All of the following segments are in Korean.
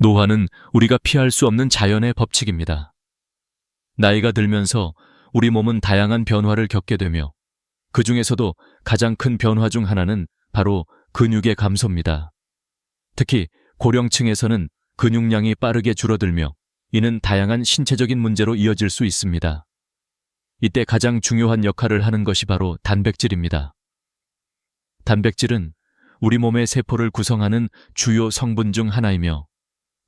노화는 우리가 피할 수 없는 자연의 법칙입니다. 나이가 들면서 우리 몸은 다양한 변화를 겪게 되며 그 중에서도 가장 큰 변화 중 하나는 바로 근육의 감소입니다. 특히 고령층에서는 근육량이 빠르게 줄어들며 이는 다양한 신체적인 문제로 이어질 수 있습니다. 이때 가장 중요한 역할을 하는 것이 바로 단백질입니다. 단백질은 우리 몸의 세포를 구성하는 주요 성분 중 하나이며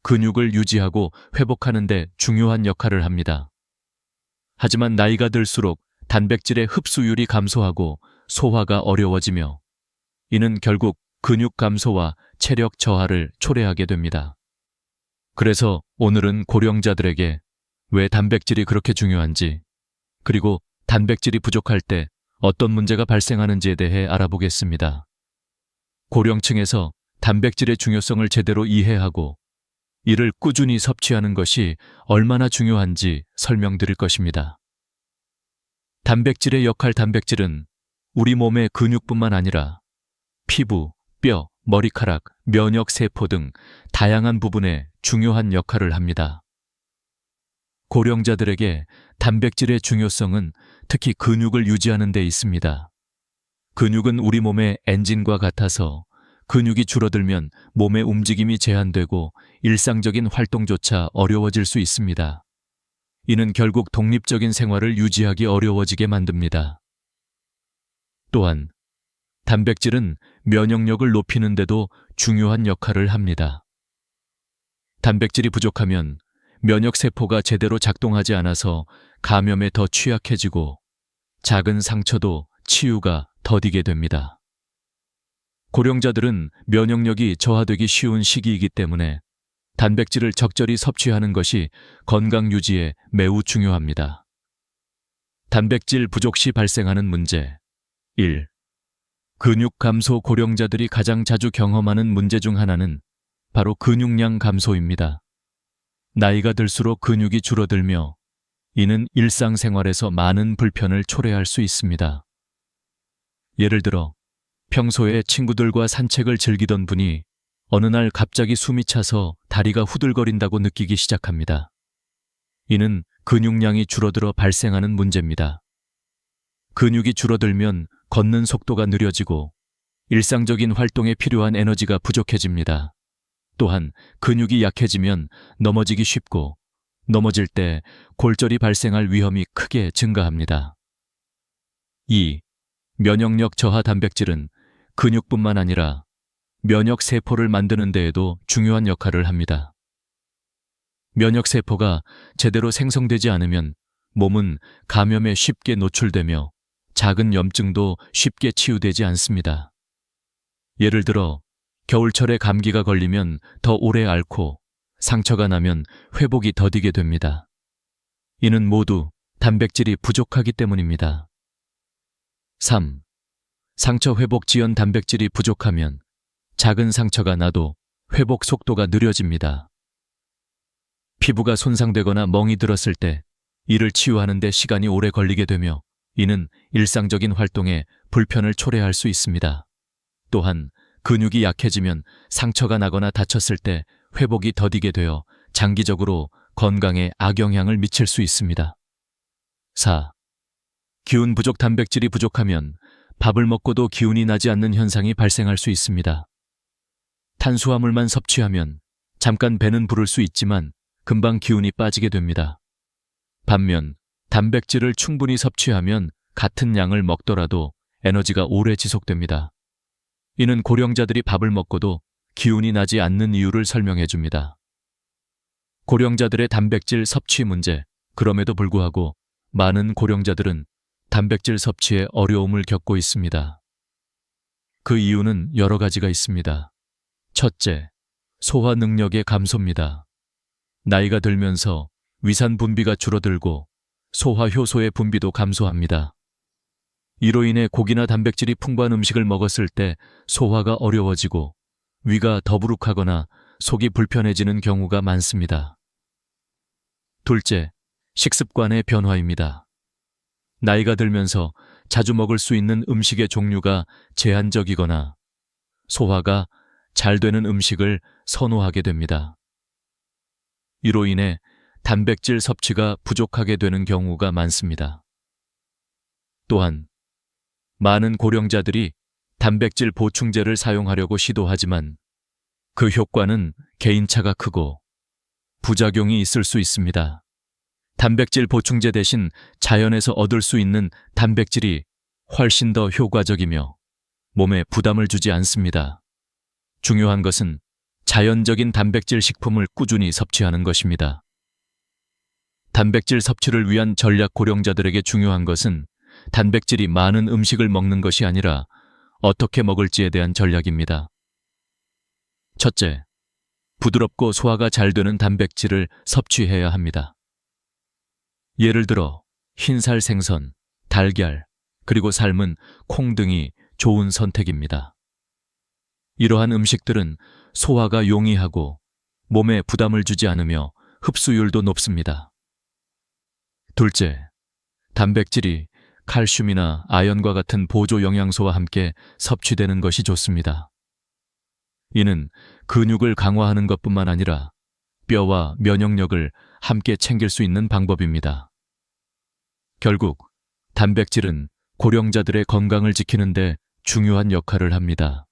근육을 유지하고 회복하는 데 중요한 역할을 합니다. 하지만 나이가 들수록 단백질의 흡수율이 감소하고 소화가 어려워지며 이는 결국 근육 감소와 체력 저하를 초래하게 됩니다. 그래서 오늘은 고령자들에게 왜 단백질이 그렇게 중요한지, 그리고 단백질이 부족할 때 어떤 문제가 발생하는지에 대해 알아보겠습니다. 고령층에서 단백질의 중요성을 제대로 이해하고 이를 꾸준히 섭취하는 것이 얼마나 중요한지 설명드릴 것입니다. 단백질의 역할. 단백질은 우리 몸의 근육뿐만 아니라 피부, 뼈, 머리카락, 면역 세포 등 다양한 부분에 중요한 역할을 합니다. 고령자들에게 단백질의 중요성은 특히 근육을 유지하는 데 있습니다. 근육은 우리 몸의 엔진과 같아서 근육이 줄어들면 몸의 움직임이 제한되고 일상적인 활동조차 어려워질 수 있습니다. 이는 결국 독립적인 생활을 유지하기 어려워지게 만듭니다. 또한 단백질은 면역력을 높이는 데도 중요한 역할을 합니다. 단백질이 부족하면 면역세포가 제대로 작동하지 않아서 감염에 더 취약해지고 작은 상처도 치유가 더디게 됩니다. 고령자들은 면역력이 저하되기 쉬운 시기이기 때문에 단백질을 적절히 섭취하는 것이 건강 유지에 매우 중요합니다. 단백질 부족 시 발생하는 문제 1. 근육 감소. 고령자들이 가장 자주 경험하는 문제 중 하나는 바로 근육량 감소입니다. 나이가 들수록 근육이 줄어들며 이는 일상생활에서 많은 불편을 초래할 수 있습니다. 예를 들어 평소에 친구들과 산책을 즐기던 분이 어느 날 갑자기 숨이 차서 다리가 후들거린다고 느끼기 시작합니다. 이는 근육량이 줄어들어 발생하는 문제입니다. 근육이 줄어들면 걷는 속도가 느려지고 일상적인 활동에 필요한 에너지가 부족해집니다. 또한 근육이 약해지면 넘어지기 쉽고 넘어질 때 골절이 발생할 위험이 크게 증가합니다. 2. 면역력 저하. 단백질은 근육뿐만 아니라 면역세포를 만드는 데에도 중요한 역할을 합니다. 면역세포가 제대로 생성되지 않으면 몸은 감염에 쉽게 노출되며 작은 염증도 쉽게 치유되지 않습니다. 예를 들어 겨울철에 감기가 걸리면 더 오래 앓고 상처가 나면 회복이 더디게 됩니다. 이는 모두 단백질이 부족하기 때문입니다. 3. 상처 회복 지연. 단백질이 부족하면 작은 상처가 나도 회복 속도가 느려집니다. 피부가 손상되거나 멍이 들었을 때 이를 치유하는 데 시간이 오래 걸리게 되며 이는 일상적인 활동에 불편을 초래할 수 있습니다. 또한 근육이 약해지면 상처가 나거나 다쳤을 때 회복이 더디게 되어 장기적으로 건강에 악영향을 미칠 수 있습니다. 4. 기운 부족. 단백질이 부족하면 밥을 먹고도 기운이 나지 않는 현상이 발생할 수 있습니다. 탄수화물만 섭취하면 잠깐 배는 부를 수 있지만 금방 기운이 빠지게 됩니다. 반면 단백질을 충분히 섭취하면 같은 양을 먹더라도 에너지가 오래 지속됩니다. 이는 고령자들이 밥을 먹고도 기운이 나지 않는 이유를 설명해 줍니다. 고령자들의 단백질 섭취 문제. 그럼에도 불구하고 많은 고령자들은 단백질 섭취에 어려움을 겪고 있습니다. 그 이유는 여러 가지가 있습니다. 첫째, 소화 능력의 감소입니다. 나이가 들면서 위산 분비가 줄어들고 소화 효소의 분비도 감소합니다. 이로 인해 고기나 단백질이 풍부한 음식을 먹었을 때 소화가 어려워지고 위가 더부룩하거나 속이 불편해지는 경우가 많습니다. 둘째, 식습관의 변화입니다. 나이가 들면서 자주 먹을 수 있는 음식의 종류가 제한적이거나 소화가 잘 되는 음식을 선호하게 됩니다. 이로 인해 단백질 섭취가 부족하게 되는 경우가 많습니다. 또한 많은 고령자들이 단백질 보충제를 사용하려고 시도하지만 그 효과는 개인차가 크고 부작용이 있을 수 있습니다. 단백질 보충제 대신 자연에서 얻을 수 있는 단백질이 훨씬 더 효과적이며 몸에 부담을 주지 않습니다. 중요한 것은 자연적인 단백질 식품을 꾸준히 섭취하는 것입니다. 단백질 섭취를 위한 전략 고령자들에게 중요한 것은 단백질이 많은 음식을 먹는 것이 아니라 어떻게 먹을지에 대한 전략입니다. 첫째, 부드럽고 소화가 잘 되는 단백질을 섭취해야 합니다. 예를 들어 흰살 생선, 달걀, 그리고 삶은 콩 등이 좋은 선택입니다. 이러한 음식들은 소화가 용이하고 몸에 부담을 주지 않으며 흡수율도 높습니다. 둘째, 단백질이 칼슘이나 아연과 같은 보조 영양소와 함께 섭취되는 것이 좋습니다. 이는 근육을 강화하는 것뿐만 아니라 뼈와 면역력을 함께 챙길 수 있는 방법입니다. 결국 단백질은 고령자들의 건강을 지키는 데 중요한 역할을 합니다.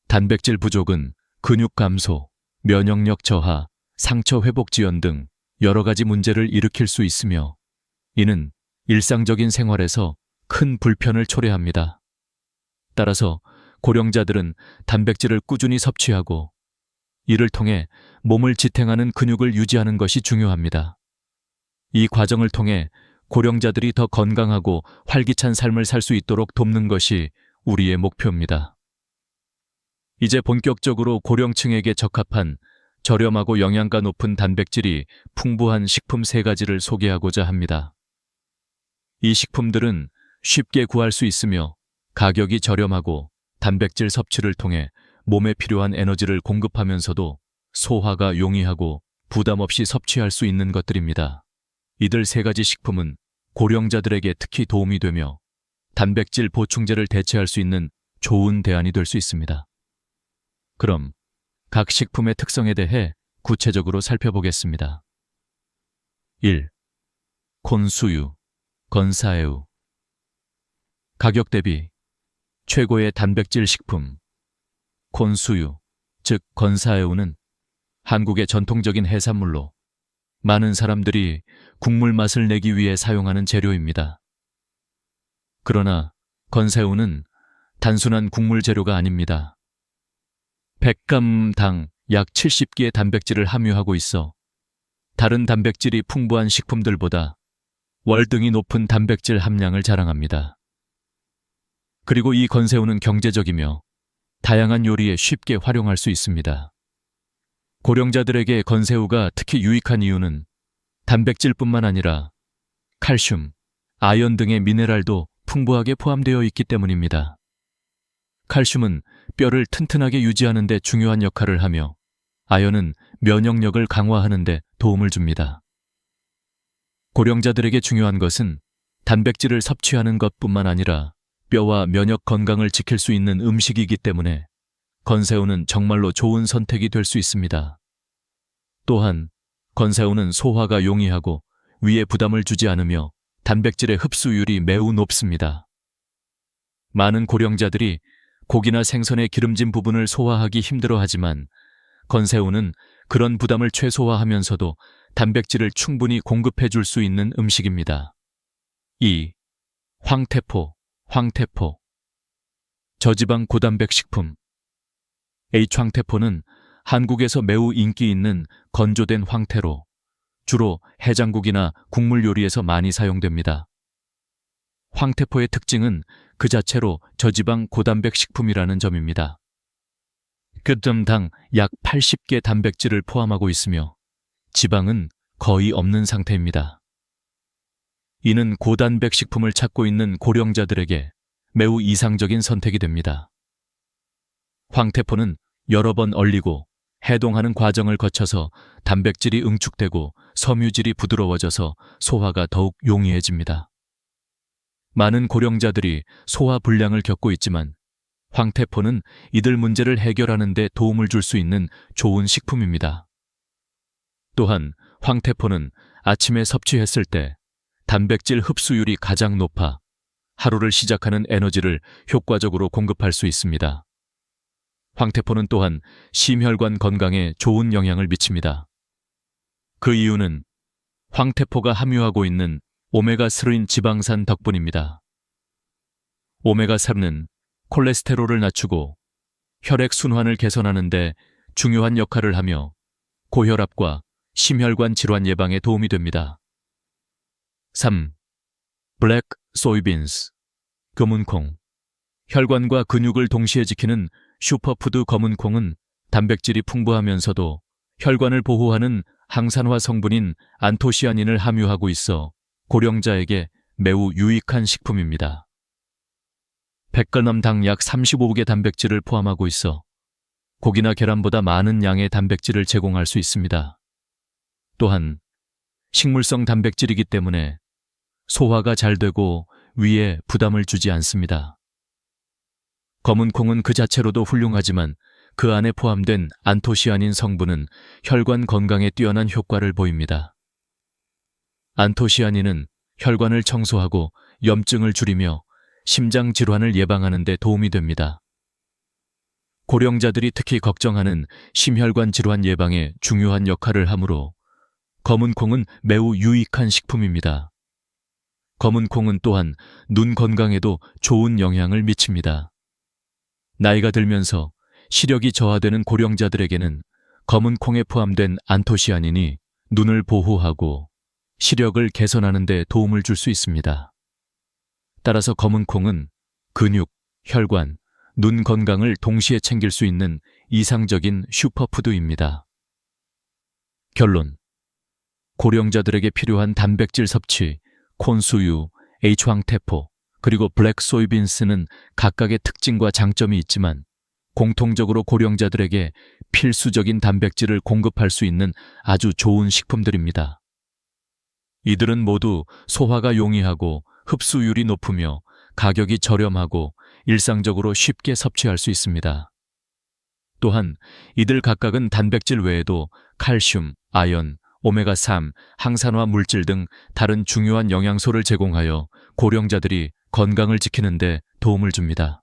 단백질 부족은 근육 감소, 면역력 저하, 상처 회복 지연 등 여러 가지 문제를 일으킬 수 있으며 이는 일상적인 생활에서 큰 불편을 초래합니다. 따라서 고령자들은 단백질을 꾸준히 섭취하고 이를 통해 몸을 지탱하는 근육을 유지하는 것이 중요합니다. 이 과정을 통해 고령자들이 더 건강하고 활기찬 삶을 살 수 있도록 돕는 것이 우리의 목표입니다. 이제 본격적으로 고령층에게 적합한 저렴하고 영양가 높은 단백질이 풍부한 식품 3가지를 소개하고자 합니다. 이 식품들은 쉽게 구할 수 있으며 가격이 저렴하고 단백질 섭취를 통해 몸에 필요한 에너지를 공급하면서도 소화가 용이하고 부담 없이 섭취할 수 있는 것들입니다. 이들 3가지 식품은 고령자들에게 특히 도움이 되며 단백질 보충제를 대체할 수 있는 좋은 대안이 될 수 있습니다. 그럼 각 식품의 특성에 대해 구체적으로 살펴보겠습니다. 1. 콘수유, 건사에우. 가격 대비 최고의 단백질 식품 콘수유, 즉 건사에우는 한국의 전통적인 해산물로 많은 사람들이 국물 맛을 내기 위해 사용하는 재료입니다. 그러나 건새우는 단순한 국물 재료가 아닙니다. 100g당 약 70개의 단백질을 함유하고 있어 다른 단백질이 풍부한 식품들보다 월등히 높은 단백질 함량을 자랑합니다. 그리고 이 건새우는 경제적이며 다양한 요리에 쉽게 활용할 수 있습니다. 고령자들에게 건새우가 특히 유익한 이유는 단백질뿐만 아니라 칼슘, 아연 등의 미네랄도 풍부하게 포함되어 있기 때문입니다. 칼슘은 뼈를 튼튼하게 유지하는 데 중요한 역할을 하며 아연은 면역력을 강화하는 데 도움을 줍니다. 고령자들에게 중요한 것은 단백질을 섭취하는 것뿐만 아니라 뼈와 면역 건강을 지킬 수 있는 음식이기 때문에 건새우는 정말로 좋은 선택이 될 수 있습니다. 또한 건새우는 소화가 용이하고 위에 부담을 주지 않으며 단백질의 흡수율이 매우 높습니다. 많은 고령자들이 고기나 생선의 기름진 부분을 소화하기 힘들어하지만 건새우는 그런 부담을 최소화하면서도 단백질을 충분히 공급해 줄 수 있는 음식입니다. 2. 황태포. 저지방 고단백 식품. H황태포는 한국에서 매우 인기 있는 건조된 황태로 주로 해장국이나 국물 요리에서 많이 사용됩니다. 황태포의 특징은 그 자체로 저지방 고단백 식품이라는 점입니다. 그램당 약 80개 단백질을 포함하고 있으며 지방은 거의 없는 상태입니다. 이는 고단백 식품을 찾고 있는 고령자들에게 매우 이상적인 선택이 됩니다. 황태포는 여러 번 얼리고 해동하는 과정을 거쳐서 단백질이 응축되고 섬유질이 부드러워져서 소화가 더욱 용이해집니다. 많은 고령자들이 소화 불량을 겪고 있지만 황태포는 이들 문제를 해결하는 데 도움을 줄 수 있는 좋은 식품입니다. 또한 황태포는 아침에 섭취했을 때 단백질 흡수율이 가장 높아 하루를 시작하는 에너지를 효과적으로 공급할 수 있습니다. 황태포는 또한 심혈관 건강에 좋은 영향을 미칩니다. 그 이유는 황태포가 함유하고 있는 오메가3인 지방산 덕분입니다. 오메가3는 콜레스테롤을 낮추고 혈액 순환을 개선하는 데 중요한 역할을 하며 고혈압과 심혈관 질환 예방에 도움이 됩니다. 3. 블랙 소이빈스, 검은콩. 혈관과 근육을 동시에 지키는 슈퍼푸드 검은콩은 단백질이 풍부하면서도 혈관을 보호하는 항산화 성분인 안토시아닌을 함유하고 있어 고령자에게 매우 유익한 식품입니다. 100g당 약 35개 단백질을 포함하고 있어 고기나 계란보다 많은 양의 단백질을 제공할 수 있습니다. 또한 식물성 단백질이기 때문에 소화가 잘 되고 위에 부담을 주지 않습니다. 검은콩은 그 자체로도 훌륭하지만 그 안에 포함된 안토시아닌 성분은 혈관 건강에 뛰어난 효과를 보입니다. 안토시아닌은 혈관을 청소하고 염증을 줄이며 심장 질환을 예방하는 데 도움이 됩니다. 고령자들이 특히 걱정하는 심혈관 질환 예방에 중요한 역할을 하므로 검은콩은 매우 유익한 식품입니다. 검은콩은 또한 눈 건강에도 좋은 영향을 미칩니다. 나이가 들면서 시력이 저하되는 고령자들에게는 검은콩에 포함된 안토시아닌이 눈을 보호하고 시력을 개선하는 데 도움을 줄 수 있습니다. 따라서 검은콩은 근육, 혈관, 눈 건강을 동시에 챙길 수 있는 이상적인 슈퍼푸드입니다. 결론. 고령자들에게 필요한 단백질 섭취, 콘수유, H황태포, 그리고 블랙 소이빈스는 각각의 특징과 장점이 있지만 공통적으로 고령자들에게 필수적인 단백질을 공급할 수 있는 아주 좋은 식품들입니다. 이들은 모두 소화가 용이하고 흡수율이 높으며 가격이 저렴하고 일상적으로 쉽게 섭취할 수 있습니다. 또한 이들 각각은 단백질 외에도 칼슘, 아연, 오메가3, 항산화 물질 등 다른 중요한 영양소를 제공하여 고령자들이 건강을 지키는 데 도움을 줍니다.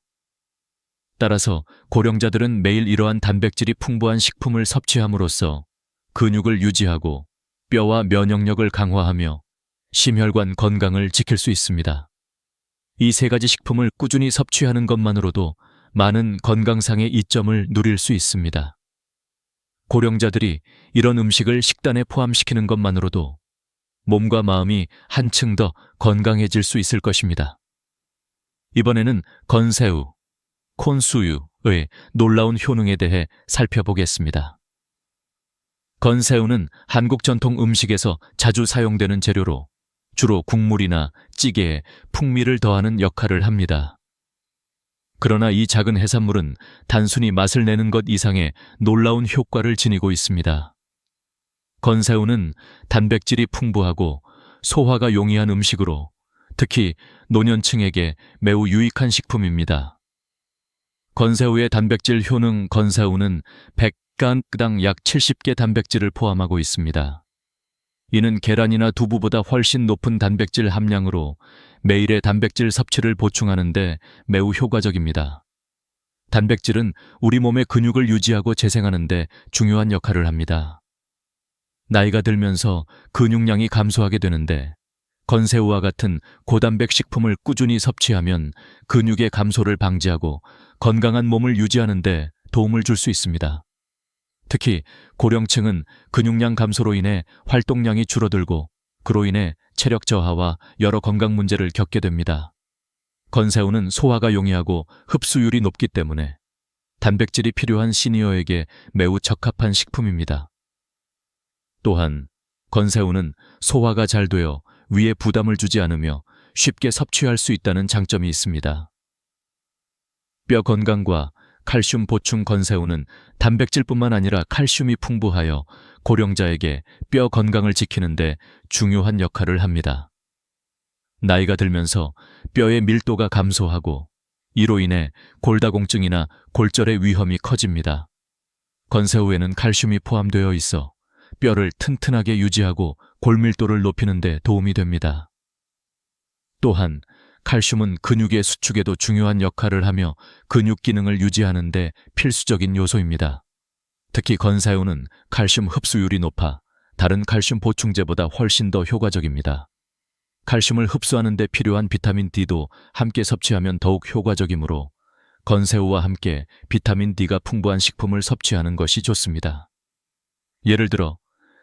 따라서 고령자들은 매일 이러한 단백질이 풍부한 식품을 섭취함으로써 근육을 유지하고 뼈와 면역력을 강화하며 심혈관 건강을 지킬 수 있습니다. 이 세 가지 식품을 꾸준히 섭취하는 것만으로도 많은 건강상의 이점을 누릴 수 있습니다. 고령자들이 이런 음식을 식단에 포함시키는 것만으로도 몸과 마음이 한층 더 건강해질 수 있을 것입니다. 이번에는 건새우, 콘수유의 놀라운 효능에 대해 살펴보겠습니다. 건새우는 한국 전통 음식에서 자주 사용되는 재료로 주로 국물이나 찌개에 풍미를 더하는 역할을 합니다. 그러나 이 작은 해산물은 단순히 맛을 내는 것 이상의 놀라운 효과를 지니고 있습니다. 건새우는 단백질이 풍부하고 소화가 용이한 음식으로 특히 노년층에게 매우 유익한 식품입니다. 건새우의 단백질 효능. 건새우는 100g당 약 70개 단백질을 포함하고 있습니다. 이는 계란이나 두부보다 훨씬 높은 단백질 함량으로 매일의 단백질 섭취를 보충하는 데 매우 효과적입니다. 단백질은 우리 몸의 근육을 유지하고 재생하는 데 중요한 역할을 합니다. 나이가 들면서 근육량이 감소하게 되는데 건새우와 같은 고단백 식품을 꾸준히 섭취하면 근육의 감소를 방지하고 건강한 몸을 유지하는 데 도움을 줄 수 있습니다. 특히 고령층은 근육량 감소로 인해 활동량이 줄어들고 그로 인해 체력 저하와 여러 건강 문제를 겪게 됩니다. 건새우는 소화가 용이하고 흡수율이 높기 때문에 단백질이 필요한 시니어에게 매우 적합한 식품입니다. 또한 건새우는 소화가 잘 되어 위에 부담을 주지 않으며 쉽게 섭취할 수 있다는 장점이 있습니다. 뼈 건강과 칼슘 보충. 건새우는 단백질뿐만 아니라 칼슘이 풍부하여 고령자에게 뼈 건강을 지키는 데 중요한 역할을 합니다. 나이가 들면서 뼈의 밀도가 감소하고 이로 인해 골다공증이나 골절의 위험이 커집니다. 건새우에는 칼슘이 포함되어 있어 뼈를 튼튼하게 유지하고 골밀도를 높이는 데 도움이 됩니다. 또한 칼슘은 근육의 수축에도 중요한 역할을 하며 근육 기능을 유지하는 데 필수적인 요소입니다. 특히 건새우는 칼슘 흡수율이 높아 다른 칼슘 보충제보다 훨씬 더 효과적입니다. 칼슘을 흡수하는 데 필요한 비타민 D도 함께 섭취하면 더욱 효과적이므로 건새우와 함께 비타민 D가 풍부한 식품을 섭취하는 것이 좋습니다. 예를 들어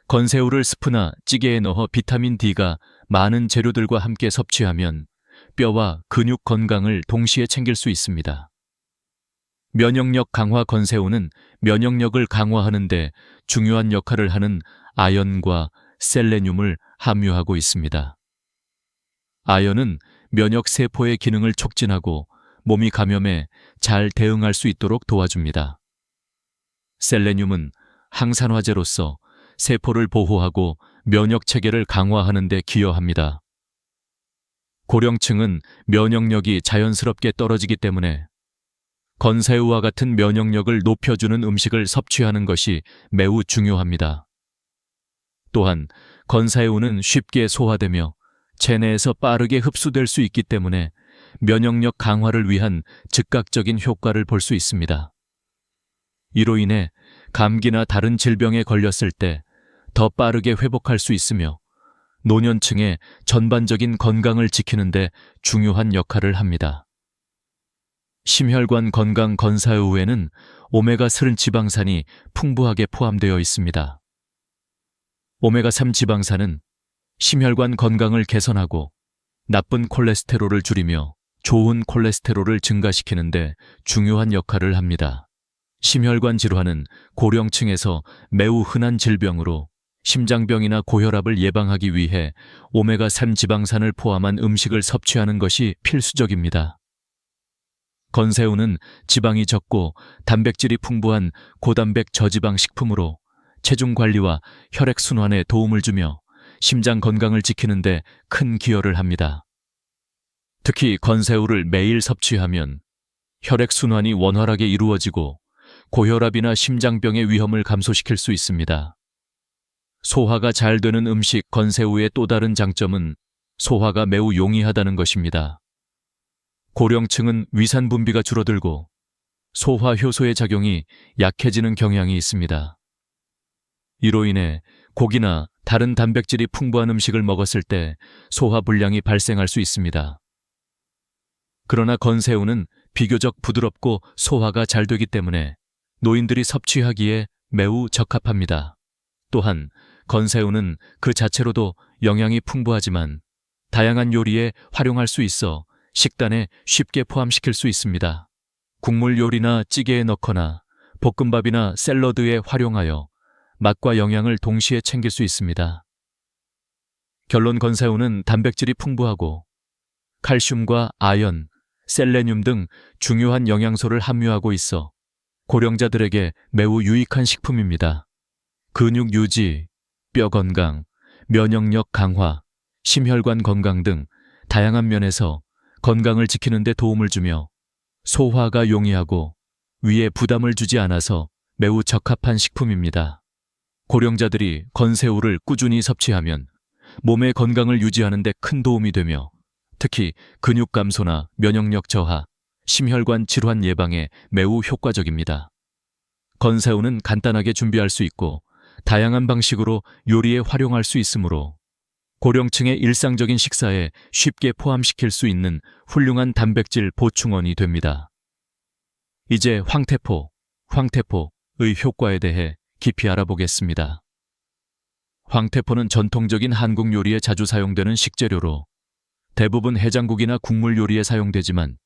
건새우를 스프나 찌개에 넣어 비타민 D가 많은 재료들과 함께 섭취하면 뼈와 근육 건강을 동시에 챙길 수 있습니다. 면역력 강화 건새우는 면역력을 강화하는 데 중요한 역할을 하는 아연과 셀레늄을 함유하고 있습니다. 아연은 면역 세포의 기능을 촉진하고 몸이 감염에 잘 대응할 수 있도록 도와줍니다. 셀레늄은 항산화제로서 세포를 보호하고 면역 체계를 강화하는 데 기여합니다. 고령층은 면역력이 자연스럽게 떨어지기 때문에 건새우와 같은 면역력을 높여주는 음식을 섭취하는 것이 매우 중요합니다. 또한 건새우는 쉽게 소화되며 체내에서 빠르게 흡수될 수 있기 때문에 면역력 강화를 위한 즉각적인 효과를 볼 수 있습니다. 이로 인해 감기나 다른 질병에 걸렸을 때 더 빠르게 회복할 수 있으며 노년층의 전반적인 건강을 지키는 데 중요한 역할을 합니다. 심혈관 건강 건새우에는 오메가3 지방산이 풍부하게 포함되어 있습니다. 오메가3 지방산은 심혈관 건강을 개선하고 나쁜 콜레스테롤을 줄이며 좋은 콜레스테롤을 증가시키는 데 중요한 역할을 합니다. 심혈관 질환은 고령층에서 매우 흔한 질병으로 심장병이나 고혈압을 예방하기 위해 오메가3 지방산을 포함한 음식을 섭취하는 것이 필수적입니다. 건새우는 지방이 적고 단백질이 풍부한 고단백 저지방 식품으로 체중 관리와 혈액순환에 도움을 주며 심장 건강을 지키는 데 큰 기여를 합니다. 특히 건새우를 매일 섭취하면 혈액순환이 원활하게 이루어지고 고혈압이나 심장병의 위험을 감소시킬 수 있습니다. 소화가 잘 되는 음식 건새우의 또 다른 장점은 소화가 매우 용이하다는 것입니다. 고령층은 위산 분비가 줄어들고 소화 효소의 작용이 약해지는 경향이 있습니다. 이로 인해 고기나 다른 단백질이 풍부한 음식을 먹었을 때 소화 불량이 발생할 수 있습니다. 그러나 건새우는 비교적 부드럽고 소화가 잘 되기 때문에 노인들이 섭취하기에 매우 적합합니다. 또한 건새우는 그 자체로도 영양이 풍부하지만 다양한 요리에 활용할 수 있어 식단에 쉽게 포함시킬 수 있습니다. 국물 요리나 찌개에 넣거나 볶음밥이나 샐러드에 활용하여 맛과 영양을 동시에 챙길 수 있습니다. 결론 건새우는 단백질이 풍부하고 칼슘과 아연, 셀레늄 등 중요한 영양소를 함유하고 있어 고령자들에게 매우 유익한 식품입니다. 근육 유지, 뼈 건강, 면역력 강화, 심혈관 건강 등 다양한 면에서 건강을 지키는 데 도움을 주며 소화가 용이하고 위에 부담을 주지 않아서 매우 적합한 식품입니다. 고령자들이 건새우를 꾸준히 섭취하면 몸의 건강을 유지하는 데 큰 도움이 되며 특히 근육 감소나 면역력 저하, 심혈관 질환 예방에 매우 효과적입니다. 건새우는 간단하게 준비할 수 있고 다양한 방식으로 요리에 활용할 수 있으므로 고령층의 일상적인 식사에 쉽게 포함시킬 수 있는 훌륭한 단백질 보충원이 됩니다. 이제 황태포의 효과에 대해 깊이 알아보겠습니다. 황태포는 전통적인 한국 요리에 자주 사용되는 식재료로 대부분 해장국이나 국물 요리에 사용되지만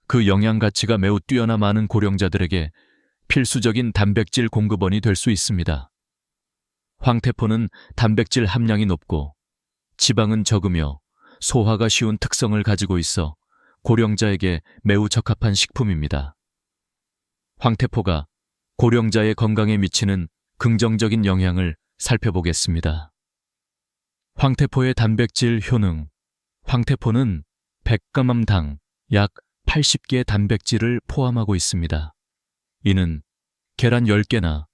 그 영양 가치가 매우 뛰어나 많은 고령자들에게 필수적인 단백질 공급원이 될 수 있습니다. 황태포는 단백질 함량이 높고 지방은 적으며 소화가 쉬운 특성을 가지고 있어 고령자에게 매우 적합한 식품입니다. 황태포가 고령자의 건강에 미치는 긍정적인 영향을 살펴보겠습니다. 황태포의 단백질 효능. 황태포는 100g당 약 80개의 단백질을 포함하고 있습니다. 이는 계란 10개나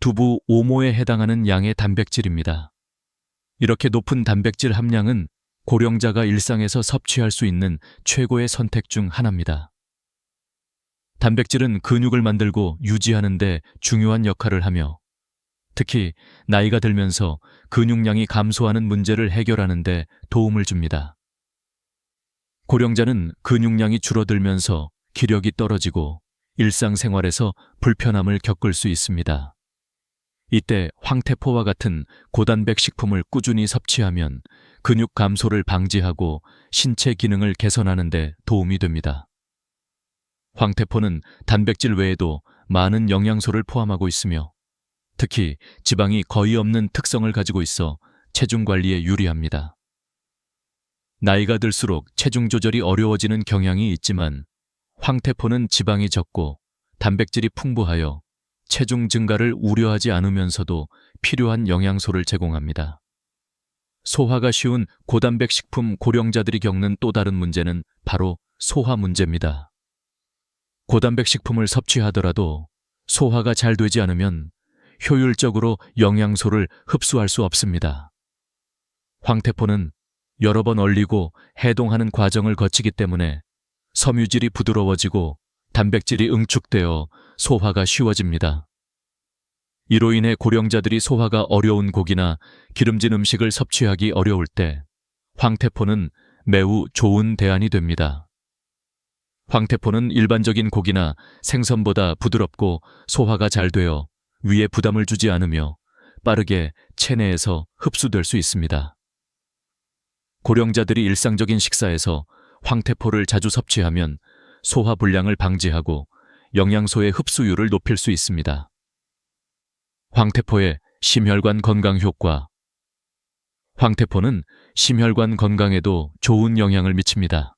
두부 5모에 해당하는 양의 단백질입니다. 이렇게 높은 단백질 함량은 고령자가 일상에서 섭취할 수 있는 최고의 선택 중 하나입니다. 단백질은 근육을 만들고 유지하는 데 중요한 역할을 하며 특히 나이가 들면서 근육량이 감소하는 문제를 해결하는 데 도움을 줍니다. 고령자는 근육량이 줄어들면서 기력이 떨어지고 일상생활에서 불편함을 겪을 수 있습니다. 이때 황태포와 같은 고단백 식품을 꾸준히 섭취하면 근육 감소를 방지하고 신체 기능을 개선하는 데 도움이 됩니다. 황태포는 단백질 외에도 많은 영양소를 포함하고 있으며 특히 지방이 거의 없는 특성을 가지고 있어 체중 관리에 유리합니다. 나이가 들수록 체중 조절이 어려워지는 경향이 있지만 황태포는 지방이 적고 단백질이 풍부하여 체중 증가를 우려하지 않으면서도 필요한 영양소를 제공합니다. 소화가 쉬운 고단백 식품 고령자들이 겪는 또 다른 문제는 바로 소화 문제입니다. 고단백 식품을 섭취하더라도 소화가 잘 되지 않으면 효율적으로 영양소를 흡수할 수 없습니다. 황태포는 여러 번 얼리고 해동하는 과정을 거치기 때문에 섬유질이 부드러워지고 단백질이 응축되어 소화가 쉬워집니다. 이로 인해 고령자들이 소화가 어려운 고기나 기름진 음식을 섭취하기 어려울 때 황태포는 매우 좋은 대안이 됩니다. 황태포는 일반적인 고기나 생선보다 부드럽고 소화가 잘 되어 위에 부담을 주지 않으며 빠르게 체내에서 흡수될 수 있습니다. 고령자들이 일상적인 식사에서 황태포를 자주 섭취하면 소화 불량을 방지하고 영양소의 흡수율을 높일 수 있습니다. 황태포의 심혈관 건강 효과. 황태포는 심혈관 건강에도 좋은 영향을 미칩니다.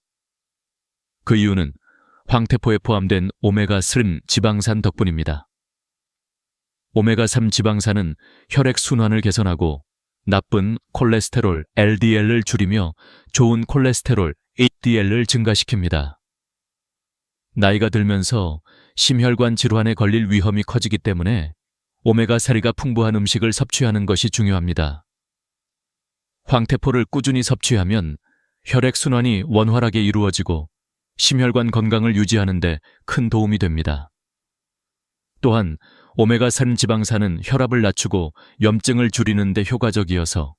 그 이유는 황태포에 포함된 오메가3 지방산 덕분입니다. 오메가3 지방산은 혈액 순환을 개선하고 나쁜 콜레스테롤 LDL을 줄이며 좋은 콜레스테롤 HDL을 증가시킵니다. 나이가 들면서 심혈관 질환에 걸릴 위험이 커지기 때문에 오메가3가 풍부한 음식을 섭취하는 것이 중요합니다. 황태포를 꾸준히 섭취하면 혈액 순환이 원활하게 이루어지고 심혈관 건강을 유지하는 데 큰 도움이 됩니다. 또한 오메가3 지방산은 혈압을 낮추고 염증을 줄이는 데 효과적이어서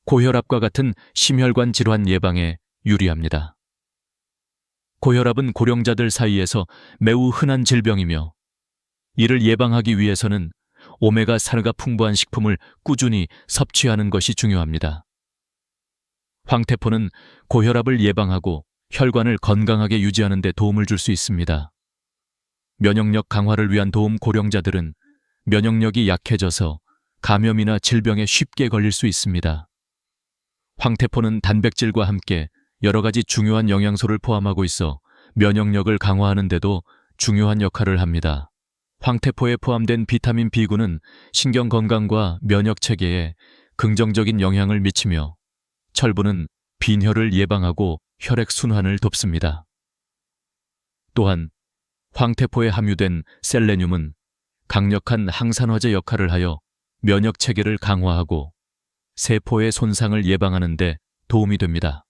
고혈압과 같은 심혈관 질환 예방에 유리합니다. 고혈압은 고령자들 사이에서 매우 흔한 질병이며 이를 예방하기 위해서는 오메가3가 풍부한 식품을 꾸준히 섭취하는 것이 중요합니다. 황태포는 고혈압을 예방하고 혈관을 건강하게 유지하는 데 도움을 줄 수 있습니다. 면역력 강화를 위한 도움. 고령자들은 면역력이 약해져서 감염이나 질병에 쉽게 걸릴 수 있습니다. 황태포는 단백질과 함께 여러 가지 중요한 영양소를 포함하고 있어 면역력을 강화하는 데도 중요한 역할을 합니다. 황태포에 포함된 비타민 B군은 신경 건강과 면역 체계에 긍정적인 영향을 미치며 철분은 빈혈을 예방하고 혈액 순환을 돕습니다. 또한 황태포에 함유된 셀레늄은 강력한 항산화제 역할을 하여 면역 체계를 강화하고 세포의 손상을 예방하는 데 도움이 됩니다.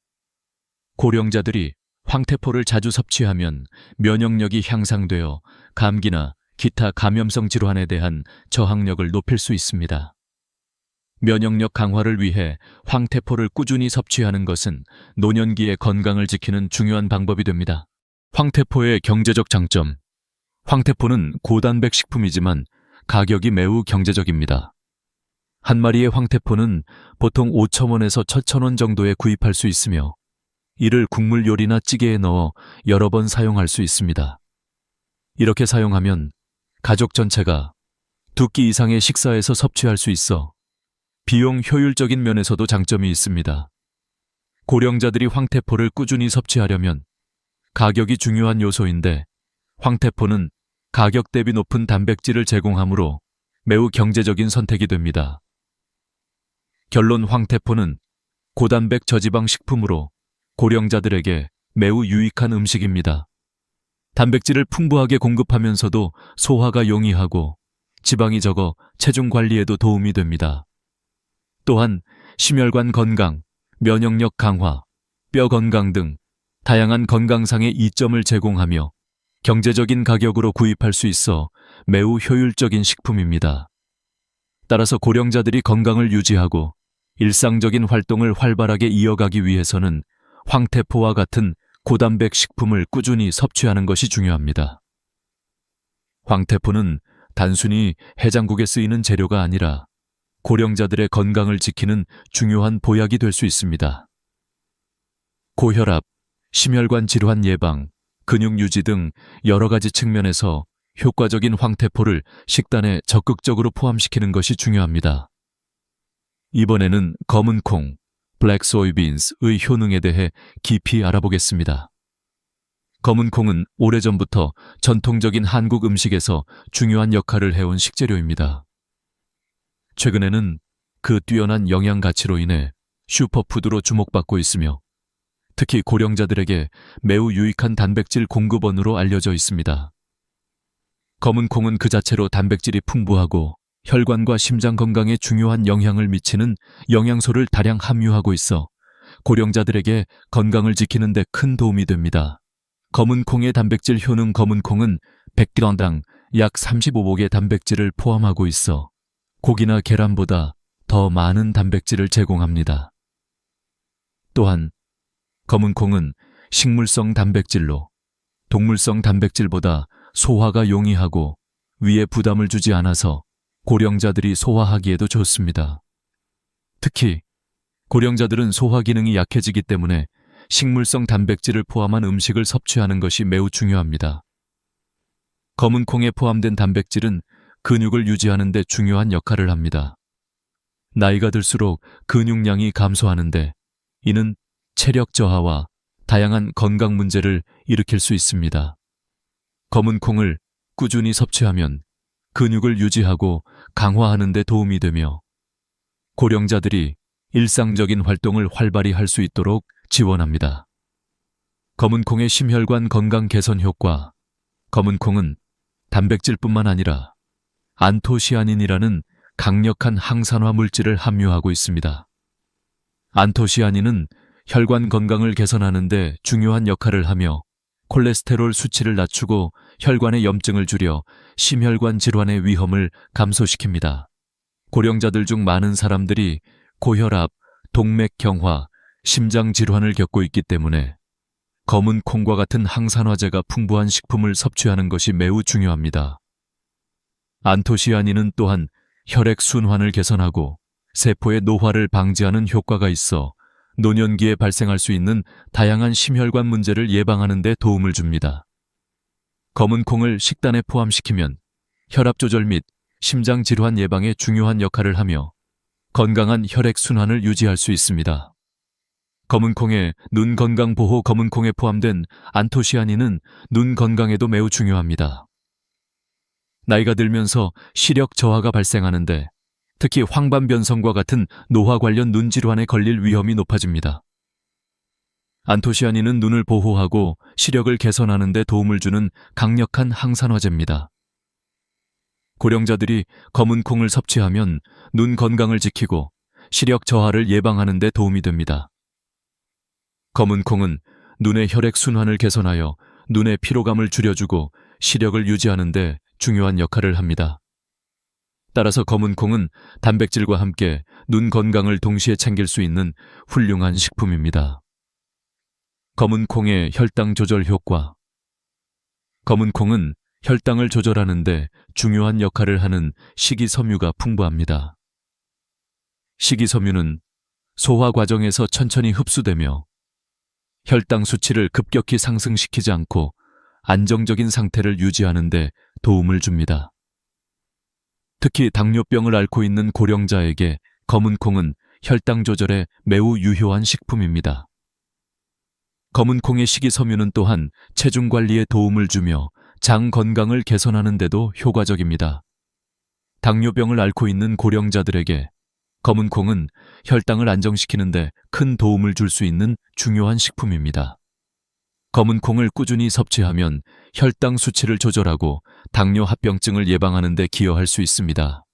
고령자들이 황태포를 자주 섭취하면 면역력이 향상되어 감기나 기타 감염성 질환에 대한 저항력을 높일 수 있습니다. 면역력 강화를 위해 황태포를 꾸준히 섭취하는 것은 노년기의 건강을 지키는 중요한 방법이 됩니다. 황태포의 경제적 장점. 황태포는 고단백 식품이지만 가격이 매우 경제적입니다. 한 마리의 황태포는 보통 5,000원에서 1,000원 정도에 구입할 수 있으며 이를 국물 요리나 찌개에 넣어 여러 번 사용할 수 있습니다. 이렇게 사용하면 가족 전체가 2끼 이상의 식사에서 섭취할 수 있어 비용 효율적인 면에서도 장점이 있습니다. 고령자들이 황태포를 꾸준히 섭취하려면 가격이 중요한 요소인데 황태포는 가격 대비 높은 단백질을 제공하므로 매우 경제적인 선택이 됩니다. 결론. 황태포는 고단백 저지방 식품으로 고령자들에게 매우 유익한 음식입니다. 단백질을 풍부하게 공급하면서도 소화가 용이하고 지방이 적어 체중 관리에도 도움이 됩니다. 또한 심혈관 건강, 면역력 강화, 뼈 건강 등 다양한 건강상의 이점을 제공하며 경제적인 가격으로 구입할 수 있어 매우 효율적인 식품입니다. 따라서 고령자들이 건강을 유지하고 일상적인 활동을 활발하게 이어가기 위해서는 황태포와 같은 고단백 식품을 꾸준히 섭취하는 것이 중요합니다. 황태포는 단순히 해장국에 쓰이는 재료가 아니라 고령자들의 건강을 지키는 중요한 보약이 될 수 있습니다. 고혈압, 심혈관 질환 예방, 근육 유지 등 여러 가지 측면에서 효과적인 황태포를 식단에 적극적으로 포함시키는 것이 중요합니다. 이번에는 검은 콩, 블랙 소이빈스의 효능에 대해 깊이 알아보겠습니다. 검은 콩은 오래전부터 전통적인 한국 음식에서 중요한 역할을 해온 식재료입니다. 최근에는 그 뛰어난 영양 가치로 인해 슈퍼푸드로 주목받고 있으며 특히 고령자들에게 매우 유익한 단백질 공급원으로 알려져 있습니다. 검은 콩은 그 자체로 단백질이 풍부하고 혈관과 심장 건강에 중요한 영향을 미치는 영양소를 다량 함유하고 있어 고령자들에게 건강을 지키는 데 큰 도움이 됩니다. 검은 콩의 단백질 효능. 검은 콩은 100g당 약 35복의 단백질을 포함하고 있어 고기나 계란보다 더 많은 단백질을 제공합니다. 또한 검은 콩은 식물성 단백질로 동물성 단백질보다 소화가 용이하고 위에 부담을 주지 않아서 고령자들이 소화하기에도 좋습니다. 특히 고령자들은 소화 기능이 약해지기 때문에 식물성 단백질을 포함한 음식을 섭취하는 것이 매우 중요합니다. 검은 콩에 포함된 단백질은 근육을 유지하는 데 중요한 역할을 합니다. 나이가 들수록 근육량이 감소하는데 이는 체력 저하와 다양한 건강 문제를 일으킬 수 있습니다. 검은 콩을 꾸준히 섭취하면 근육을 유지하고 강화하는 데 도움이 되며 고령자들이 일상적인 활동을 활발히 할 수 있도록 지원합니다. 검은 콩의 심혈관 건강 개선 효과. 검은 콩은 단백질뿐만 아니라 안토시아닌이라는 강력한 항산화 물질을 함유하고 있습니다. 안토시아닌은 혈관 건강을 개선하는 데 중요한 역할을 하며 콜레스테롤 수치를 낮추고 혈관의 염증을 줄여 심혈관 질환의 위험을 감소시킵니다. 고령자들 중 많은 사람들이 고혈압, 동맥경화, 심장 질환을 겪고 있기 때문에 검은 콩과 같은 항산화제가 풍부한 식품을 섭취하는 것이 매우 중요합니다. 안토시아닌은 또한 혈액 순환을 개선하고 세포의 노화를 방지하는 효과가 있어 노년기에 발생할 수 있는 다양한 심혈관 문제를 예방하는 데 도움을 줍니다. 검은 콩을 식단에 포함시키면 혈압 조절 및 심장 질환 예방에 중요한 역할을 하며 건강한 혈액 순환을 유지할 수 있습니다. 검은 콩의 눈 건강 보호. 검은 콩에 포함된 안토시아닌은 눈 건강에도 매우 중요합니다. 나이가 들면서 시력 저하가 발생하는데 특히 황반변성과 같은 노화 관련 눈 질환에 걸릴 위험이 높아집니다. 안토시아닌은 눈을 보호하고 시력을 개선하는 데 도움을 주는 강력한 항산화제입니다. 고령자들이 검은 콩을 섭취하면 눈 건강을 지키고 시력 저하를 예방하는 데 도움이 됩니다. 검은 콩은 눈의 혈액 순환을 개선하여 눈의 피로감을 줄여주고 시력을 유지하는 데 중요한 역할을 합니다. 따라서 검은 콩은 단백질과 함께 눈 건강을 동시에 챙길 수 있는 훌륭한 식품입니다. 검은 콩의 혈당 조절 효과. 검은 콩은 혈당을 조절하는 데 중요한 역할을 하는 식이섬유가 풍부합니다. 식이섬유는 소화 과정에서 천천히 흡수되며 혈당 수치를 급격히 상승시키지 않고 안정적인 상태를 유지하는 데 도움을 줍니다. 특히 당뇨병을 앓고 있는 고령자에게 검은 콩은 혈당 조절에 매우 유효한 식품입니다. 검은 콩의 식이섬유는 또한 체중 관리에 도움을 주며 장 건강을 개선하는 데도 효과적입니다. 당뇨병을 앓고 있는 고령자들에게 검은 콩은 혈당을 안정시키는 데 큰 도움을 줄 수 있는 중요한 식품입니다. 검은 콩을 꾸준히 섭취하면 혈당 수치를 조절하고 당뇨 합병증을 예방하는 데 기여할 수 있습니다.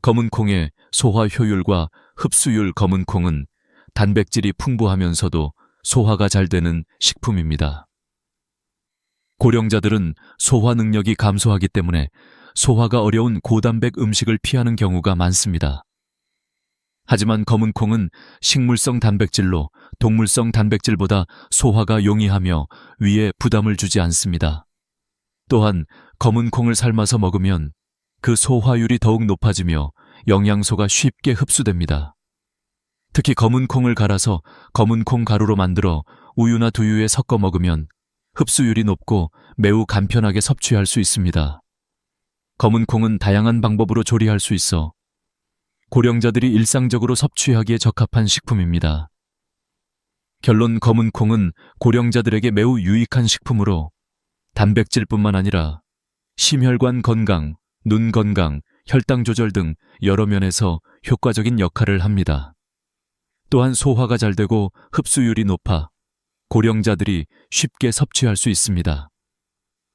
검은 콩의 소화 효율과 흡수율. 검은 콩은 단백질이 풍부하면서도 소화가 잘 되는 식품입니다. 고령자들은 소화 능력이 감소하기 때문에 소화가 어려운 고단백 음식을 피하는 경우가 많습니다. 하지만 검은 콩은 식물성 단백질로 동물성 단백질보다 소화가 용이하며 위에 부담을 주지 않습니다. 또한 검은 콩을 삶아서 먹으면 그 소화율이 더욱 높아지며 영양소가 쉽게 흡수됩니다. 특히 검은 콩을 갈아서 검은 콩 가루로 만들어 우유나 두유에 섞어 먹으면 흡수율이 높고 매우 간편하게 섭취할 수 있습니다. 검은 콩은 다양한 방법으로 조리할 수 있어 고령자들이 일상적으로 섭취하기에 적합한 식품입니다. 결론: 검은 콩은 고령자들에게 매우 유익한 식품으로 단백질뿐만 아니라 심혈관 건강, 눈 건강, 혈당 조절 등 여러 면에서 효과적인 역할을 합니다. 또한 소화가 잘 되고 흡수율이 높아 고령자들이 쉽게 섭취할 수 있습니다.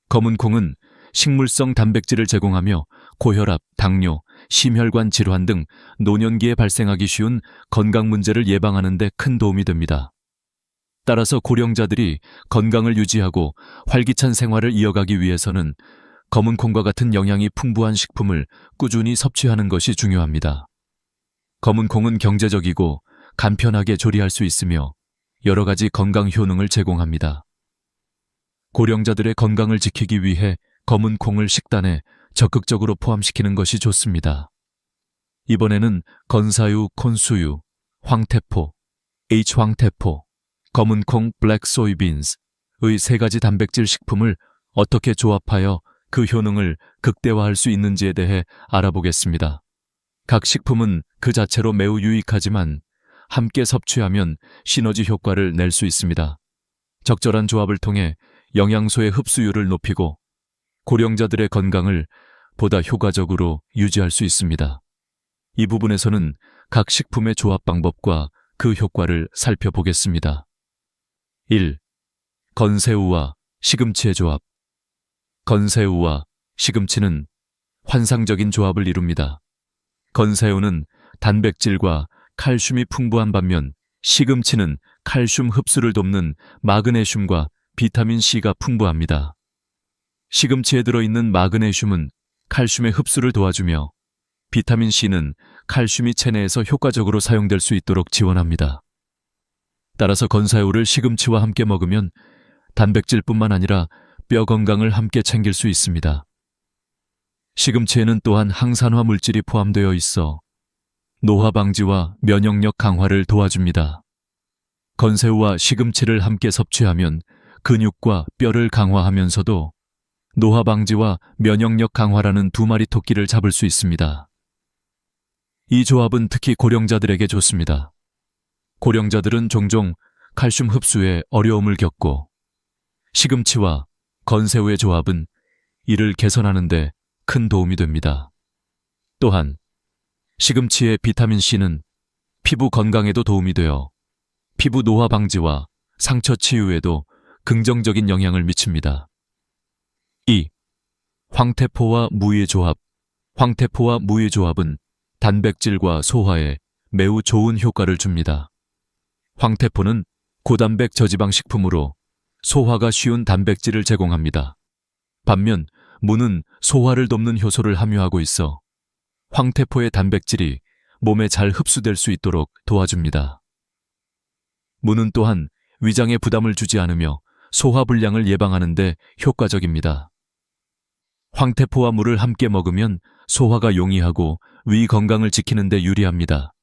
검은 콩은 식물성 단백질을 제공하며 고혈압, 당뇨, 심혈관 질환 등 노년기에 발생하기 쉬운 건강 문제를 예방하는 데 큰 도움이 됩니다. 따라서 고령자들이 건강을 유지하고 활기찬 생활을 이어가기 위해서는 검은 콩과 같은 영양이 풍부한 식품을 꾸준히 섭취하는 것이 중요합니다. 검은 콩은 경제적이고 간편하게 조리할 수 있으며 여러 가지 건강 효능을 제공합니다. 고령자들의 건강을 지키기 위해 검은 콩을 식단에 적극적으로 포함시키는 것이 좋습니다. 이번에는 건사유, 콘수유, 황태포, H황태포, 검은 콩, 블랙 소이빈스의 세 가지 단백질 식품을 어떻게 조합하여 그 효능을 극대화할 수 있는지에 대해 알아보겠습니다. 각 식품은 그 자체로 매우 유익하지만 함께 섭취하면 시너지 효과를 낼 수 있습니다. 적절한 조합을 통해 영양소의 흡수율을 높이고 고령자들의 건강을 보다 효과적으로 유지할 수 있습니다. 이 부분에서는 각 식품의 조합 방법과 그 효과를 살펴보겠습니다. 1. 건새우와 시금치의 조합. 건새우와 시금치는 환상적인 조합을 이룹니다. 건새우는 단백질과 칼슘이 풍부한 반면 시금치는 칼슘 흡수를 돕는 마그네슘과 비타민 C가 풍부합니다. 시금치에 들어있는 마그네슘은 칼슘의 흡수를 도와주며 비타민 C는 칼슘이 체내에서 효과적으로 사용될 수 있도록 지원합니다. 따라서 건새우를 시금치와 함께 먹으면 단백질뿐만 아니라 뼈 건강을 함께 챙길 수 있습니다. 시금치에는 또한 항산화 물질이 포함되어 있어 노화 방지와 면역력 강화를 도와줍니다. 건새우와 시금치를 함께 섭취하면 근육과 뼈를 강화하면서도 노화 방지와 면역력 강화라는 두 마리 토끼를 잡을 수 있습니다. 이 조합은 특히 고령자들에게 좋습니다. 고령자들은 종종 칼슘 흡수에 어려움을 겪고 시금치와 건새우의 조합은 이를 개선하는 데 큰 도움이 됩니다. 또한 시금치의 비타민 C는 피부 건강에도 도움이 되어 피부 노화 방지와 상처 치유에도 긍정적인 영향을 미칩니다. 2. 황태포와 무의 조합. 황태포와 무의 조합은 단백질과 소화에 매우 좋은 효과를 줍니다. 황태포는 고단백 저지방 식품으로 소화가 쉬운 단백질을 제공합니다. 반면 무는 소화를 돕는 효소를 함유하고 있어 황태포의 단백질이 몸에 잘 흡수될 수 있도록 도와줍니다. 무는 또한 위장에 부담을 주지 않으며 소화불량을 예방하는 데 효과적입니다. 황태포와 무를 함께 먹으면 소화가 용이하고 위 건강을 지키는 데 유리합니다.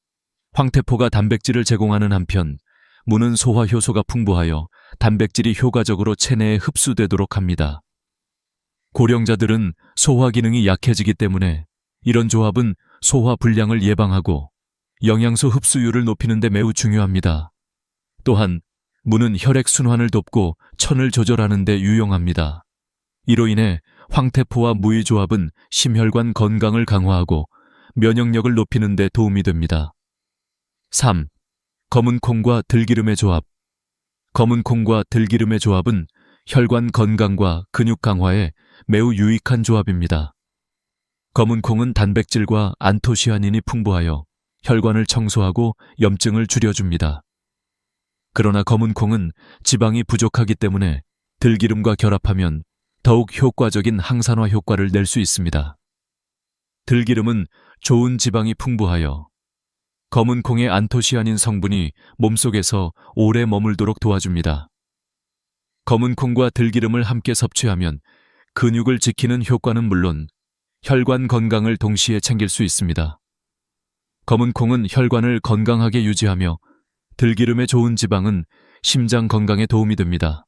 황태포가 단백질을 제공하는 한편 무는 소화 효소가 풍부하여 단백질이 효과적으로 체내에 흡수되도록 합니다. 고령자들은 소화 기능이 약해지기 때문에 이런 조합은 소화 불량을 예방하고 영양소 흡수율을 높이는 데 매우 중요합니다. 또한 무는 혈액 순환을 돕고 천을 조절하는 데 유용합니다. 이로 인해 황태포와 무의 조합은 심혈관 건강을 강화하고 면역력을 높이는 데 도움이 됩니다. 3. 검은 콩과 들기름의 조합. 검은 콩과 들기름의 조합은 혈관 건강과 근육 강화에 매우 유익한 조합입니다. 검은 콩은 단백질과 안토시아닌이 풍부하여 혈관을 청소하고 염증을 줄여줍니다. 그러나 검은 콩은 지방이 부족하기 때문에 들기름과 결합하면 더욱 효과적인 항산화 효과를 낼 수 있습니다. 들기름은 좋은 지방이 풍부하여 검은 콩의 안토시아닌 성분이 몸속에서 오래 머물도록 도와줍니다. 검은 콩과 들기름을 함께 섭취하면 근육을 지키는 효과는 물론 혈관 건강을 동시에 챙길 수 있습니다. 검은 콩은 혈관을 건강하게 유지하며 들기름의 좋은 지방은 심장 건강에 도움이 됩니다.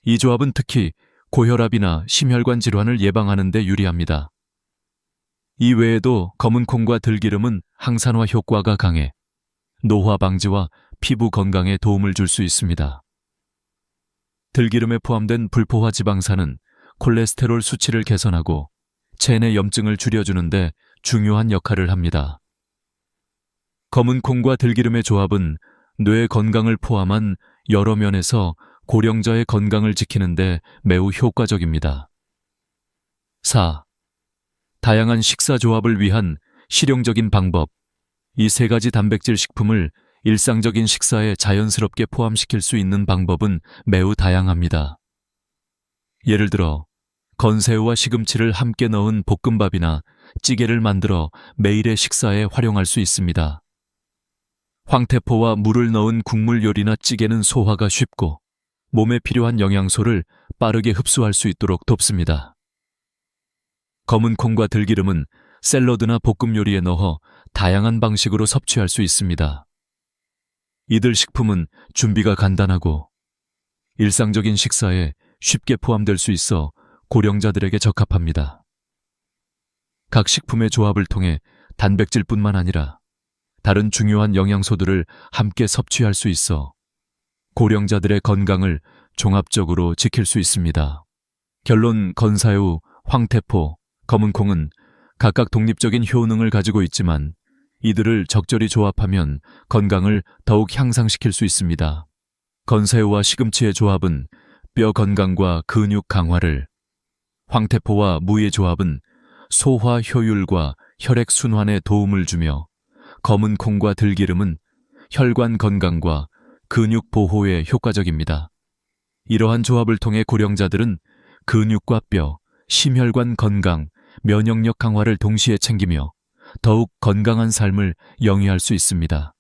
이 조합은 특히 고혈압이나 심혈관 질환을 예방하는 데 유리합니다. 이 외에도 검은 콩과 들기름은 항산화 효과가 강해 노화 방지와 피부 건강에 도움을 줄 수 있습니다. 들기름에 포함된 불포화 지방산은 콜레스테롤 수치를 개선하고 체내 염증을 줄여주는데 중요한 역할을 합니다. 검은 콩과 들기름의 조합은 뇌 건강을 포함한 여러 면에서 고령자의 건강을 지키는데 매우 효과적입니다. 4. 다양한 식사 조합을 위한 실용적인 방법. 이 세 가지 단백질 식품을 일상적인 식사에 자연스럽게 포함시킬 수 있는 방법은 매우 다양합니다. 예를 들어 건새우와 시금치를 함께 넣은 볶음밥이나 찌개를 만들어 매일의 식사에 활용할 수 있습니다. 황태포와 물을 넣은 국물 요리나 찌개는 소화가 쉽고 몸에 필요한 영양소를 빠르게 흡수할 수 있도록 돕습니다. 검은 콩과 들기름은 샐러드나 볶음 요리에 넣어 다양한 방식으로 섭취할 수 있습니다. 이들 식품은 준비가 간단하고 일상적인 식사에 쉽게 포함될 수 있어 고령자들에게 적합합니다. 각 식품의 조합을 통해 단백질뿐만 아니라 다른 중요한 영양소들을 함께 섭취할 수 있어 고령자들의 건강을 종합적으로 지킬 수 있습니다. 결론: 건새우, 황태포, 검은 콩은 각각 독립적인 효능을 가지고 있지만 이들을 적절히 조합하면 건강을 더욱 향상시킬 수 있습니다. 건새우와 시금치의 조합은 뼈 건강과 근육 강화를, 황태포와 무의 조합은 소화 효율과 혈액 순환에 도움을 주며 검은 콩과 들기름은 혈관 건강과 근육 보호에 효과적입니다. 이러한 조합을 통해 고령자들은 근육과 뼈, 심혈관 건강, 면역력 강화를 동시에 챙기며 더욱 건강한 삶을 영위할 수 있습니다.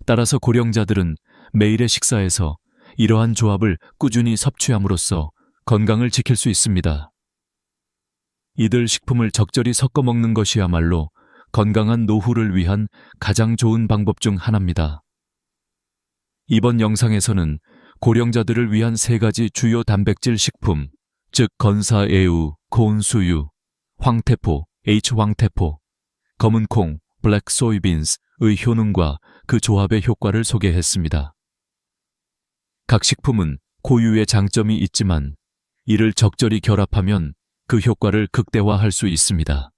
따라서 고령자들은 매일의 식사에서 이러한 조합을 꾸준히 섭취함으로써 건강을 지킬 수 있습니다. 이들 식품을 적절히 섞어 먹는 것이야말로 건강한 노후를 위한 가장 좋은 방법 중 하나입니다. 이번 영상에서는 고령자들을 위한 3가지 주요 단백질 식품, 즉 건사애우, 고운수유, 황태포, H황태포, 검은 콩, 블랙 소이빈스의 효능과 그 조합의 효과를 소개했습니다. 각 식품은 고유의 장점이 있지만 이를 적절히 결합하면 그 효과를 극대화할 수 있습니다.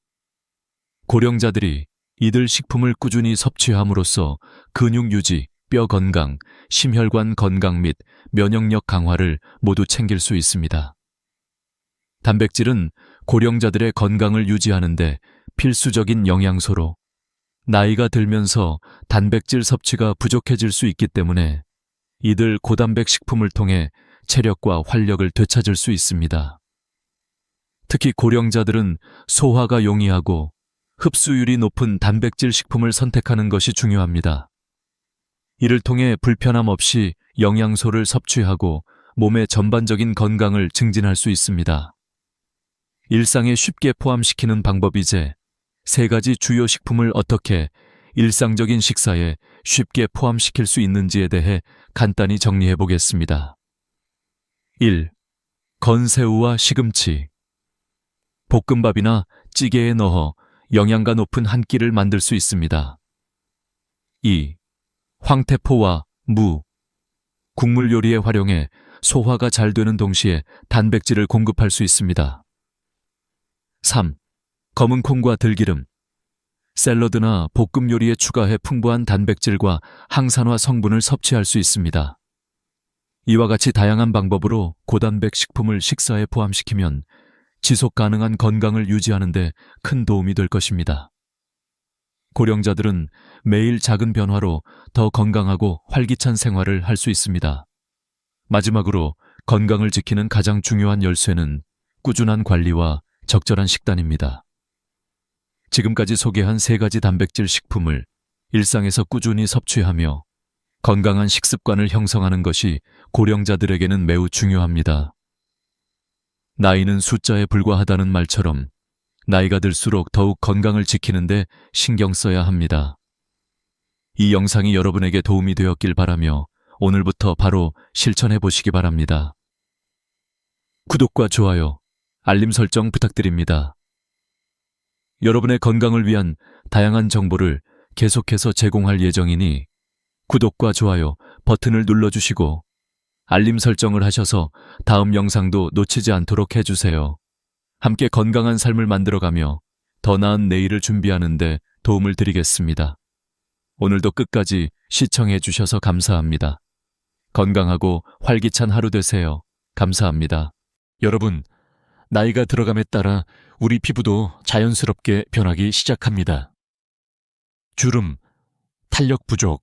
고령자들이 이들 식품을 꾸준히 섭취함으로써 근육 유지, 뼈 건강, 심혈관 건강 및 면역력 강화를 모두 챙길 수 있습니다. 단백질은 고령자들의 건강을 유지하는 데 필수적인 영양소로 나이가 들면서 단백질 섭취가 부족해질 수 있기 때문에 이들 고단백 식품을 통해 체력과 활력을 되찾을 수 있습니다. 특히 고령자들은 소화가 용이하고 흡수율이 높은 단백질 식품을 선택하는 것이 중요합니다. 이를 통해 불편함 없이 영양소를 섭취하고 몸의 전반적인 건강을 증진할 수 있습니다. 일상에 쉽게 포함시키는 방법이제 3가지 주요 식품을 어떻게 일상적인 식사에 쉽게 포함시킬 수 있는지에 대해 간단히 정리해 보겠습니다. 1. 건새우와 시금치. 볶음밥이나 찌개에 넣어 영양가 높은 한 끼를 만들 수 있습니다. 2. 황태포와 무. 국물 요리에 활용해 소화가 잘 되는 동시에 단백질을 공급할 수 있습니다. 3. 검은 콩과 들기름. 샐러드나 볶음 요리에 추가해 풍부한 단백질과 항산화 성분을 섭취할 수 있습니다. 이와 같이 다양한 방법으로 고단백 식품을 식사에 포함시키면 지속 가능한 건강을 유지하는 데 큰 도움이 될 것입니다. 고령자들은 매일 작은 변화로 더 건강하고 활기찬 생활을 할 수 있습니다. 마지막으로 건강을 지키는 가장 중요한 열쇠는 꾸준한 관리와 적절한 식단입니다. 지금까지 소개한 3가지 단백질 식품을 일상에서 꾸준히 섭취하며 건강한 식습관을 형성하는 것이 고령자들에게는 매우 중요합니다. 나이는 숫자에 불과하다는 말처럼 나이가 들수록 더욱 건강을 지키는데 신경 써야 합니다. 이 영상이 여러분에게 도움이 되었길 바라며 오늘부터 바로 실천해 보시기 바랍니다. 구독과 좋아요, 알림 설정 부탁드립니다. 여러분의 건강을 위한 다양한 정보를 계속해서 제공할 예정이니 구독과 좋아요 버튼을 눌러주시고 알림 설정을 하셔서 다음 영상도 놓치지 않도록 해주세요. 함께 건강한 삶을 만들어가며 더 나은 내일을 준비하는 데 도움을 드리겠습니다. 오늘도 끝까지 시청해 주셔서 감사합니다. 건강하고 활기찬 하루 되세요. 감사합니다. 여러분, 나이가 들어감에 따라 우리 피부도 자연스럽게 변하기 시작합니다. 주름, 탄력 부족,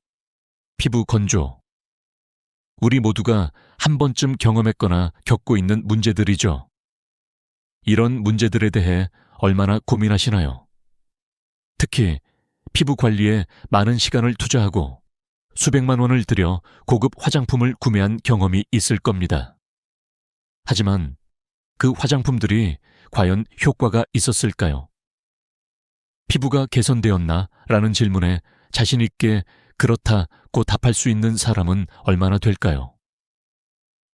피부 건조. 우리 모두가 한 번쯤 경험했거나 겪고 있는 문제들이죠. 이런 문제들에 대해 얼마나 고민하시나요? 특히 피부 관리에 많은 시간을 투자하고 수백만 원을 들여 고급 화장품을 구매한 경험이 있을 겁니다. 하지만 그 화장품들이 과연 효과가 있었을까요? 피부가 개선되었나? 라는 질문에 자신 있게 그렇다고 답할 수 있는 사람은 얼마나 될까요?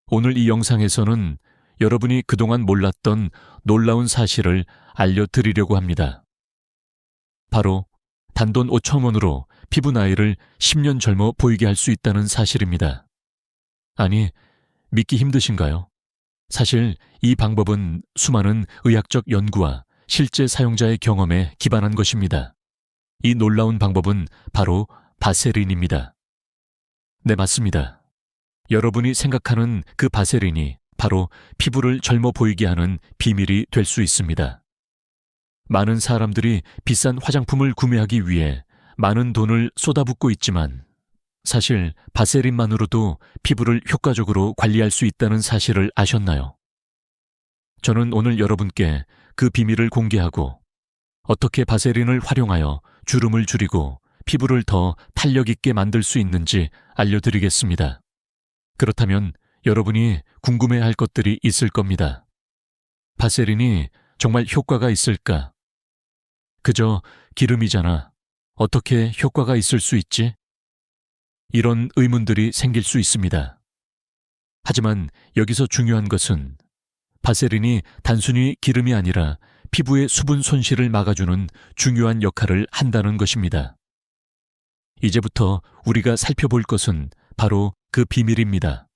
오늘 이 영상에서는 여러분이 그동안 몰랐던 놀라운 사실을 알려드리려고 합니다. 바로 단돈 5,000원으로 피부 나이를 10년 젊어 보이게 할 수 있다는 사실입니다. 아니, 믿기 힘드신가요? 사실 이 방법은 수많은 의학적 연구와 실제 사용자의 경험에 기반한 것입니다. 이 놀라운 방법은 바로 바세린입니다. 네, 맞습니다. 여러분이 생각하는 그 바세린이 바로 피부를 젊어 보이게 하는 비밀이 될 수 있습니다. 많은 사람들이 비싼 화장품을 구매하기 위해 많은 돈을 쏟아붓고 있지만 사실 바세린만으로도 피부를 효과적으로 관리할 수 있다는 사실을 아셨나요? 저는 오늘 여러분께 그 비밀을 공개하고 어떻게 바세린을 활용하여 주름을 줄이고 피부를 더 탄력 있게 만들 수 있는지 알려드리겠습니다. 그렇다면 여러분이 궁금해할 것들이 있을 겁니다. 바세린이 정말 효과가 있을까? 그저 기름이잖아. 어떻게 효과가 있을 수 있지? 이런 의문들이 생길 수 있습니다. 하지만 여기서 중요한 것은 바세린이 단순히 기름이 아니라 피부의 수분 손실을 막아주는 중요한 역할을 한다는 것입니다. 이제부터 우리가 살펴볼 것은 바로 그 비밀입니다.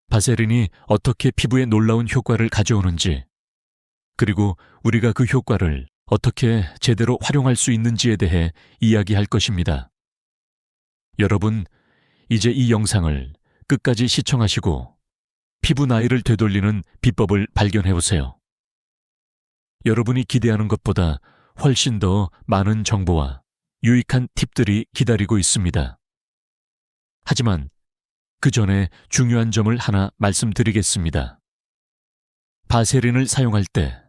바세린이 어떻게 피부에 놀라운 효과를 가져오는지, 그리고 우리가 그 효과를 어떻게 제대로 활용할 수 있는지에 대해 이야기할 것입니다. 여러분, 이제 이 영상을 끝까지 시청하시고 피부 나이를 되돌리는 비법을 발견해보세요. 여러분이 기대하는 것보다 훨씬 더 많은 정보와 유익한 팁들이 기다리고 있습니다. 하지만 그 전에 중요한 점을 하나 말씀드리겠습니다. 바세린을 사용할 때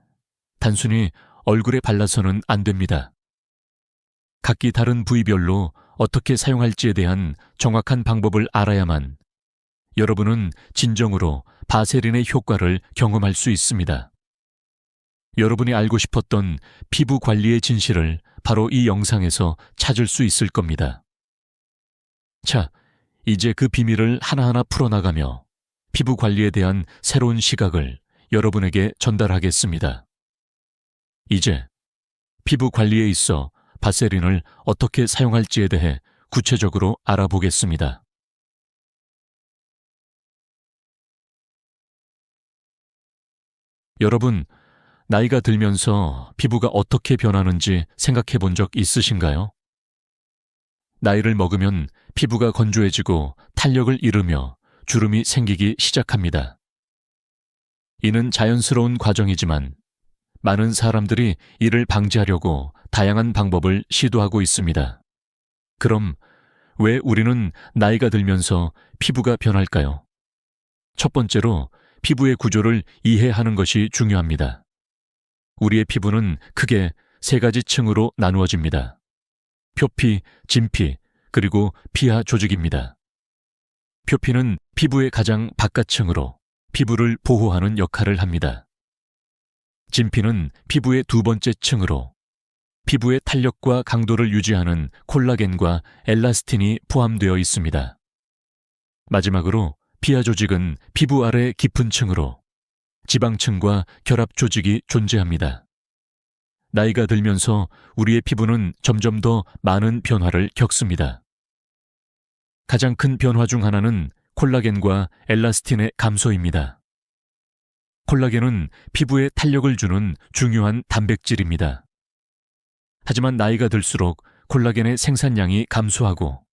단순히 얼굴에 발라서는 안 됩니다. 각기 다른 부위별로 어떻게 사용할지에 대한 정확한 방법을 알아야만 여러분은 진정으로 바세린의 효과를 경험할 수 있습니다. 여러분이 알고 싶었던 피부 관리의 진실을 바로 이 영상에서 찾을 수 있을 겁니다. 자, 이제 그 비밀을 하나하나 풀어나가며 피부 관리에 대한 새로운 시각을 여러분에게 전달하겠습니다. 이제 피부 관리에 있어 바세린을 어떻게 사용할지에 대해 구체적으로 알아보겠습니다. 여러분, 나이가 들면서 피부가 어떻게 변하는지 생각해 본 적 있으신가요? 나이를 먹으면 피부가 건조해지고 탄력을 잃으며 주름이 생기기 시작합니다. 이는 자연스러운 과정이지만 많은 사람들이 이를 방지하려고 다양한 방법을 시도하고 있습니다. 그럼 왜 우리는 나이가 들면서 피부가 변할까요? 첫 번째로 피부의 구조를 이해하는 것이 중요합니다. 우리의 피부는 크게 세 가지 층으로 나누어집니다. 표피, 진피, 그리고 피하 조직입니다. 표피는 피부의 가장 바깥층으로 피부를 보호하는 역할을 합니다. 진피는 피부의 두 번째 층으로 피부의 탄력과 강도를 유지하는 콜라겐과 엘라스틴이 포함되어 있습니다. 마지막으로 피하 조직은 피부 아래 깊은 층으로 지방층과 결합 조직이 존재합니다. 나이가 들면서 우리의 피부는 점점 더 많은 변화를 겪습니다. 가장 큰 변화 중 하나는 콜라겐과 엘라스틴의 감소입니다. 콜라겐은 피부에 탄력을 주는 중요한 단백질입니다. 하지만 나이가 들수록 콜라겐의 생산량이 감소하고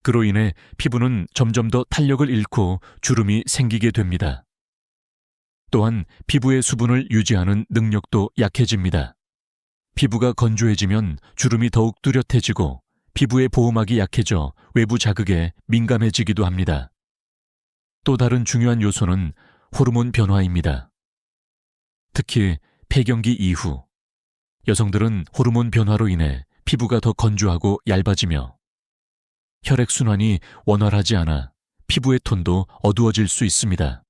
그로 인해 피부는 점점 더 탄력을 잃고 주름이 생기게 됩니다. 또한 피부의 수분을 유지하는 능력도 약해집니다. 피부가 건조해지면 주름이 더욱 뚜렷해지고 피부의 보호막이 약해져 외부 자극에 민감해지기도 합니다. 또 다른 중요한 요소는 호르몬 변화입니다. 특히 폐경기 이후 여성들은 호르몬 변화로 인해 피부가 더 건조하고 얇아지며 혈액순환이 원활하지 않아 피부의 톤도 어두워질 수 있습니다.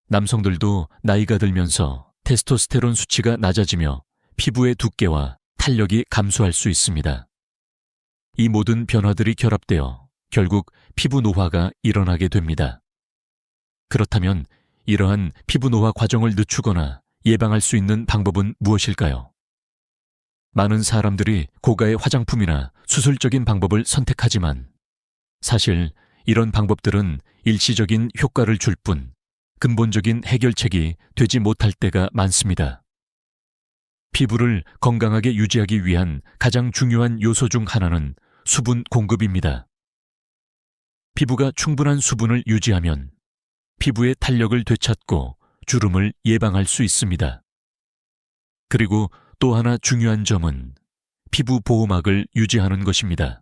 남성들도 나이가 들면서 테스토스테론 수치가 낮아지며 피부의 두께와 탄력이 감소할 수 있습니다. 이 모든 변화들이 결합되어 결국 피부 노화가 일어나게 됩니다. 그렇다면 이러한 피부 노화 과정을 늦추거나 예방할 수 있는 방법은 무엇일까요? 많은 사람들이 고가의 화장품이나 수술적인 방법을 선택하지만 사실 이런 방법들은 일시적인 효과를 줄 뿐 근본적인 해결책이 되지 못할 때가 많습니다. 피부를 건강하게 유지하기 위한 가장 중요한 요소 중 하나는 수분 공급입니다. 피부가 충분한 수분을 유지하면 피부의 탄력을 되찾고 주름을 예방할 수 있습니다. 그리고 또 하나 중요한 점은 피부 보호막을 유지하는 것입니다.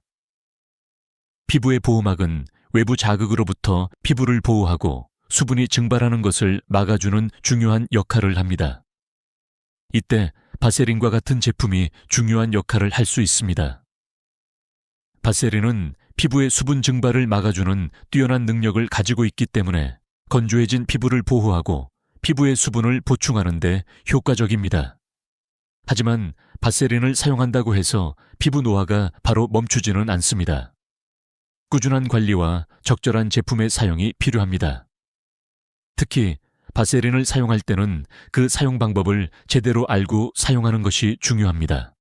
피부의 보호막은 외부 자극으로부터 피부를 보호하고 수분이 증발하는 것을 막아주는 중요한 역할을 합니다. 이때 바세린과 같은 제품이 중요한 역할을 할 수 있습니다. 바세린은 피부의 수분 증발을 막아주는 뛰어난 능력을 가지고 있기 때문에 건조해진 피부를 보호하고 피부의 수분을 보충하는 데 효과적입니다. 하지만 바세린을 사용한다고 해서 피부 노화가 바로 멈추지는 않습니다. 꾸준한 관리와 적절한 제품의 사용이 필요합니다. 특히 바세린을 사용할 때는 그 사용 방법을 제대로 알고 사용하는 것이 중요합니다.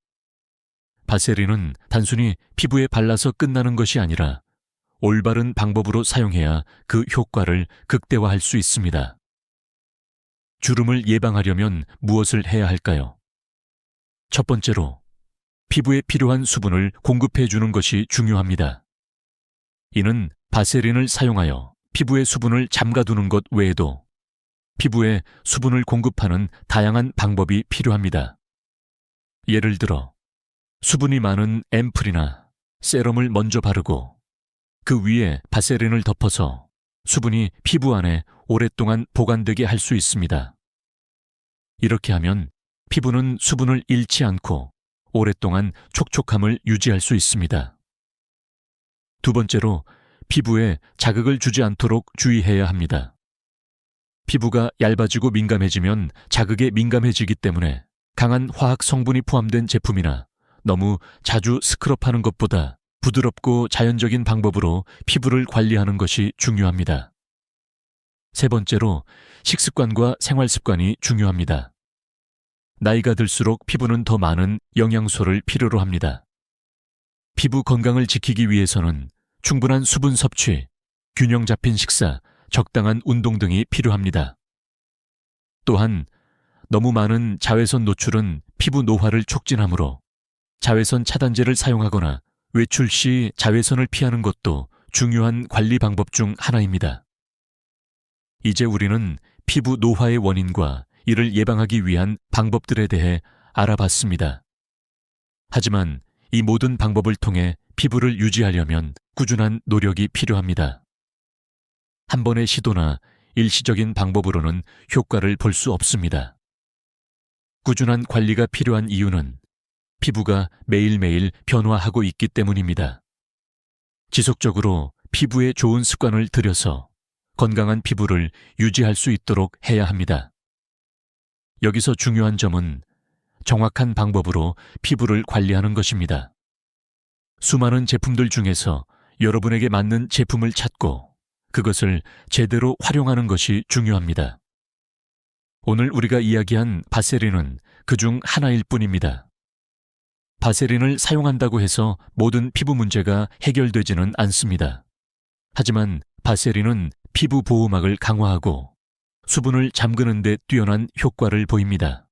바세린은 단순히 피부에 발라서 끝나는 것이 아니라 올바른 방법으로 사용해야 그 효과를 극대화할 수 있습니다. 주름을 예방하려면 무엇을 해야 할까요? 첫 번째로, 피부에 필요한 수분을 공급해 주는 것이 중요합니다. 이는 바세린을 사용하여 피부의 수분을 잠가두는 것 외에도 피부에 수분을 공급하는 다양한 방법이 필요합니다. 예를 들어, 수분이 많은 앰플이나 세럼을 먼저 바르고 그 위에 바세린을 덮어서 수분이 피부 안에 오랫동안 보관되게 할 수 있습니다. 이렇게 하면 피부는 수분을 잃지 않고 오랫동안 촉촉함을 유지할 수 있습니다. 두 번째로, 피부에 자극을 주지 않도록 주의해야 합니다. 피부가 얇아지고 민감해지면 자극에 민감해지기 때문에 강한 화학 성분이 포함된 제품이나 너무 자주 스크럽하는 것보다 부드럽고 자연적인 방법으로 피부를 관리하는 것이 중요합니다. 세 번째로, 식습관과 생활습관이 중요합니다. 나이가 들수록 피부는 더 많은 영양소를 필요로 합니다. 피부 건강을 지키기 위해서는 충분한 수분 섭취, 균형 잡힌 식사, 적당한 운동 등이 필요합니다. 또한 너무 많은 자외선 노출은 피부 노화를 촉진하므로 자외선 차단제를 사용하거나 외출 시 자외선을 피하는 것도 중요한 관리 방법 중 하나입니다. 이제 우리는 피부 노화의 원인과 이를 예방하기 위한 방법들에 대해 알아봤습니다. 하지만 이 모든 방법을 통해 피부를 유지하려면 꾸준한 노력이 필요합니다. 한 번의 시도나 일시적인 방법으로는 효과를 볼 수 없습니다. 꾸준한 관리가 필요한 이유는 피부가 매일매일 변화하고 있기 때문입니다. 지속적으로 피부에 좋은 습관을 들여서 건강한 피부를 유지할 수 있도록 해야 합니다. 여기서 중요한 점은 정확한 방법으로 피부를 관리하는 것입니다. 수많은 제품들 중에서 여러분에게 맞는 제품을 찾고 그것을 제대로 활용하는 것이 중요합니다. 오늘 우리가 이야기한 바세린은 그중 하나일 뿐입니다. 바세린을 사용한다고 해서 모든 피부 문제가 해결되지는 않습니다. 하지만 바세린은 피부 보호막을 강화하고 수분을 잠그는 데 뛰어난 효과를 보입니다.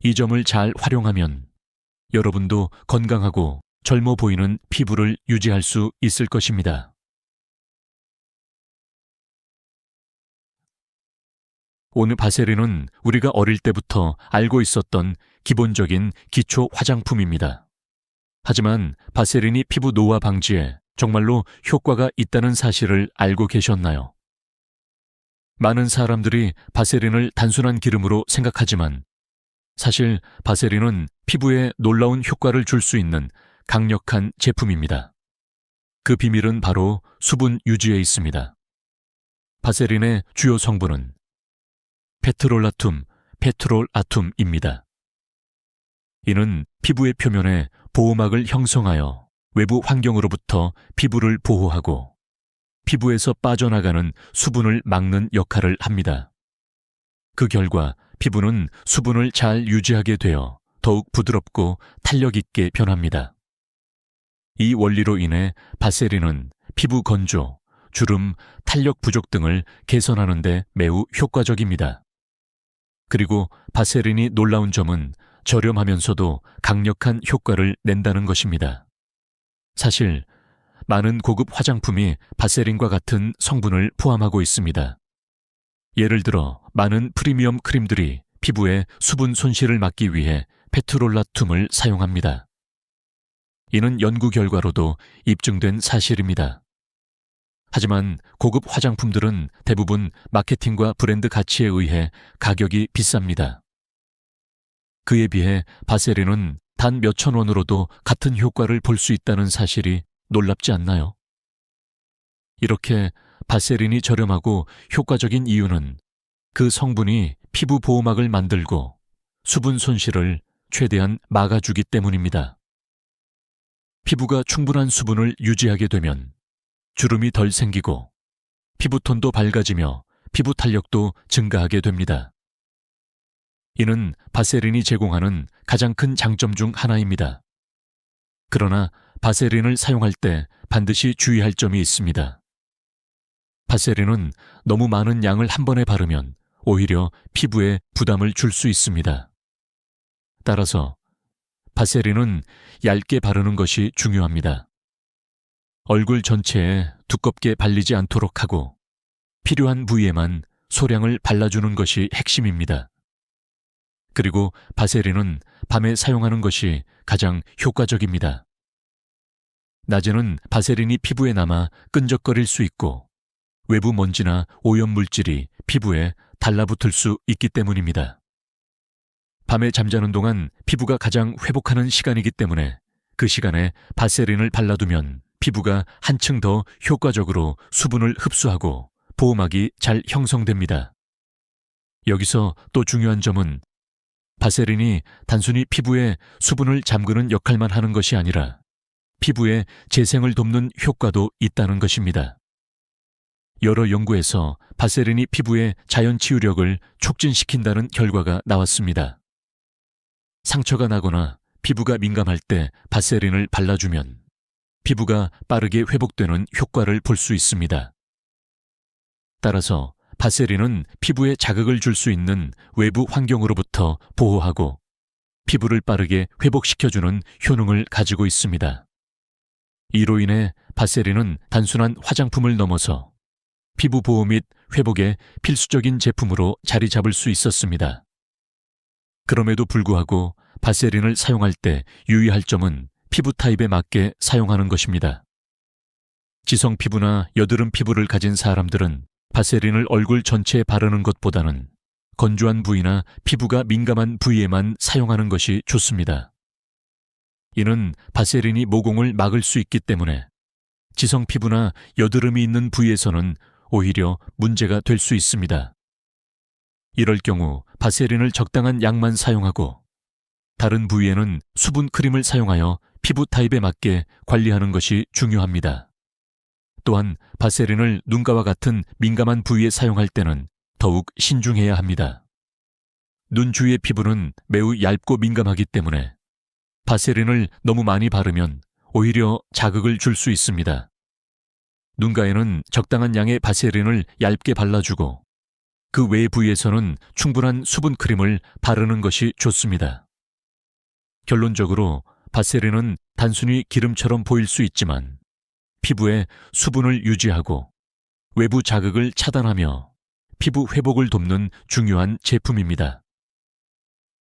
이 점을 잘 활용하면 여러분도 건강하고 젊어 보이는 피부를 유지할 수 있을 것입니다. 오늘 바세린은 우리가 어릴 때부터 알고 있었던 기본적인 기초 화장품입니다. 하지만 바세린이 피부 노화 방지에 정말로 효과가 있다는 사실을 알고 계셨나요? 많은 사람들이 바세린을 단순한 기름으로 생각하지만 사실 바세린은 피부에 놀라운 효과를 줄 수 있는 강력한 제품입니다. 그 비밀은 바로 수분 유지에 있습니다. 바세린의 주요 성분은 페트롤라툼, 페트롤아툼입니다. 이는 피부의 표면에 보호막을 형성하여 외부 환경으로부터 피부를 보호하고 피부에서 빠져나가는 수분을 막는 역할을 합니다. 그 결과 피부는 수분을 잘 유지하게 되어 더욱 부드럽고 탄력 있게 변합니다. 이 원리로 인해 바세린은 피부 건조, 주름, 탄력 부족 등을 개선하는 데 매우 효과적입니다. 그리고 바세린이 놀라운 점은 저렴하면서도 강력한 효과를 낸다는 것입니다. 사실 많은 고급 화장품이 바세린과 같은 성분을 포함하고 있습니다. 예를 들어 많은 프리미엄 크림들이 피부에 수분 손실을 막기 위해 페트롤라툼을 사용합니다. 이는 연구 결과로도 입증된 사실입니다. 하지만 고급 화장품들은 대부분 마케팅과 브랜드 가치에 의해 가격이 비쌉니다. 그에 비해 바세린은 단 몇천 원으로도 같은 효과를 볼 수 있다는 사실이 놀랍지 않나요? 이렇게 바세린이 저렴하고 효과적인 이유는 그 성분이 피부 보호막을 만들고 수분 손실을 최대한 막아주기 때문입니다. 피부가 충분한 수분을 유지하게 되면 주름이 덜 생기고 피부톤도 밝아지며 피부 탄력도 증가하게 됩니다. 이는 바세린이 제공하는 가장 큰 장점 중 하나입니다. 그러나 바세린을 사용할 때 반드시 주의할 점이 있습니다. 바세린은 너무 많은 양을 한 번에 바르면 오히려 피부에 부담을 줄 수 있습니다. 따라서 바세린은 얇게 바르는 것이 중요합니다. 얼굴 전체에 두껍게 발리지 않도록 하고 필요한 부위에만 소량을 발라주는 것이 핵심입니다. 그리고 바세린은 밤에 사용하는 것이 가장 효과적입니다. 낮에는 바세린이 피부에 남아 끈적거릴 수 있고 외부 먼지나 오염물질이 피부에 달라붙을 수 있기 때문입니다. 밤에 잠자는 동안 피부가 가장 회복하는 시간이기 때문에 그 시간에 바세린을 발라두면 피부가 한층 더 효과적으로 수분을 흡수하고 보호막이 잘 형성됩니다. 여기서 또 중요한 점은 바세린이 단순히 피부에 수분을 잠그는 역할만 하는 것이 아니라 피부의 재생을 돕는 효과도 있다는 것입니다. 여러 연구에서 바세린이 피부의 자연 치유력을 촉진시킨다는 결과가 나왔습니다. 상처가 나거나 피부가 민감할 때 바세린을 발라주면 피부가 빠르게 회복되는 효과를 볼 수 있습니다. 따라서 바세린은 피부에 자극을 줄 수 있는 외부 환경으로부터 보호하고 피부를 빠르게 회복시켜주는 효능을 가지고 있습니다. 이로 인해 바세린은 단순한 화장품을 넘어서 피부 보호 및 회복에 필수적인 제품으로 자리 잡을 수 있었습니다. 그럼에도 불구하고 바세린을 사용할 때 유의할 점은 피부 타입에 맞게 사용하는 것입니다. 지성 피부나 여드름 피부를 가진 사람들은 바세린을 얼굴 전체에 바르는 것보다는 건조한 부위나 피부가 민감한 부위에만 사용하는 것이 좋습니다. 이는 바세린이 모공을 막을 수 있기 때문에 지성 피부나 여드름이 있는 부위에서는 오히려 문제가 될 수 있습니다. 이럴 경우 바세린을 적당한 양만 사용하고 다른 부위에는 수분 크림을 사용하여 피부 타입에 맞게 관리하는 것이 중요합니다. 또한 바세린을 눈가와 같은 민감한 부위에 사용할 때는 더욱 신중해야 합니다. 눈 주위의 피부는 매우 얇고 민감하기 때문에 바세린을 너무 많이 바르면 오히려 자극을 줄 수 있습니다. 눈가에는 적당한 양의 바세린을 얇게 발라주고 그 외의 부위에서는 충분한 수분 크림을 바르는 것이 좋습니다. 결론적으로 바세린은 단순히 기름처럼 보일 수 있지만 피부에 수분을 유지하고 외부 자극을 차단하며 피부 회복을 돕는 중요한 제품입니다.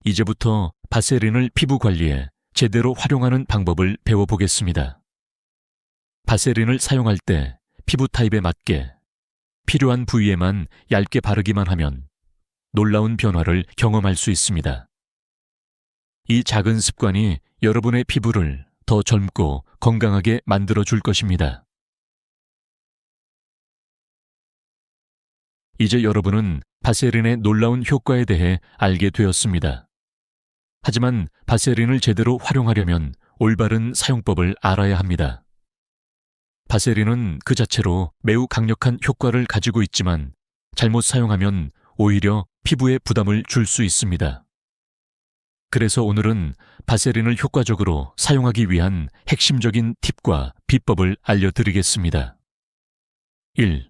이제부터 바세린을 피부 관리에 제대로 활용하는 방법을 배워보겠습니다. 바세린을 사용할 때 피부 타입에 맞게 필요한 부위에만 얇게 바르기만 하면 놀라운 변화를 경험할 수 있습니다. 이 작은 습관이 여러분의 피부를 더 젊고 건강하게 만들어줄 것입니다. 이제 여러분은 바세린의 놀라운 효과에 대해 알게 되었습니다. 하지만 바세린을 제대로 활용하려면 올바른 사용법을 알아야 합니다. 바세린은 그 자체로 매우 강력한 효과를 가지고 있지만 잘못 사용하면 오히려 피부에 부담을 줄 수 있습니다. 그래서 오늘은 바세린을 효과적으로 사용하기 위한 핵심적인 팁과 비법을 알려드리겠습니다. 1.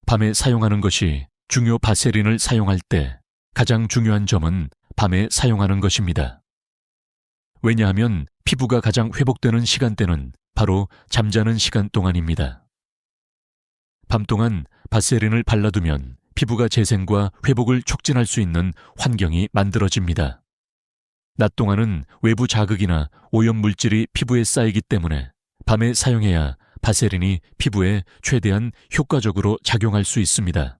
밤에 사용하는 것이 중요. 바세린을 사용할 때 가장 중요한 점은 밤에 사용하는 것입니다. 왜냐하면 피부가 가장 회복되는 시간대는 바로 잠자는 시간 동안입니다. 밤 동안 바세린을 발라두면 피부가 재생과 회복을 촉진할 수 있는 환경이 만들어집니다. 낮 동안은 외부 자극이나 오염 물질이 피부에 쌓이기 때문에 밤에 사용해야 바세린이 피부에 최대한 효과적으로 작용할 수 있습니다.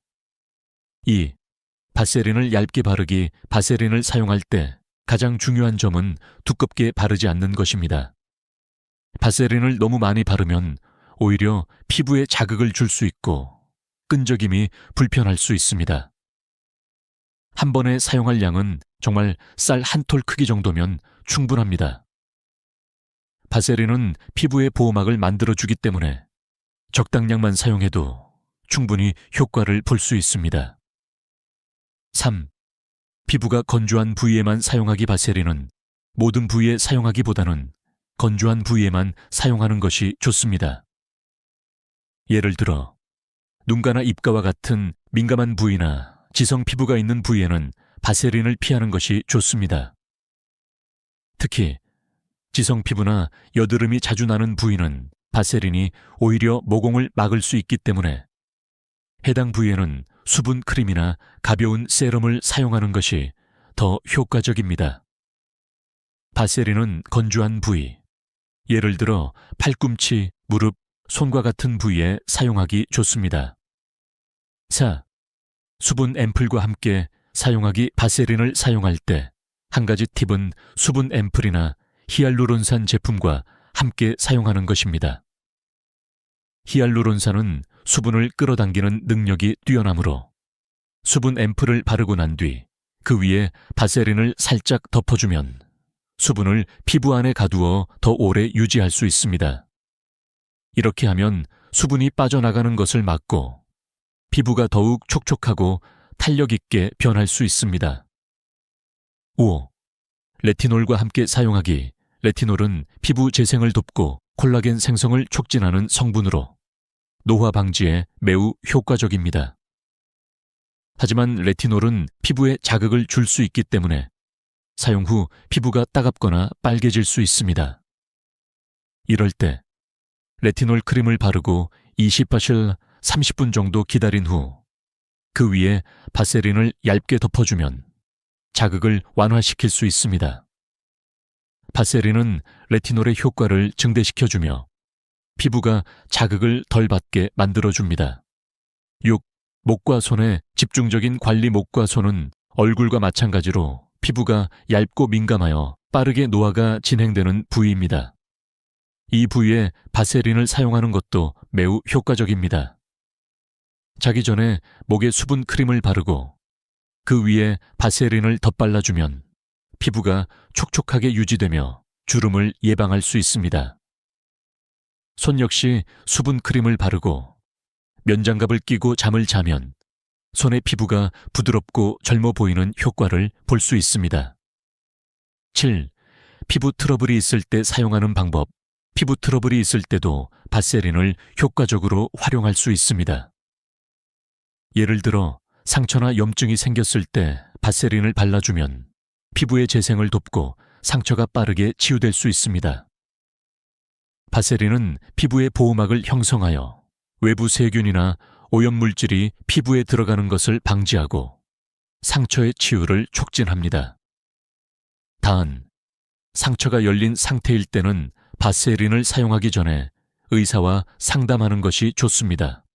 2. 바세린을 얇게 바르기. 바세린을 사용할 때 가장 중요한 점은 두껍게 바르지 않는 것입니다. 바세린을 너무 많이 바르면 오히려 피부에 자극을 줄 수 있고 끈적임이 불편할 수 있습니다. 한 번에 사용할 양은 정말 쌀 한 톨 크기 정도면 충분합니다. 바세린은 피부의 보호막을 만들어주기 때문에 적당량만 사용해도 충분히 효과를 볼 수 있습니다. 3. 피부가 건조한 부위에만 사용하기. 바세린은 모든 부위에 사용하기보다는 건조한 부위에만 사용하는 것이 좋습니다. 예를 들어 눈가나 입가와 같은 민감한 부위나 지성 피부가 있는 부위에는 바세린을 피하는 것이 좋습니다. 특히 지성 피부나 여드름이 자주 나는 부위는 바세린이 오히려 모공을 막을 수 있기 때문에 해당 부위에는 수분 크림이나 가벼운 세럼을 사용하는 것이 더 효과적입니다. 바세린은 건조한 부위, 예를 들어 팔꿈치, 무릎, 손과 같은 부위에 사용하기 좋습니다. 4. 수분 앰플과 함께 사용하기. 바세린을 사용할 때 한 가지 팁은 수분 앰플이나 히알루론산 제품과 함께 사용하는 것입니다. 히알루론산은 수분을 끌어당기는 능력이 뛰어나므로 수분 앰플을 바르고 난 뒤 그 위에 바세린을 살짝 덮어주면 수분을 피부 안에 가두어 더 오래 유지할 수 있습니다. 이렇게 하면 수분이 빠져나가는 것을 막고 피부가 더욱 촉촉하고 탄력 있게 변할 수 있습니다. 5. 레티놀과 함께 사용하기. 레티놀은 피부 재생을 돕고 콜라겐 생성을 촉진하는 성분으로 노화 방지에 매우 효과적입니다. 하지만 레티놀은 피부에 자극을 줄 수 있기 때문에 사용 후 피부가 따갑거나 빨개질 수 있습니다. 이럴 때 레티놀 크림을 바르고 20파실 30분 정도 기다린 후 그 위에 바세린을 얇게 덮어주면 자극을 완화시킬 수 있습니다. 바세린은 레티놀의 효과를 증대시켜주며 피부가 자극을 덜 받게 만들어줍니다. 6. 목과 손의 집중적인 관리. 목과 손은 얼굴과 마찬가지로 피부가 얇고 민감하여 빠르게 노화가 진행되는 부위입니다. 이 부위에 바세린을 사용하는 것도 매우 효과적입니다. 자기 전에 목에 수분 크림을 바르고 그 위에 바세린을 덧발라주면 피부가 촉촉하게 유지되며 주름을 예방할 수 있습니다. 손 역시 수분 크림을 바르고 면장갑을 끼고 잠을 자면 손의 피부가 부드럽고 젊어 보이는 효과를 볼 수 있습니다. 7. 피부 트러블이 있을 때 사용하는 방법. 피부 트러블이 있을 때도 바세린을 효과적으로 활용할 수 있습니다. 예를 들어 상처나 염증이 생겼을 때 바세린을 발라주면 피부의 재생을 돕고 상처가 빠르게 치유될 수 있습니다. 바세린은 피부의 보호막을 형성하여 외부 세균이나 오염물질이 피부에 들어가는 것을 방지하고 상처의 치유를 촉진합니다. 단, 상처가 열린 상태일 때는 바세린을 사용하기 전에 의사와 상담하는 것이 좋습니다.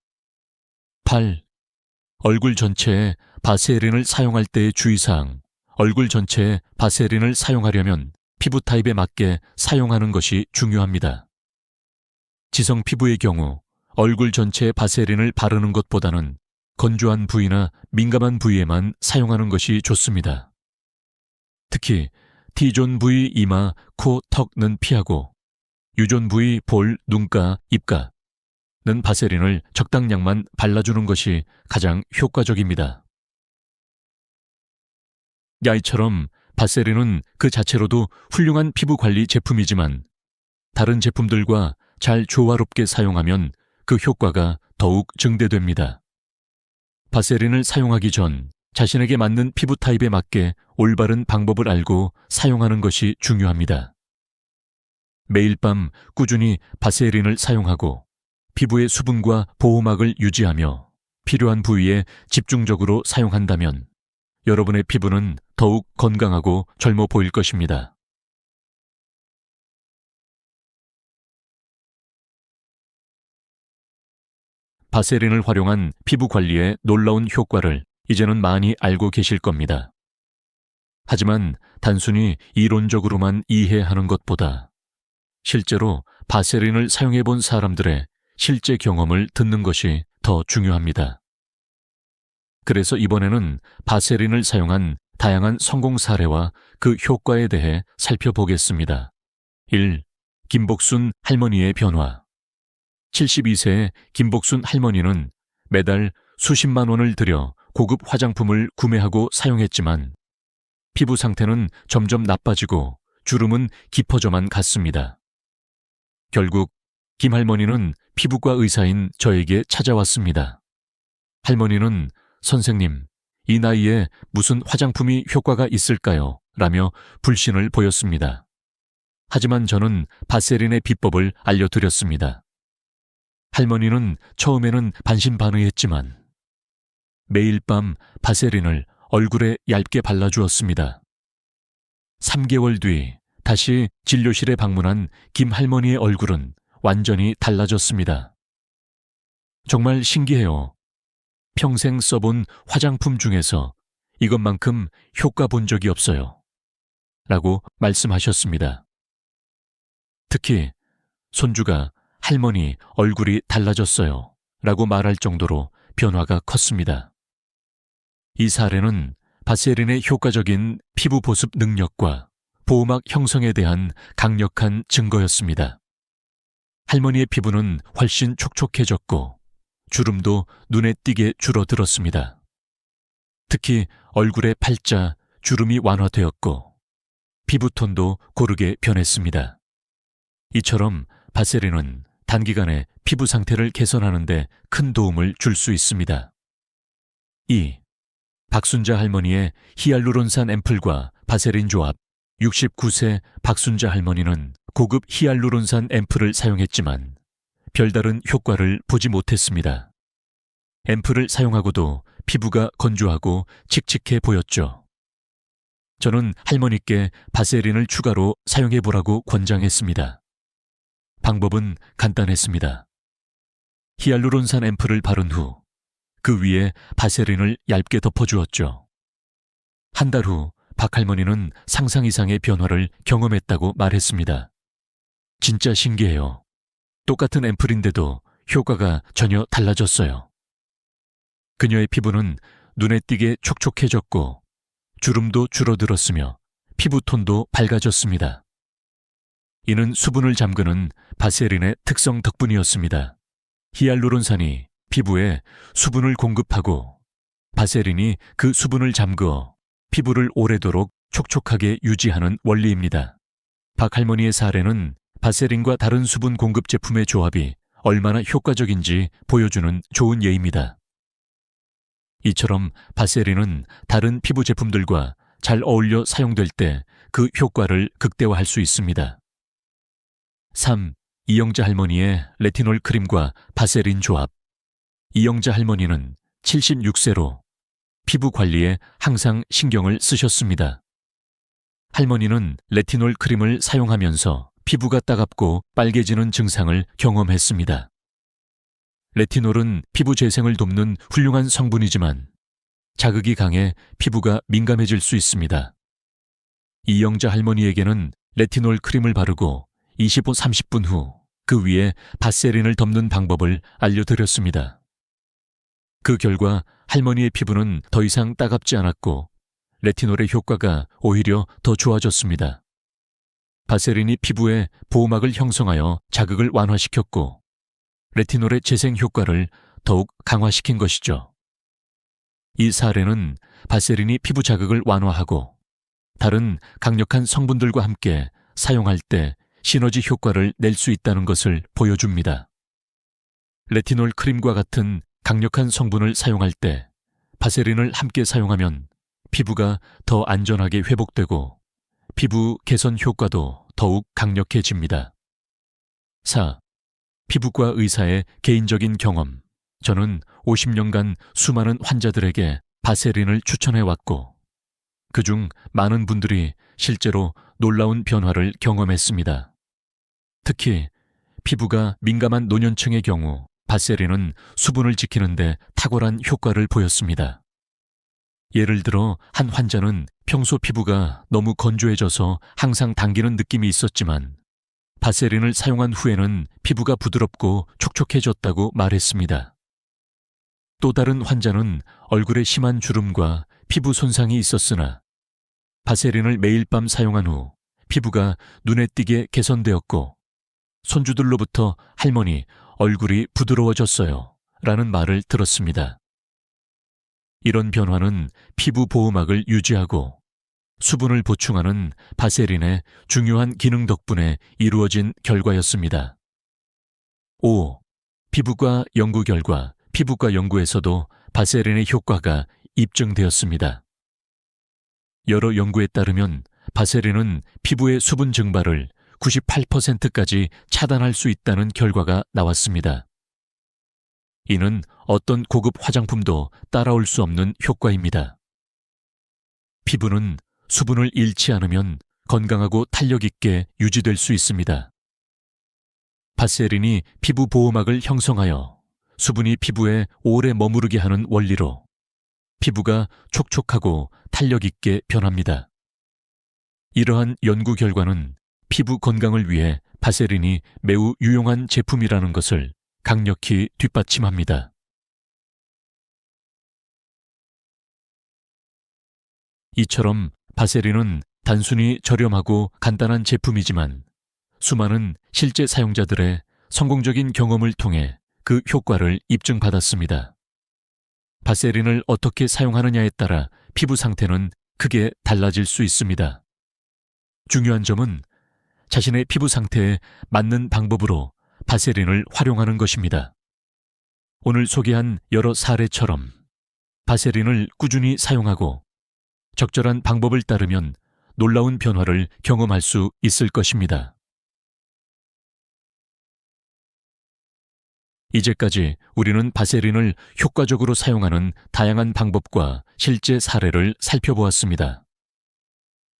8. 얼굴 전체에 바세린을 사용할 때의 주의사항. 얼굴 전체에 바세린을 사용하려면 피부 타입에 맞게 사용하는 것이 중요합니다. 지성 피부의 경우 얼굴 전체에 바세린을 바르는 것보다는 건조한 부위나 민감한 부위에만 사용하는 것이 좋습니다. 특히 T존 부위 이마, 코, 턱는 피하고 U존 부위 볼, 눈가, 입가 는 바세린을 적당량만 발라주는 것이 가장 효과적입니다. 야이처럼 바세린은 그 자체로도 훌륭한 피부 관리 제품이지만 다른 제품들과 잘 조화롭게 사용하면 그 효과가 더욱 증대됩니다. 바세린을 사용하기 전 자신에게 맞는 피부 타입에 맞게 올바른 방법을 알고 사용하는 것이 중요합니다. 매일 밤 꾸준히 바세린을 사용하고 피부의 수분과 보호막을 유지하며 필요한 부위에 집중적으로 사용한다면 여러분의 피부는 더욱 건강하고 젊어 보일 것입니다. 바세린을 활용한 피부 관리의 놀라운 효과를 이제는 많이 알고 계실 겁니다. 하지만 단순히 이론적으로만 이해하는 것보다 실제로 바세린을 사용해 본 사람들의 실제 경험을 듣는 것이 더 중요합니다. 그래서 이번에는 바세린을 사용한 다양한 성공 사례와 그 효과에 대해 살펴보겠습니다. 1. 김복순 할머니의 변화. 72세의 김복순 할머니는 매달 수십만 원을 들여 고급 화장품을 구매하고 사용했지만 피부 상태는 점점 나빠지고 주름은 깊어져만 갔습니다. 결국 김 할머니는 피부과 의사인 저에게 찾아왔습니다. 할머니는 선생님, 이 나이에 무슨 화장품이 효과가 있을까요? 라며 불신을 보였습니다. 하지만 저는 바세린의 비법을 알려드렸습니다. 할머니는 처음에는 반신반의했지만 매일 밤 바세린을 얼굴에 얇게 발라주었습니다. 3개월 뒤 다시 진료실에 방문한 김 할머니의 얼굴은 완전히 달라졌습니다. 정말 신기해요. 평생 써본 화장품 중에서 이것만큼 효과 본 적이 없어요. 라고 말씀하셨습니다. 특히 손주가 할머니 얼굴이 달라졌어요. 라고 말할 정도로 변화가 컸습니다. 이 사례는 바세린의 효과적인 피부 보습 능력과 보호막 형성에 대한 강력한 증거였습니다. 할머니의 피부는 훨씬 촉촉해졌고 주름도 눈에 띄게 줄어들었습니다. 특히 얼굴의 팔자, 주름이 완화되었고 피부톤도 고르게 변했습니다. 이처럼 바세린은 단기간에 피부 상태를 개선하는 데 큰 도움을 줄 수 있습니다. 2. 박순자 할머니의 히알루론산 앰플과 바세린 조합. 69세 박순자 할머니는 고급 히알루론산 앰플을 사용했지만 별다른 효과를 보지 못했습니다. 앰플을 사용하고도 피부가 건조하고 칙칙해 보였죠. 저는 할머니께 바세린을 추가로 사용해보라고 권장했습니다. 방법은 간단했습니다. 히알루론산 앰플을 바른 후 그 위에 바세린을 얇게 덮어주었죠. 한 달 후 박할머니는 상상 이상의 변화를 경험했다고 말했습니다. 진짜 신기해요. 똑같은 앰플인데도 효과가 전혀 달라졌어요. 그녀의 피부는 눈에 띄게 촉촉해졌고 주름도 줄어들었으며 피부톤도 밝아졌습니다. 이는 수분을 잠그는 바세린의 특성 덕분이었습니다. 히알루론산이 피부에 수분을 공급하고 바세린이 그 수분을 잠그어 피부를 오래도록 촉촉하게 유지하는 원리입니다. 박할머니의 사례는 바세린과 다른 수분 공급 제품의 조합이 얼마나 효과적인지 보여주는 좋은 예입니다. 이처럼 바세린은 다른 피부 제품들과 잘 어울려 사용될 때 그 효과를 극대화할 수 있습니다. 3. 이영자 할머니의 레티놀 크림과 바세린 조합. 이영자 할머니는 76세로 피부 관리에 항상 신경을 쓰셨습니다. 할머니는 레티놀 크림을 사용하면서 피부가 따갑고 빨개지는 증상을 경험했습니다. 레티놀은 피부 재생을 돕는 훌륭한 성분이지만 자극이 강해 피부가 민감해질 수 있습니다. 이영자 할머니에게는 레티놀 크림을 바르고 25-30분 후 그 위에 바세린을 덮는 방법을 알려드렸습니다. 그 결과 할머니의 피부는 더 이상 따갑지 않았고 레티놀의 효과가 오히려 더 좋아졌습니다. 바세린이 피부에 보호막을 형성하여 자극을 완화시켰고 레티놀의 재생 효과를 더욱 강화시킨 것이죠. 이 사례는 바세린이 피부 자극을 완화하고 다른 강력한 성분들과 함께 사용할 때 시너지 효과를 낼 수 있다는 것을 보여줍니다. 레티놀 크림과 같은 강력한 성분을 사용할 때 바세린을 함께 사용하면 피부가 더 안전하게 회복되고 피부 개선 효과도 더욱 강력해집니다. 4. 피부과 의사의 개인적인 경험. 저는 50년간 수많은 환자들에게 바세린을 추천해왔고 그중 많은 분들이 실제로 놀라운 변화를 경험했습니다. 특히 피부가 민감한 노년층의 경우 바세린은 수분을 지키는데 탁월한 효과를 보였습니다. 예를 들어 한 환자는 평소 피부가 너무 건조해져서 항상 당기는 느낌이 있었지만 바세린을 사용한 후에는 피부가 부드럽고 촉촉해졌다고 말했습니다. 또 다른 환자는 얼굴에 심한 주름과 피부 손상이 있었으나 바세린을 매일 밤 사용한 후 피부가 눈에 띄게 개선되었고 손주들로부터 할머니, 얼굴이 부드러워졌어요 라는 말을 들었습니다. 이런 변화는 피부 보호막을 유지하고 수분을 보충하는 바세린의 중요한 기능 덕분에 이루어진 결과였습니다. 5. 피부과 연구 결과. 피부과 연구에서도 바세린의 효과가 입증되었습니다. 여러 연구에 따르면 바세린은 피부의 수분 증발을 98%까지 차단할 수 있다는 결과가 나왔습니다. 이는 어떤 고급 화장품도 따라올 수 없는 효과입니다. 피부는 수분을 잃지 않으면 건강하고 탄력 있게 유지될 수 있습니다. 바세린이 피부 보호막을 형성하여 수분이 피부에 오래 머무르게 하는 원리로 피부가 촉촉하고 탄력 있게 변합니다. 이러한 연구 결과는 피부 건강을 위해 바세린이 매우 유용한 제품이라는 것을 강력히 뒷받침합니다. 이처럼 바세린은 단순히 저렴하고 간단한 제품이지만 수많은 실제 사용자들의 성공적인 경험을 통해 그 효과를 입증받았습니다. 바세린을 어떻게 사용하느냐에 따라 피부 상태는 크게 달라질 수 있습니다. 중요한 점은 자신의 피부 상태에 맞는 방법으로 바세린을 활용하는 것입니다. 오늘 소개한 여러 사례처럼 바세린을 꾸준히 사용하고 적절한 방법을 따르면 놀라운 변화를 경험할 수 있을 것입니다. 이제까지 우리는 바세린을 효과적으로 사용하는 다양한 방법과 실제 사례를 살펴보았습니다.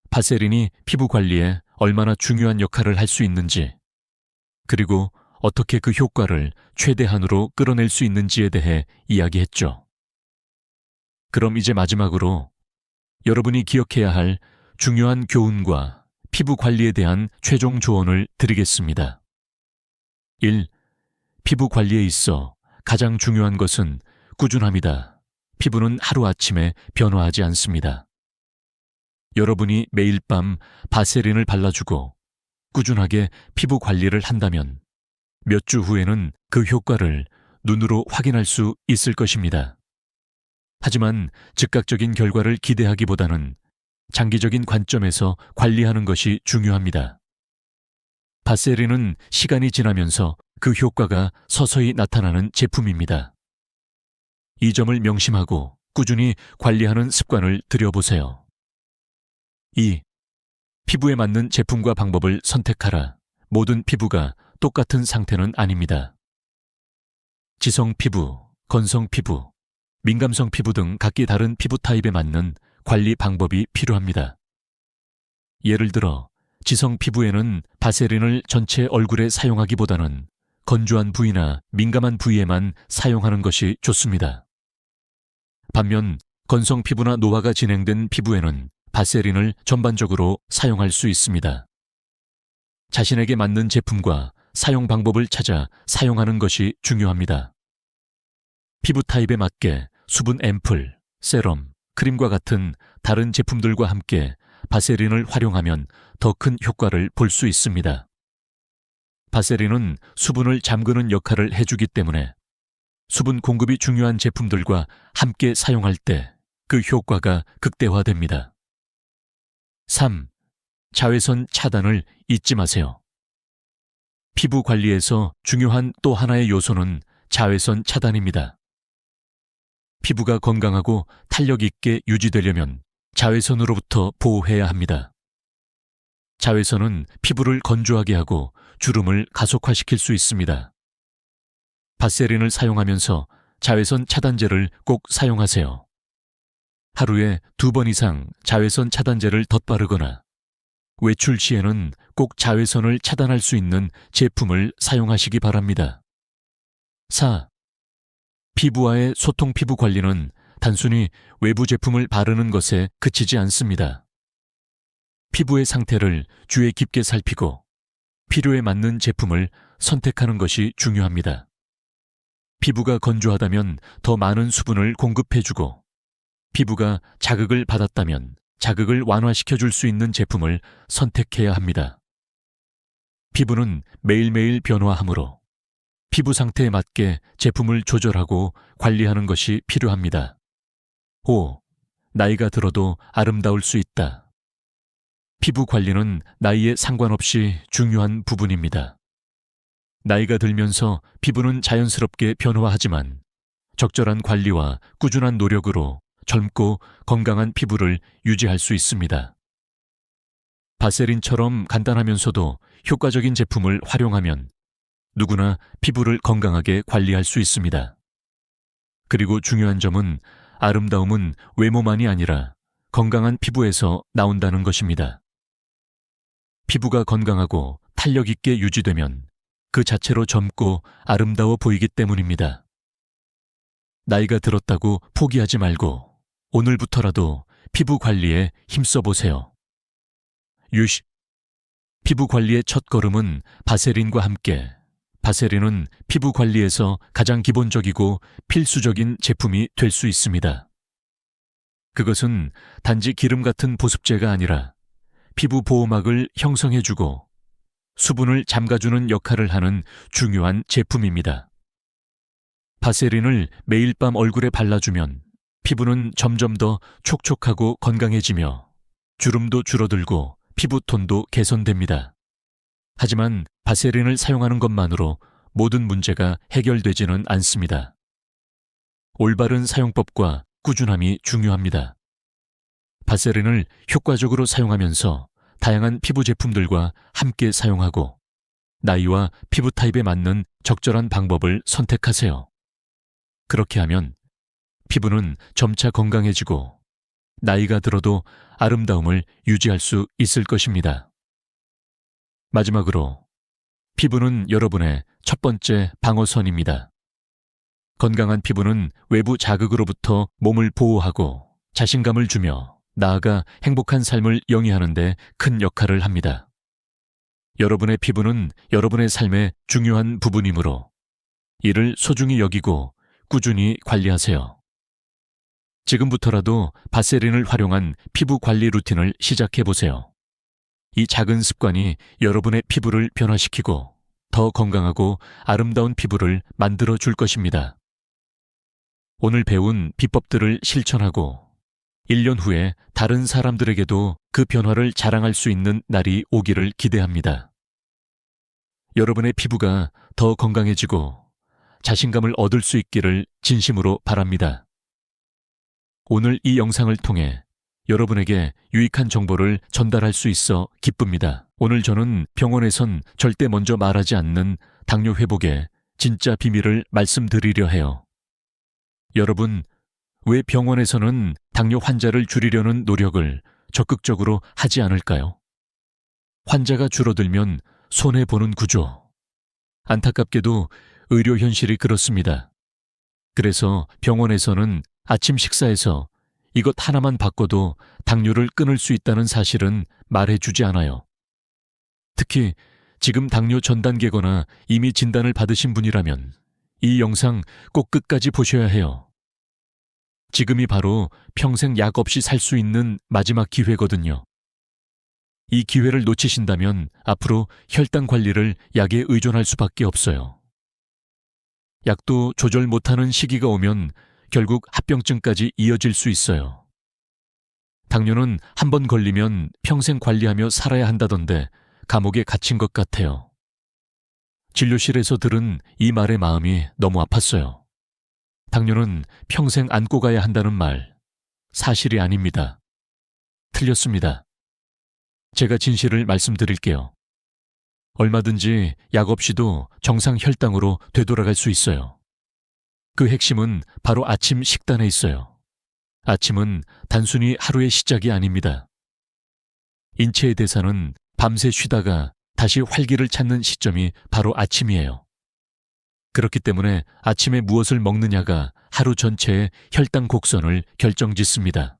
바세린이 피부 관리에 얼마나 중요한 역할을 할 수 있는지, 그리고 어떻게 그 효과를 최대한으로 끌어낼 수 있는지에 대해 이야기했죠. 그럼 이제 마지막으로 여러분이 기억해야 할 중요한 교훈과 피부 관리에 대한 최종 조언을 드리겠습니다. 1. 피부 관리에 있어 가장 중요한 것은 꾸준함이다. 피부는 하루아침에 변화하지 않습니다. 여러분이 매일 밤 바세린을 발라주고 꾸준하게 피부 관리를 한다면 몇 주 후에는 그 효과를 눈으로 확인할 수 있을 것입니다. 하지만 즉각적인 결과를 기대하기보다는 장기적인 관점에서 관리하는 것이 중요합니다. 바세린은 시간이 지나면서 그 효과가 서서히 나타나는 제품입니다. 이 점을 명심하고 꾸준히 관리하는 습관을 들여보세요. 2. 피부에 맞는 제품과 방법을 선택하라. 모든 피부가 똑같은 상태는 아닙니다. 지성 피부, 건성 피부, 민감성 피부 등 각기 다른 피부 타입에 맞는 관리 방법이 필요합니다. 예를 들어 지성 피부에는 바세린을 전체 얼굴에 사용하기보다는 건조한 부위나 민감한 부위에만 사용하는 것이 좋습니다. 반면 건성 피부나 노화가 진행된 피부에는 바세린을 전반적으로 사용할 수 있습니다. 자신에게 맞는 제품과 사용 방법을 찾아 사용하는 것이 중요합니다. 피부 타입에 맞게 수분 앰플, 세럼, 크림과 같은 다른 제품들과 함께 바세린을 활용하면 더 큰 효과를 볼 수 있습니다. 바세린은 수분을 잠그는 역할을 해주기 때문에 수분 공급이 중요한 제품들과 함께 사용할 때 그 효과가 극대화됩니다. 3. 자외선 차단을 잊지 마세요. 피부 관리에서 중요한 또 하나의 요소는 자외선 차단입니다. 피부가 건강하고 탄력 있게 유지되려면 자외선으로부터 보호해야 합니다. 자외선은 피부를 건조하게 하고 주름을 가속화시킬 수 있습니다. 바세린을 사용하면서 자외선 차단제를 꼭 사용하세요. 하루에 2번 이상 자외선 차단제를 덧바르거나 외출 시에는 꼭 자외선을 차단할 수 있는 제품을 사용하시기 바랍니다. 4. 피부와의 소통 피부 관리는 단순히 외부 제품을 바르는 것에 그치지 않습니다. 피부의 상태를 주의 깊게 살피고 필요에 맞는 제품을 선택하는 것이 중요합니다. 피부가 건조하다면 더 많은 수분을 공급해주고 피부가 자극을 받았다면 자극을 완화시켜줄 수 있는 제품을 선택해야 합니다. 피부는 매일매일 변화하므로 피부 상태에 맞게 제품을 조절하고 관리하는 것이 필요합니다. 5. 나이가 들어도 아름다울 수 있다. 피부 관리는 나이에 상관없이 중요한 부분입니다. 나이가 들면서 피부는 자연스럽게 변화하지만 적절한 관리와 꾸준한 노력으로 젊고 건강한 피부를 유지할 수 있습니다. 바세린처럼 간단하면서도 효과적인 제품을 활용하면 누구나 피부를 건강하게 관리할 수 있습니다. 그리고 중요한 점은 아름다움은 외모만이 아니라 건강한 피부에서 나온다는 것입니다. 피부가 건강하고 탄력 있게 유지되면 그 자체로 젊고 아름다워 보이기 때문입니다. 나이가 들었다고 포기하지 말고 오늘부터라도 피부 관리에 힘써보세요. 6. 피부 관리의 첫걸음은 바세린과 함께 바세린은 피부 관리에서 가장 기본적이고 필수적인 제품이 될 수 있습니다. 그것은 단지 기름 같은 보습제가 아니라 피부 보호막을 형성해주고 수분을 잠가주는 역할을 하는 중요한 제품입니다. 바세린을 매일 밤 얼굴에 발라주면 피부는 점점 더 촉촉하고 건강해지며 주름도 줄어들고 피부톤도 개선됩니다. 하지만 바세린을 사용하는 것만으로 모든 문제가 해결되지는 않습니다. 올바른 사용법과 꾸준함이 중요합니다. 바세린을 효과적으로 사용하면서 다양한 피부 제품들과 함께 사용하고 나이와 피부 타입에 맞는 적절한 방법을 선택하세요. 그렇게 하면 피부는 점차 건강해지고 나이가 들어도 아름다움을 유지할 수 있을 것입니다. 마지막으로 피부는 여러분의 첫 번째 방어선입니다. 건강한 피부는 외부 자극으로부터 몸을 보호하고 자신감을 주며 나아가 행복한 삶을 영위하는 데 큰 역할을 합니다. 여러분의 피부는 여러분의 삶의 중요한 부분이므로 이를 소중히 여기고 꾸준히 관리하세요. 지금부터라도 바세린을 활용한 피부 관리 루틴을 시작해 보세요. 이 작은 습관이 여러분의 피부를 변화시키고 더 건강하고 아름다운 피부를 만들어 줄 것입니다. 오늘 배운 비법들을 실천하고 1년 후에 다른 사람들에게도 그 변화를 자랑할 수 있는 날이 오기를 기대합니다. 여러분의 피부가 더 건강해지고 자신감을 얻을 수 있기를 진심으로 바랍니다. 오늘 이 영상을 통해 여러분에게 유익한 정보를 전달할 수 있어 기쁩니다. 오늘 저는 병원에선 절대 먼저 말하지 않는 당뇨 회복의 진짜 비밀을 말씀드리려 해요. 여러분, 왜 병원에서는 당뇨 환자를 줄이려는 노력을 적극적으로 하지 않을까요? 환자가 줄어들면 손해보는 구조. 안타깝게도 의료 현실이 그렇습니다. 그래서 병원에서는 아침 식사에서 이것 하나만 바꿔도 당뇨를 끊을 수 있다는 사실은 말해주지 않아요. 특히 지금 당뇨 전 단계거나 이미 진단을 받으신 분이라면 이 영상 꼭 끝까지 보셔야 해요. 지금이 바로 평생 약 없이 살 수 있는 마지막 기회거든요. 이 기회를 놓치신다면 앞으로 혈당 관리를 약에 의존할 수밖에 없어요. 약도 조절 못하는 시기가 오면 결국 합병증까지 이어질 수 있어요. 당뇨는 한 번 걸리면 평생 관리하며 살아야 한다던데 감옥에 갇힌 것 같아요. 진료실에서 들은 이 말의 마음이 너무 아팠어요. 당뇨는 평생 안고 가야 한다는 말, 사실이 아닙니다. 틀렸습니다. 제가 진실을 말씀드릴게요. 얼마든지 약 없이도 정상 혈당으로 되돌아갈 수 있어요. 그 핵심은 바로 아침 식단에 있어요. 아침은 단순히 하루의 시작이 아닙니다. 인체의 대사는 밤새 쉬다가 다시 활기를 찾는 시점이 바로 아침이에요. 그렇기 때문에 아침에 무엇을 먹느냐가 하루 전체의 혈당 곡선을 결정짓습니다.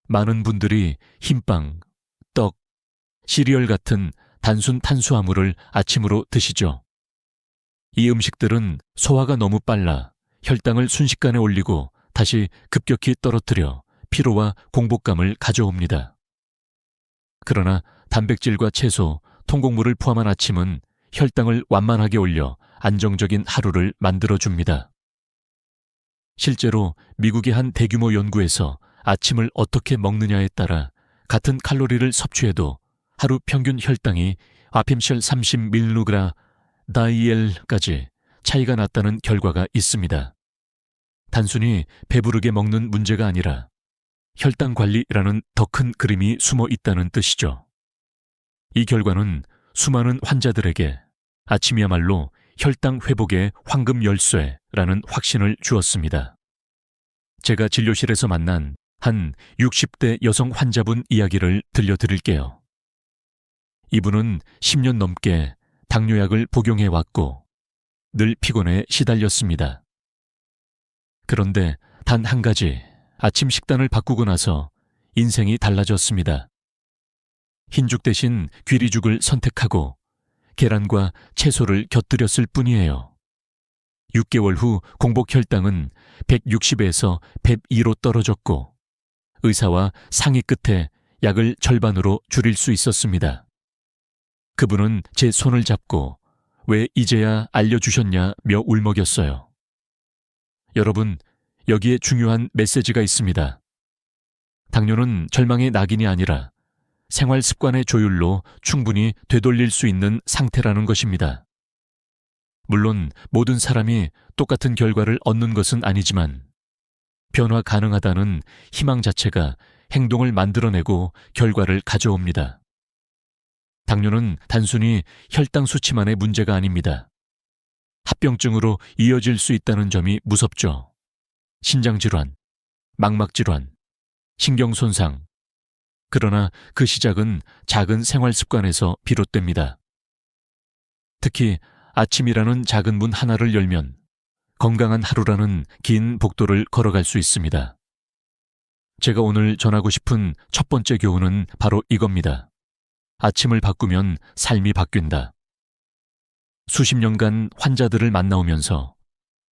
많은 분들이 흰빵, 떡, 시리얼 같은 단순 탄수화물을 아침으로 드시죠. 이 음식들은 소화가 너무 빨라 혈당을 순식간에 올리고 다시 급격히 떨어뜨려 피로와 공복감을 가져옵니다. 그러나 단백질과 채소, 통곡물을 포함한 아침은 혈당을 완만하게 올려 안정적인 하루를 만들어줍니다. 실제로 미국의 한 대규모 연구에서 아침을 어떻게 먹느냐에 따라 같은 칼로리를 섭취해도 하루 평균 혈당이 아펜셜 30mg 다이엘까지 차이가 났다는 결과가 있습니다. 단순히 배부르게 먹는 문제가 아니라 혈당 관리라는 더 큰 그림이 숨어 있다는 뜻이죠. 이 결과는 수많은 환자들에게 아침이야말로 혈당 회복의 황금 열쇠라는 확신을 주었습니다. 제가 진료실에서 만난 한 60대 여성 환자분 이야기를 들려드릴게요. 이분은 10년 넘게 당뇨약을 복용해왔고 늘 피곤에 시달렸습니다. 그런데 단 한 가지 아침 식단을 바꾸고 나서 인생이 달라졌습니다. 흰죽 대신 귀리죽을 선택하고 계란과 채소를 곁들였을 뿐이에요. 6개월 후 공복 혈당은 160에서 102로 떨어졌고 의사와 상의 끝에 약을 절반으로 줄일 수 있었습니다. 그분은 제 손을 잡고 왜 이제야 알려주셨냐며 울먹였어요. 여러분, 여기에 중요한 메시지가 있습니다. 당뇨는 절망의 낙인이 아니라 생활 습관의 조율로 충분히 되돌릴 수 있는 상태라는 것입니다. 물론 모든 사람이 똑같은 결과를 얻는 것은 아니지만 변화 가능하다는 희망 자체가 행동을 만들어내고 결과를 가져옵니다. 당뇨는 단순히 혈당 수치만의 문제가 아닙니다. 합병증으로 이어질 수 있다는 점이 무섭죠. 신장질환, 망막질환, 신경손상. 그러나 그 시작은 작은 생활 습관에서 비롯됩니다. 특히 아침이라는 작은 문 하나를 열면 건강한 하루라는 긴 복도를 걸어갈 수 있습니다. 제가 오늘 전하고 싶은 첫 번째 교훈은 바로 이겁니다. 아침을 바꾸면 삶이 바뀐다. 수십 년간 환자들을 만나오면서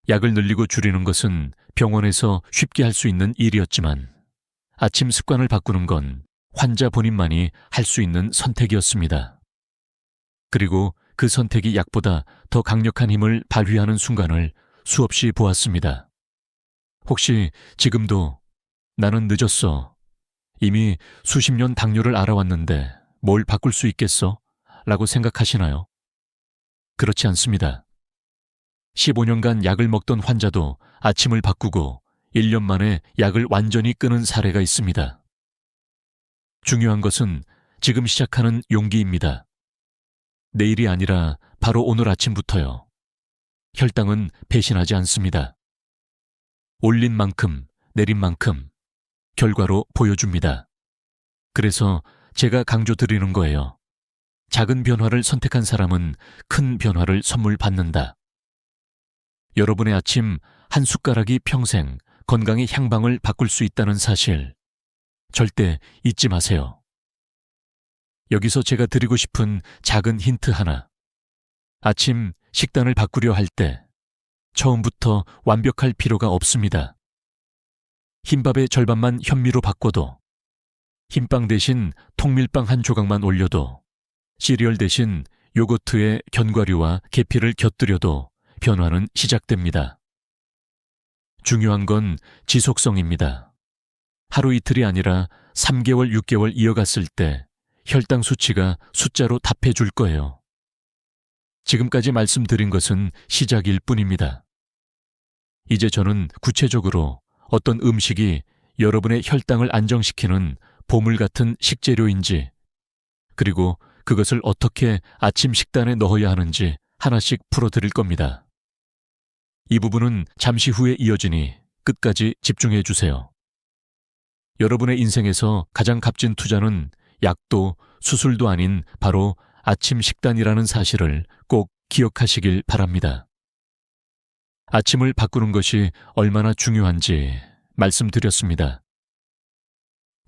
약을 늘리고 줄이는 것은 병원에서 쉽게 할 수 있는 일이었지만 아침 습관을 바꾸는 건 환자 본인만이 할 수 있는 선택이었습니다. 그리고 그 선택이 약보다 더 강력한 힘을 발휘하는 순간을 수없이 보았습니다. 혹시 지금도 나는 늦었어. 이미 수십 년 당뇨를 알아왔는데 뭘 바꿀 수 있겠어? 라고 생각하시나요? 그렇지 않습니다. 15년간 약을 먹던 환자도 아침을 바꾸고 1년 만에 약을 완전히 끊은 사례가 있습니다. 중요한 것은 지금 시작하는 용기입니다. 내일이 아니라 바로 오늘 아침부터요. 혈당은 배신하지 않습니다. 올린 만큼, 내린 만큼 결과로 보여줍니다. 그래서 제가 강조드리는 거예요. 작은 변화를 선택한 사람은 큰 변화를 선물 받는다. 여러분의 아침 한 숟가락이 평생 건강의 향방을 바꿀 수 있다는 사실 절대 잊지 마세요. 여기서 제가 드리고 싶은 작은 힌트 하나. 아침 식단을 바꾸려 할 때 처음부터 완벽할 필요가 없습니다. 흰밥의 절반만 현미로 바꿔도, 흰빵 대신 통밀빵 한 조각만 올려도, 시리얼 대신 요거트에 견과류와 계피를 곁들여도 변화는 시작됩니다. 중요한 건 지속성입니다. 하루 이틀이 아니라 3개월, 6개월 이어갔을 때 혈당 수치가 숫자로 답해 줄 거예요. 지금까지 말씀드린 것은 시작일 뿐입니다. 이제 저는 구체적으로 어떤 음식이 여러분의 혈당을 안정시키는 보물 같은 식재료인지, 그리고 그것을 어떻게 아침 식단에 넣어야 하는지 하나씩 풀어드릴 겁니다. 이 부분은 잠시 후에 이어지니 끝까지 집중해 주세요. 여러분의 인생에서 가장 값진 투자는 약도 수술도 아닌 바로 아침 식단이라는 사실을 꼭 기억하시길 바랍니다. 아침을 바꾸는 것이 얼마나 중요한지 말씀드렸습니다.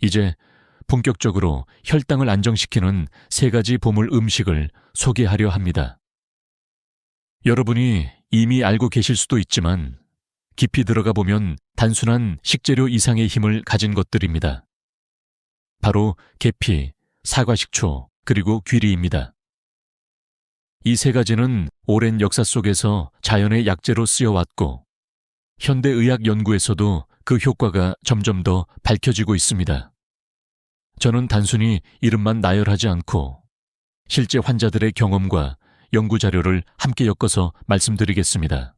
이제 본격적으로 혈당을 안정시키는 3가지 보물 음식을 소개하려 합니다. 여러분이 이미 알고 계실 수도 있지만 깊이 들어가 보면 단순한 식재료 이상의 힘을 가진 것들입니다. 바로 계피, 사과식초, 그리고 귀리입니다. 이 3가지는 오랜 역사 속에서 자연의 약재로 쓰여왔고 현대의학 연구에서도 그 효과가 점점 더 밝혀지고 있습니다. 저는 단순히 이름만 나열하지 않고 실제 환자들의 경험과 연구자료를 함께 엮어서 말씀드리겠습니다.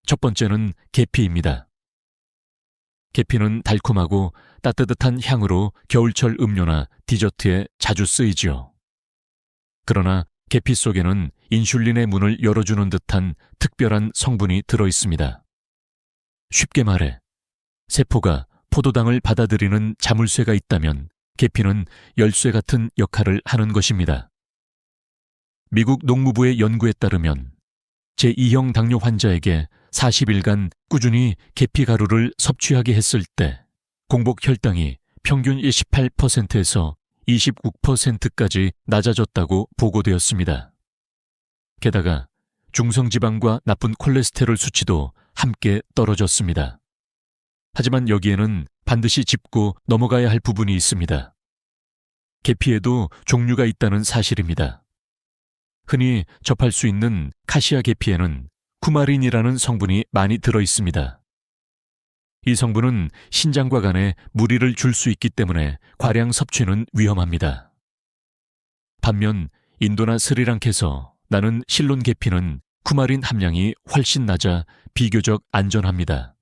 첫 번째는 계피입니다. 계피는 달콤하고 따뜻한 향으로 겨울철 음료나 디저트에 자주 쓰이지요. 그러나 계피 속에는 인슐린의 문을 열어주는 듯한 특별한 성분이 들어있습니다. 쉽게 말해, 세포가 포도당을 받아들이는 자물쇠가 있다면 계피는 열쇠 같은 역할을 하는 것입니다. 미국 농무부의 연구에 따르면 제2형 당뇨 환자에게 40일간 꾸준히 계피 가루를 섭취하게 했을 때 공복 혈당이 평균 18%에서 29%까지 낮아졌다고 보고되었습니다. 게다가 중성지방과 나쁜 콜레스테롤 수치도 함께 떨어졌습니다. 하지만 여기에는 반드시 짚고 넘어가야 할 부분이 있습니다. 계피에도 종류가 있다는 사실입니다. 흔히 접할 수 있는 카시아 계피에는 쿠마린이라는 성분이 많이 들어 있습니다. 이 성분은 신장과 간에 무리를 줄 수 있기 때문에 과량 섭취는 위험합니다. 반면 인도나 스리랑카에서 나는 실론 계피는 쿠마린 함량이 훨씬 낮아 비교적 안전합니다.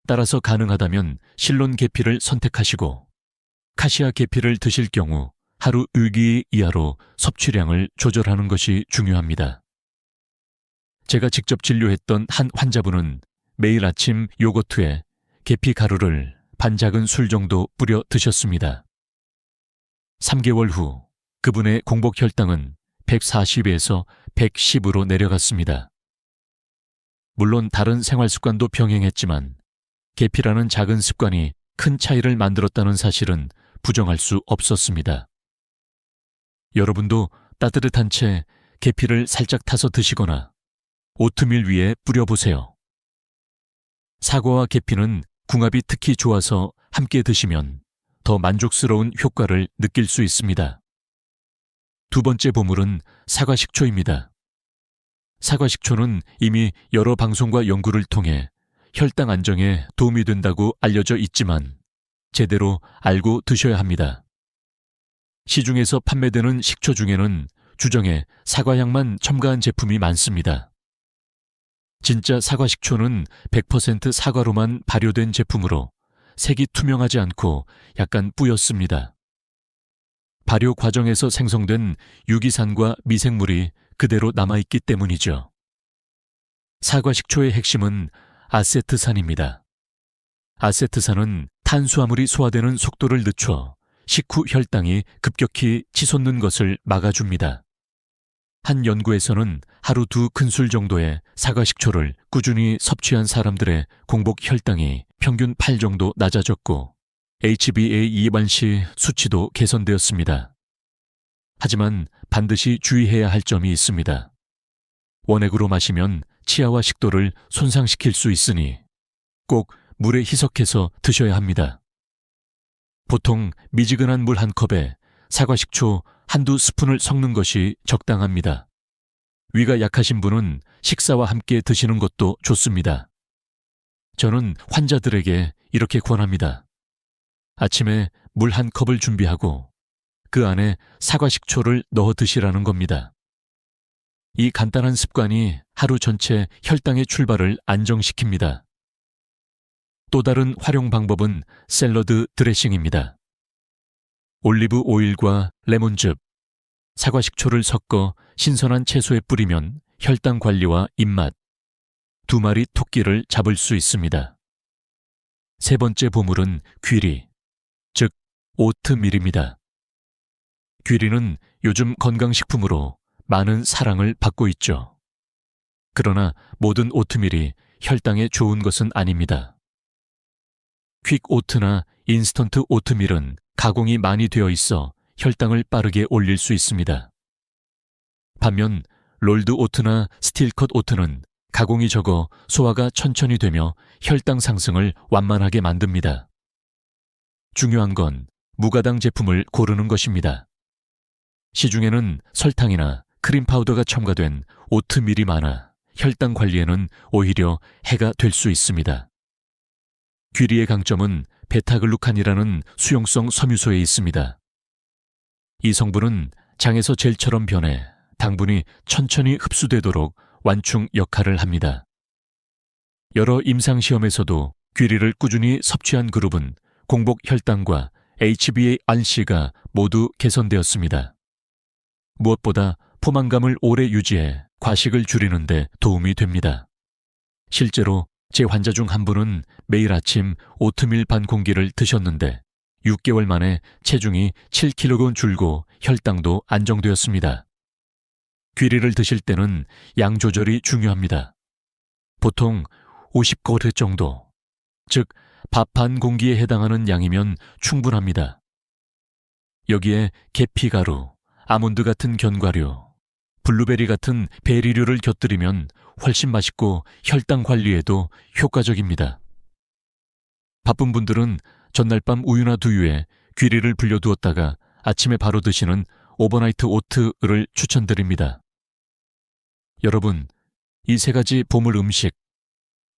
따라서 가능하다면 실론 계피를 선택하시고 카시아 계피를 드실 경우 하루 일기 이하로 섭취량을 조절하는 것이 중요합니다. 제가 직접 진료했던 한 환자분은 매일 아침 요거트에 계피 가루를 반 작은 술 정도 뿌려 드셨습니다. 3개월 후 그분의 공복 혈당은 140에서 110으로 내려갔습니다. 물론 다른 생활 습관도 병행했지만 계피라는 작은 습관이 큰 차이를 만들었다는 사실은 부정할 수 없었습니다. 여러분도 따뜻한 채 계피를 살짝 타서 드시거나 오트밀 위에 뿌려보세요. 사과와 계피는 궁합이 특히 좋아서 함께 드시면 더 만족스러운 효과를 느낄 수 있습니다. 두 번째 보물은 사과식초입니다. 사과식초는 이미 여러 방송과 연구를 통해 혈당 안정에 도움이 된다고 알려져 있지만 제대로 알고 드셔야 합니다. 시중에서 판매되는 식초 중에는 주정에 사과향만 첨가한 제품이 많습니다. 진짜 사과식초는 100% 사과로만 발효된 제품으로 색이 투명하지 않고 약간 뿌옇습니다. 발효 과정에서 생성된 유기산과 미생물이 그대로 남아있기 때문이죠. 사과식초의 핵심은 아세트산입니다. 아세트산은 탄수화물이 소화되는 속도를 늦춰 식후 혈당이 급격히 치솟는 것을 막아줍니다. 한 연구에서는 하루 2큰술 정도의 사과식초를 꾸준히 섭취한 사람들의 공복 혈당이 평균 8 정도 낮아졌고 HbA1c 수치도 개선되었습니다. 하지만 반드시 주의해야 할 점이 있습니다. 원액으로 마시면 치아와 식도를 손상시킬 수 있으니 꼭 물에 희석해서 드셔야 합니다. 보통 미지근한 물 한 컵에 사과식초 한두 스푼을 섞는 것이 적당합니다. 위가 약하신 분은 식사와 함께 드시는 것도 좋습니다. 저는 환자들에게 이렇게 권합니다. 아침에 물 한 컵을 준비하고 그 안에 사과식초를 넣어 드시라는 겁니다. 이 간단한 습관이 하루 전체 혈당의 출발을 안정시킵니다. 또 다른 활용 방법은 샐러드 드레싱입니다. 올리브 오일과 레몬즙, 사과식초를 섞어 신선한 채소에 뿌리면 혈당 관리와 입맛, 2마리 토끼를 잡을 수 있습니다. 세 번째 보물은 귀리, 즉 오트밀입니다. 귀리는 요즘 건강식품으로 많은 사랑을 받고 있죠. 그러나 모든 오트밀이 혈당에 좋은 것은 아닙니다. 퀵오트나 인스턴트 오트밀은 가공이 많이 되어 있어 혈당을 빠르게 올릴 수 있습니다. 반면 롤드 오트나 스틸컷 오트는 가공이 적어 소화가 천천히 되며 혈당 상승을 완만하게 만듭니다. 중요한 건 무가당 제품을 고르는 것입니다. 시중에는 설탕이나 크림 파우더가 첨가된 오트밀이 많아 혈당 관리에는 오히려 해가 될 수 있습니다. 귀리의 강점은 베타글루칸이라는 수용성 섬유소에 있습니다. 이 성분은 장에서 젤처럼 변해 당분이 천천히 흡수되도록 완충 역할을 합니다. 여러 임상시험에서도 귀리를 꾸준히 섭취한 그룹은 공복 혈당과 HbA1c가 모두 개선되었습니다. 무엇보다 포만감을 오래 유지해 과식을 줄이는 데 도움이 됩니다. 실제로 제 환자 중 한 분은 매일 아침 오트밀 반 공기를 드셨는데 6개월 만에 체중이 7kg 줄고 혈당도 안정되었습니다. 귀리를 드실 때는 양 조절이 중요합니다. 보통 50그릇 정도, 즉 밥 반 공기에 해당하는 양이면 충분합니다. 여기에 계피가루, 아몬드 같은 견과류, 블루베리 같은 베리류를 곁들이면 훨씬 맛있고 혈당 관리에도 효과적입니다. 바쁜 분들은 전날 밤 우유나 두유에 귀리를 불려두었다가 아침에 바로 드시는 오버나이트 오트를 추천드립니다. 여러분, 이 세 가지 보물 음식,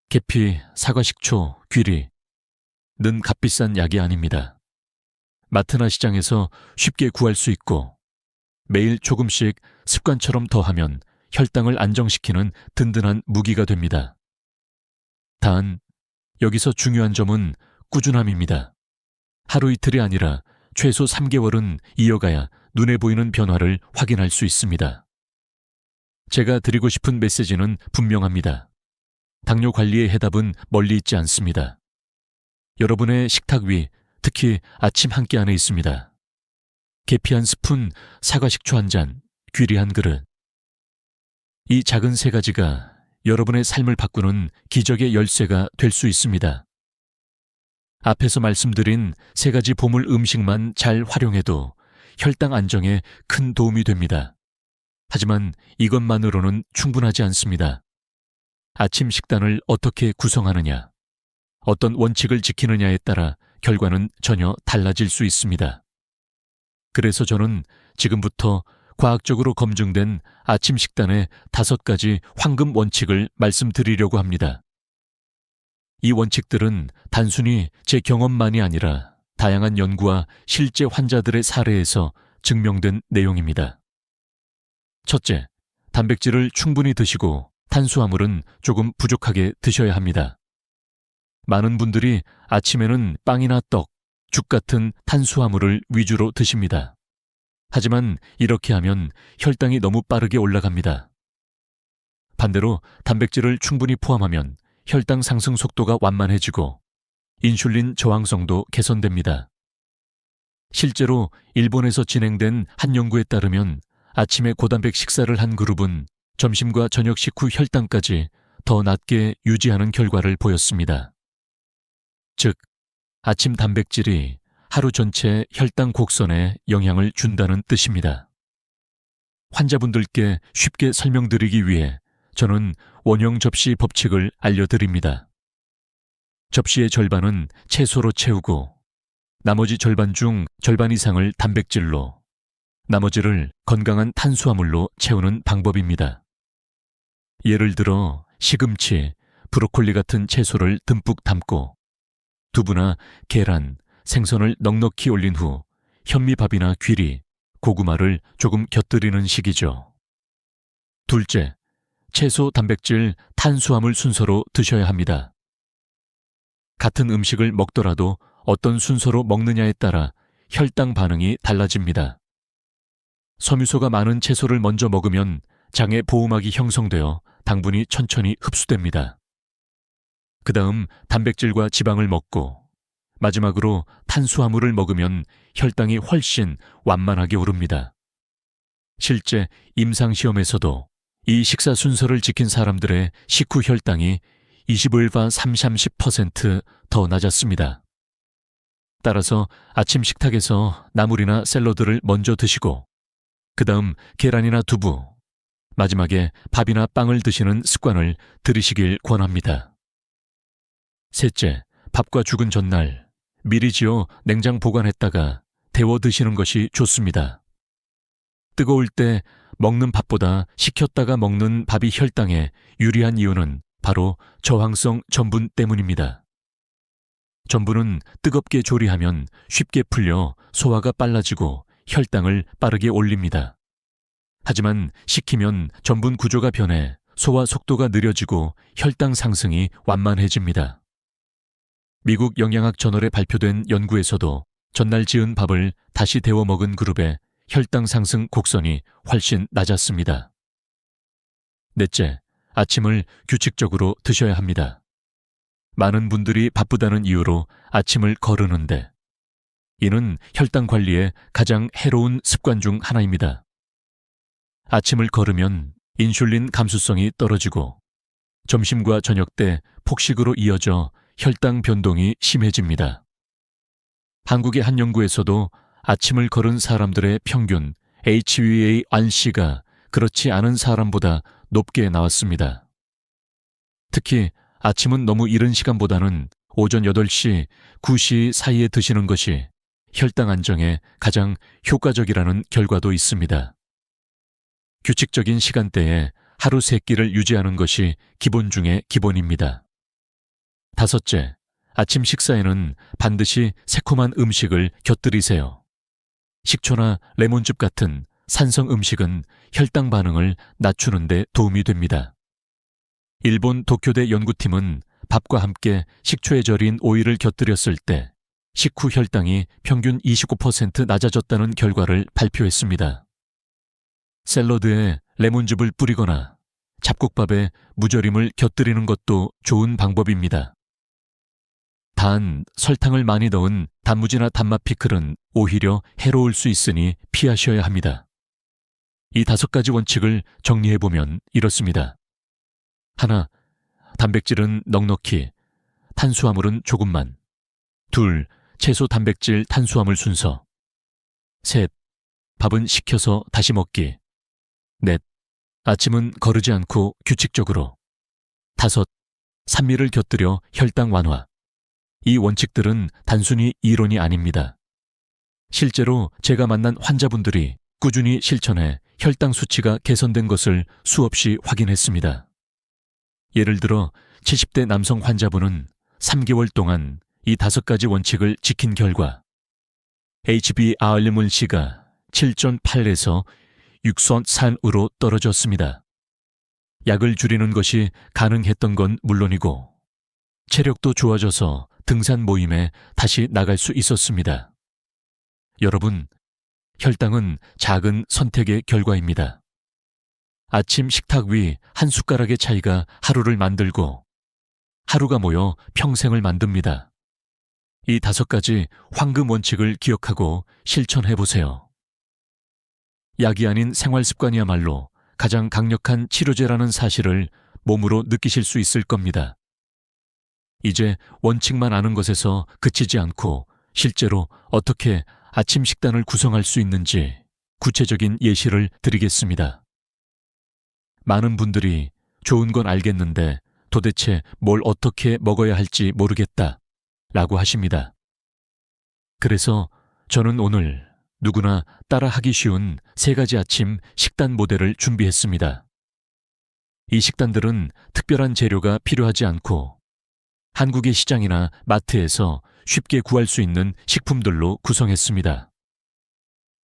계피, 사과식초, 귀리, 는 값비싼 약이 아닙니다. 마트나 시장에서 쉽게 구할 수 있고 매일 조금씩 습관처럼 더하면 혈당을 안정시키는 든든한 무기가 됩니다. 단, 여기서 중요한 점은 꾸준함입니다. 하루 이틀이 아니라 최소 3개월은 이어가야 눈에 보이는 변화를 확인할 수 있습니다. 제가 드리고 싶은 메시지는 분명합니다. 당뇨 관리의 해답은 멀리 있지 않습니다. 여러분의 식탁 위, 특히 아침 한 끼 안에 있습니다. 계피 한 스푼, 사과 식초 한 잔, 귀리 한 그릇. 이 작은 세 가지가 여러분의 삶을 바꾸는 기적의 열쇠가 될 수 있습니다. 앞에서 말씀드린 세 가지 보물 음식만 잘 활용해도 혈당 안정에 큰 도움이 됩니다. 하지만 이것만으로는 충분하지 않습니다. 아침 식단을 어떻게 구성하느냐, 어떤 원칙을 지키느냐에 따라 결과는 전혀 달라질 수 있습니다. 그래서 저는 지금부터 과학적으로 검증된 아침 식단의 5가지 황금 원칙을 말씀드리려고 합니다. 이 원칙들은 단순히 제 경험만이 아니라 다양한 연구와 실제 환자들의 사례에서 증명된 내용입니다. 첫째, 단백질을 충분히 드시고 탄수화물은 조금 부족하게 드셔야 합니다. 많은 분들이 아침에는 빵이나 떡, 죽 같은 탄수화물을 위주로 드십니다. 하지만 이렇게 하면 혈당이 너무 빠르게 올라갑니다. 반대로 단백질을 충분히 포함하면 혈당 상승 속도가 완만해지고 인슐린 저항성도 개선됩니다. 실제로 일본에서 진행된 한 연구에 따르면 아침에 고단백 식사를 한 그룹은 점심과 저녁 식후 혈당까지 더 낮게 유지하는 결과를 보였습니다. 즉, 아침 단백질이 하루 전체 혈당 곡선에 영향을 준다는 뜻입니다. 환자분들께 쉽게 설명드리기 위해 저는 원형 접시 법칙을 알려드립니다. 접시의 절반은 채소로 채우고 나머지 절반 중 절반 이상을 단백질로, 나머지를 건강한 탄수화물로 채우는 방법입니다. 예를 들어 시금치, 브로콜리 같은 채소를 듬뿍 담고 두부나 계란, 생선을 넉넉히 올린 후 현미밥이나 귀리, 고구마를 조금 곁들이는 식이죠. 둘째, 채소, 단백질, 탄수화물 순서로 드셔야 합니다. 같은 음식을 먹더라도 어떤 순서로 먹느냐에 따라 혈당 반응이 달라집니다. 섬유소가 많은 채소를 먼저 먹으면 장에 보호막이 형성되어 당분이 천천히 흡수됩니다. 그 다음 단백질과 지방을 먹고 마지막으로 탄수화물을 먹으면 혈당이 훨씬 완만하게 오릅니다. 실제 임상시험에서도 이 식사 순서를 지킨 사람들의 식후 혈당이 21과 30% 낮았습니다. 따라서 아침 식탁에서 나물이나 샐러드를 먼저 드시고 그 다음 계란이나 두부, 마지막에 밥이나 빵을 드시는 습관을 들이시길 권합니다. 셋째, 밥과 죽은 전날 미리 지어 냉장 보관했다가 데워 드시는 것이 좋습니다. 뜨거울 때 먹는 밥보다 식혔다가 먹는 밥이 혈당에 유리한 이유는 바로 저항성 전분 때문입니다. 전분은 뜨겁게 조리하면 쉽게 풀려 소화가 빨라지고 혈당을 빠르게 올립니다. 하지만 식히면 전분 구조가 변해 소화 속도가 느려지고 혈당 상승이 완만해집니다. 미국 영양학 저널에 발표된 연구에서도 전날 지은 밥을 다시 데워 먹은 그룹의 혈당 상승 곡선이 훨씬 낮았습니다. 넷째, 아침을 규칙적으로 드셔야 합니다. 많은 분들이 바쁘다는 이유로 아침을 거르는데 이는 혈당 관리에 가장 해로운 습관 중 하나입니다. 아침을 거르면 인슐린 감수성이 떨어지고 점심과 저녁 때 폭식으로 이어져 혈당 변동이 심해집니다. 한국의 한 연구에서도 아침을 거른 사람들의 평균 HbA1c가 그렇지 않은 사람보다 높게 나왔습니다. 특히 아침은 너무 이른 시간보다는 오전 8시, 9시 사이에 드시는 것이 혈당 안정에 가장 효과적이라는 결과도 있습니다. 규칙적인 시간대에 하루 3끼를 유지하는 것이 기본 중의 기본입니다. 다섯째, 아침 식사에는 반드시 새콤한 음식을 곁들이세요. 식초나 레몬즙 같은 산성 음식은 혈당 반응을 낮추는 데 도움이 됩니다. 일본 도쿄대 연구팀은 밥과 함께 식초에 절인 오이를 곁들였을 때 식후 혈당이 평균 29% 낮아졌다는 결과를 발표했습니다. 샐러드에 레몬즙을 뿌리거나 잡곡밥에 무절임을 곁들이는 것도 좋은 방법입니다. 단, 설탕을 많이 넣은 단무지나 단맛 피클은 오히려 해로울 수 있으니 피하셔야 합니다. 이 5가지 원칙을 정리해보면 이렇습니다. 하나, 단백질은 넉넉히, 탄수화물은 조금만. 둘, 채소 단백질 탄수화물 순서. 셋, 밥은 식혀서 다시 먹기. 넷, 아침은 거르지 않고 규칙적으로. 다섯, 산미를 곁들여 혈당 완화. 이 원칙들은 단순히 이론이 아닙니다. 실제로 제가 만난 환자분들이 꾸준히 실천해 혈당 수치가 개선된 것을 수없이 확인했습니다. 예를 들어 70대 남성 환자분은 3개월 동안 이 5가지 원칙을 지킨 결과 HbA1c가 7.8에서 6.3으로 떨어졌습니다. 약을 줄이는 것이 가능했던 건 물론이고 체력도 좋아져서 등산 모임에 다시 나갈 수 있었습니다. 여러분, 혈당은 작은 선택의 결과입니다. 아침 식탁 위 한 숟가락의 차이가 하루를 만들고 하루가 모여 평생을 만듭니다. 이 5가지 황금 원칙을 기억하고 실천해보세요. 약이 아닌 생활 습관이야말로 가장 강력한 치료제라는 사실을 몸으로 느끼실 수 있을 겁니다. 이제 원칙만 아는 것에서 그치지 않고 실제로 어떻게 아침 식단을 구성할 수 있는지 구체적인 예시를 드리겠습니다. 많은 분들이 좋은 건 알겠는데 도대체 뭘 어떻게 먹어야 할지 모르겠다 라고 하십니다. 그래서 저는 오늘 누구나 따라하기 쉬운 3가지 아침 식단 모델을 준비했습니다. 이 식단들은 특별한 재료가 필요하지 않고 한국의 시장이나 마트에서 쉽게 구할 수 있는 식품들로 구성했습니다.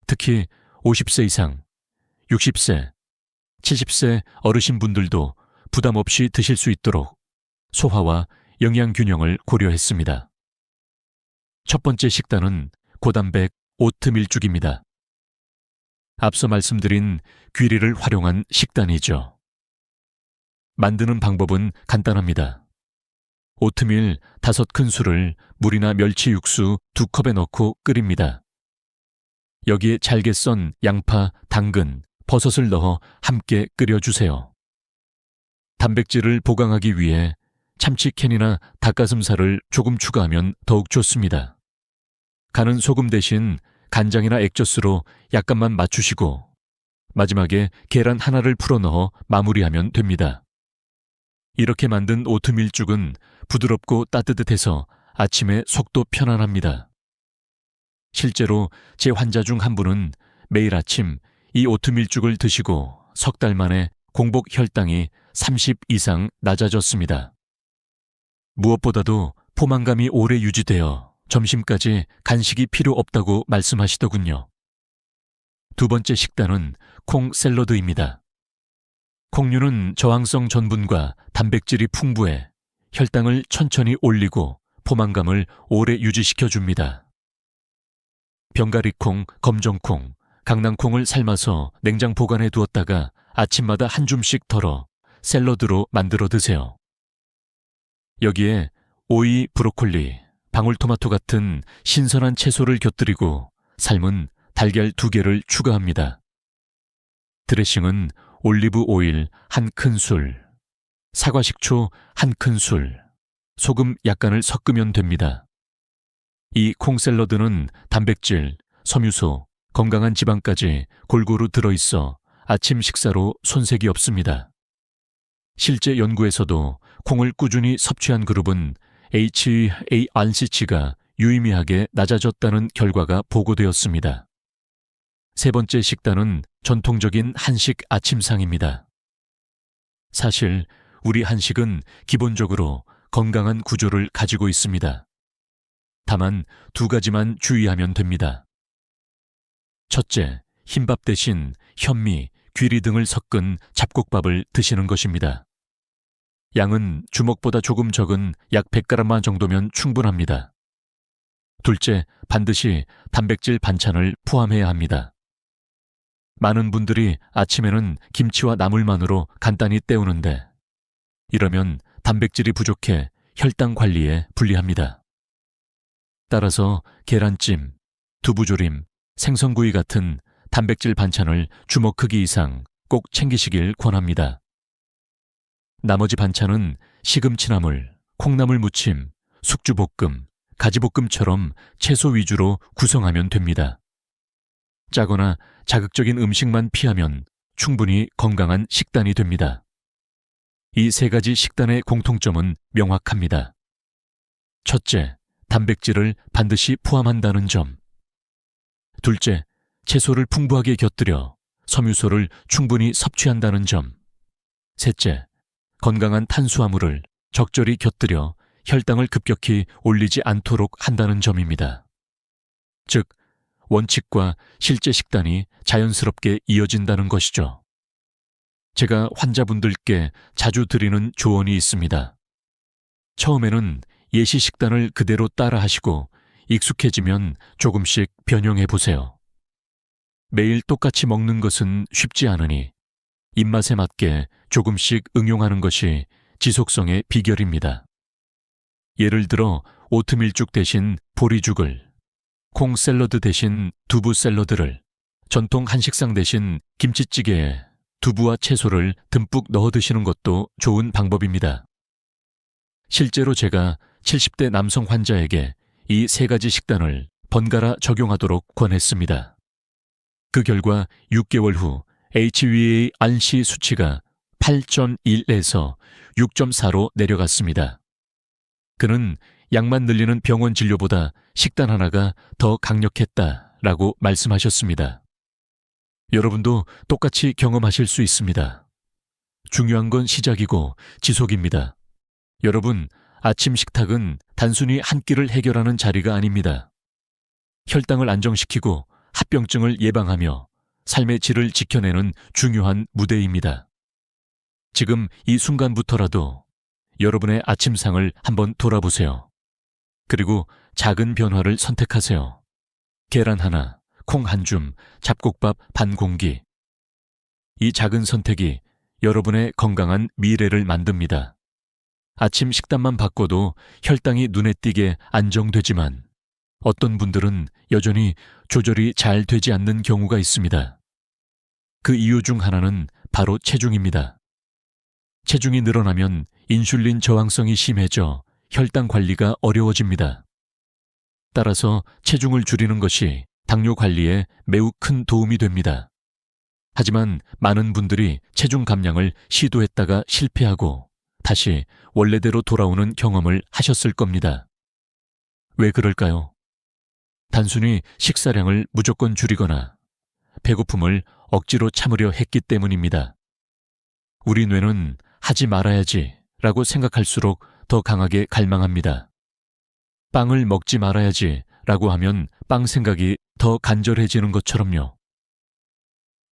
특히 50세 이상, 60세, 70세 어르신분들도 부담 없이 드실 수 있도록 소화와 영양 균형을 고려했습니다. 첫 번째 식단은 고단백 오트밀죽입니다. 앞서 말씀드린 귀리를 활용한 식단이죠. 만드는 방법은 간단합니다. 오트밀 5큰술을 물이나 멸치 육수 2컵에 넣고 끓입니다. 여기에 잘게 썬 양파, 당근, 버섯을 넣어 함께 끓여주세요. 단백질을 보강하기 위해 참치캔이나 닭가슴살을 조금 추가하면 더욱 좋습니다. 간은 소금 대신 간장이나 액젓으로 약간만 맞추시고 마지막에 계란 하나를 풀어 넣어 마무리하면 됩니다. 이렇게 만든 오트밀죽은 부드럽고 따뜻해서 아침에 속도 편안합니다. 실제로 제 환자 중 한 분은 매일 아침 이 오트밀죽을 드시고 석 달 만에 공복 혈당이 30 이상 낮아졌습니다. 무엇보다도 포만감이 오래 유지되어 점심까지 간식이 필요 없다고 말씀하시더군요. 두 번째 식단은 콩 샐러드입니다. 콩류는 저항성 전분과 단백질이 풍부해 혈당을 천천히 올리고 포만감을 오래 유지시켜줍니다. 병가리콩, 검정콩, 강낭콩을 삶아서 냉장 보관해 두었다가 아침마다 한 줌씩 덜어 샐러드로 만들어 드세요. 여기에 오이, 브로콜리, 방울토마토 같은 신선한 채소를 곁들이고 삶은 달걀 2개를 추가합니다. 드레싱은 올리브 오일 1큰술, 사과 식초 1큰술, 소금 약간을 섞으면 됩니다. 이 콩 샐러드는 단백질, 섬유소, 건강한 지방까지 골고루 들어있어 아침 식사로 손색이 없습니다. 실제 연구에서도 콩을 꾸준히 섭취한 그룹은 HbA1c가 유의미하게 낮아졌다는 결과가 보고되었습니다. 세 번째 식단은 전통적인 한식 아침상입니다. 사실 우리 한식은 기본적으로 건강한 구조를 가지고 있습니다. 다만 2가지만 주의하면 됩니다. 첫째, 흰밥 대신 현미, 귀리 등을 섞은 잡곡밥을 드시는 것입니다. 양은 주먹보다 조금 적은 약 100g만 정도면 충분합니다. 둘째, 반드시 단백질 반찬을 포함해야 합니다. 많은 분들이 아침에는 김치와 나물만으로 간단히 때우는데 이러면 단백질이 부족해 혈당 관리에 불리합니다. 따라서 계란찜, 두부조림, 생선구이 같은 단백질 반찬을 주먹 크기 이상 꼭 챙기시길 권합니다. 나머지 반찬은 시금치나물, 콩나물 무침, 숙주볶음, 가지볶음처럼 채소 위주로 구성하면 됩니다. 짜거나 자극적인 음식만 피하면 충분히 건강한 식단이 됩니다. 이 세 가지 식단의 공통점은 명확합니다. 첫째, 단백질을 반드시 포함한다는 점. 둘째, 채소를 풍부하게 곁들여 섬유소를 충분히 섭취한다는 점. 셋째, 건강한 탄수화물을 적절히 곁들여 혈당을 급격히 올리지 않도록 한다는 점입니다. 즉, 원칙과 실제 식단이 자연스럽게 이어진다는 것이죠. 제가 환자분들께 자주 드리는 조언이 있습니다. 처음에는 예시 식단을 그대로 따라 하시고 익숙해지면 조금씩 변형해 보세요. 매일 똑같이 먹는 것은 쉽지 않으니 입맛에 맞게 조금씩 응용하는 것이 지속성의 비결입니다. 예를 들어 오트밀죽 대신 보리죽을, 콩 샐러드 대신 두부 샐러드를, 전통 한식상 대신 김치찌개에 두부와 채소를 듬뿍 넣어 드시는 것도 좋은 방법입니다. 실제로 제가 70대 남성 환자에게 이 세 가지 식단을 번갈아 적용하도록 권했습니다. 그 결과 6개월 후 HbA1c 수치가 8.1에서 6.4로 내려갔습니다. 그는 약만 늘리는 병원 진료보다 식단 하나가 더 강력했다라고 말씀하셨습니다. 여러분도 똑같이 경험하실 수 있습니다. 중요한 건 시작이고 지속입니다. 여러분, 아침 식탁은 단순히 한 끼를 해결하는 자리가 아닙니다. 혈당을 안정시키고 합병증을 예방하며 삶의 질을 지켜내는 중요한 무대입니다. 지금 이 순간부터라도 여러분의 아침상을 한번 돌아보세요. 그리고 작은 변화를 선택하세요. 계란 하나, 콩 한 줌, 잡곡밥 반 공기. 이 작은 선택이 여러분의 건강한 미래를 만듭니다. 아침 식단만 바꿔도 혈당이 눈에 띄게 안정되지만 어떤 분들은 여전히 조절이 잘 되지 않는 경우가 있습니다. 그 이유 중 하나는 바로 체중입니다. 체중이 늘어나면 인슐린 저항성이 심해져 혈당 관리가 어려워집니다. 따라서 체중을 줄이는 것이 당뇨 관리에 매우 큰 도움이 됩니다. 하지만 많은 분들이 체중 감량을 시도했다가 실패하고 다시 원래대로 돌아오는 경험을 하셨을 겁니다. 왜 그럴까요? 단순히 식사량을 무조건 줄이거나 배고픔을 억지로 참으려 했기 때문입니다. 우리 뇌는 하지 말아야지 라고 생각할수록 더 강하게 갈망합니다. 빵을 먹지 말아야지 라고 하면 빵 생각이 더 간절해지는 것처럼요.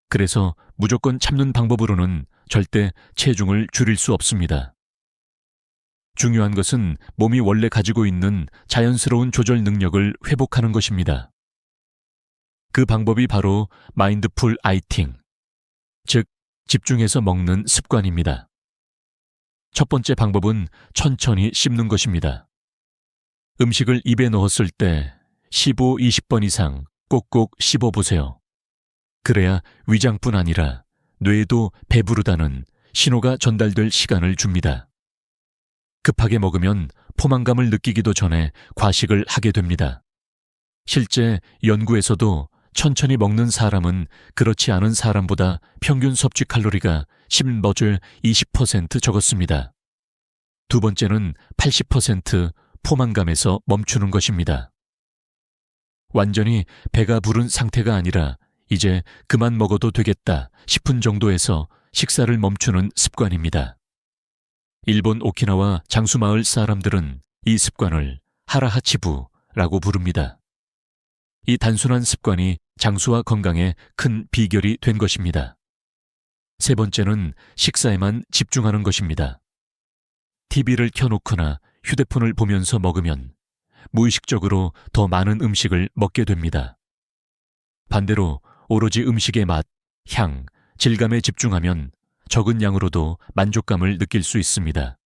그래서 무조건 참는 방법으로는 절대 체중을 줄일 수 없습니다. 중요한 것은 몸이 원래 가지고 있는 자연스러운 조절 능력을 회복하는 것입니다. 그 방법이 바로 마인드풀 아이팅, 즉 집중해서 먹는 습관입니다. 첫 번째 방법은 천천히 씹는 것입니다. 음식을 입에 넣었을 때 15, 20번 이상 꼭꼭 씹어보세요. 그래야 위장뿐 아니라 뇌에도 배부르다는 신호가 전달될 시간을 줍니다. 급하게 먹으면 포만감을 느끼기도 전에 과식을 하게 됩니다. 실제 연구에서도 천천히 먹는 사람은 그렇지 않은 사람보다 평균 섭취 칼로리가 10머즐 20% 적었습니다. 두 번째는 80% 포만감에서 멈추는 것입니다. 완전히 배가 부른 상태가 아니라 이제 그만 먹어도 되겠다 싶은 정도에서 식사를 멈추는 습관입니다. 일본 오키나와 장수마을 사람들은 이 습관을 하라하치부라고 부릅니다. 이 단순한 습관이 장수와 건강에 큰 비결이 된 것입니다. 세 번째는 식사에만 집중하는 것입니다. TV를 켜놓거나 휴대폰을 보면서 먹으면 무의식적으로 더 많은 음식을 먹게 됩니다. 반대로 오로지 음식의 맛, 향, 질감에 집중하면 적은 양으로도 만족감을 느낄 수 있습니다.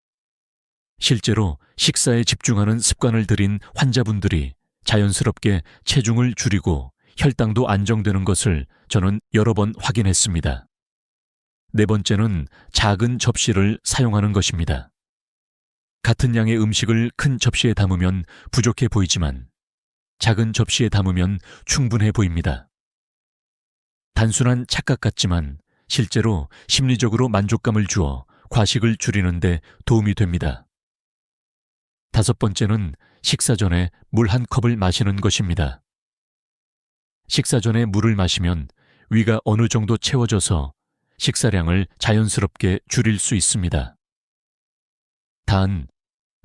실제로 식사에 집중하는 습관을 들인 환자분들이 자연스럽게 체중을 줄이고 혈당도 안정되는 것을 저는 여러 번 확인했습니다. 네 번째는 작은 접시를 사용하는 것입니다. 같은 양의 음식을 큰 접시에 담으면 부족해 보이지만 작은 접시에 담으면 충분해 보입니다. 단순한 착각 같지만 실제로 심리적으로 만족감을 주어 과식을 줄이는 데 도움이 됩니다. 다섯 번째는 식사 전에 물 한 컵을 마시는 것입니다. 식사 전에 물을 마시면 위가 어느 정도 채워져서 식사량을 자연스럽게 줄일 수 있습니다. 단,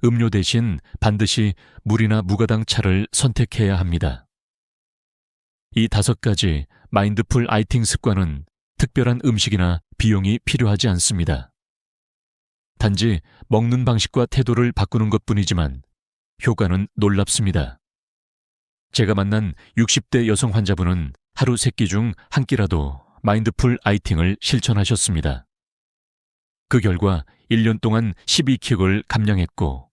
음료 대신 반드시 물이나 무가당 차를 선택해야 합니다. 이 5가지 마인드풀 아이팅 습관은 특별한 음식이나 비용이 필요하지 않습니다. 단지 먹는 방식과 태도를 바꾸는 것뿐이지만 효과는 놀랍습니다. 제가 만난 60대 여성 환자분은 하루 3끼 중 1끼라도 마인드풀 아이팅을 실천하셨습니다. 그 결과 1년 동안 12kg을 감량했고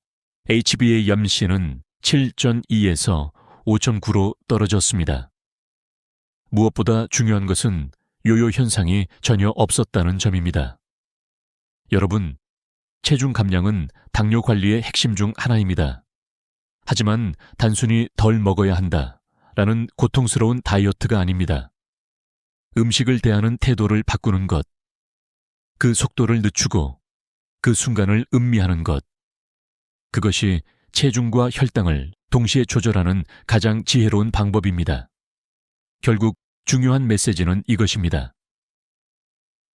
HbA1c는 7.2에서 5.9로 떨어졌습니다. 무엇보다 중요한 것은 요요 현상이 전혀 없었다는 점입니다. 여러분, 체중 감량은 당뇨 관리의 핵심 중 하나입니다. 하지만 단순히 덜 먹어야 한다라는 고통스러운 다이어트가 아닙니다. 음식을 대하는 태도를 바꾸는 것, 그 속도를 늦추고 그 순간을 음미하는 것, 그것이 체중과 혈당을 동시에 조절하는 가장 지혜로운 방법입니다. 결국 중요한 메시지는 이것입니다.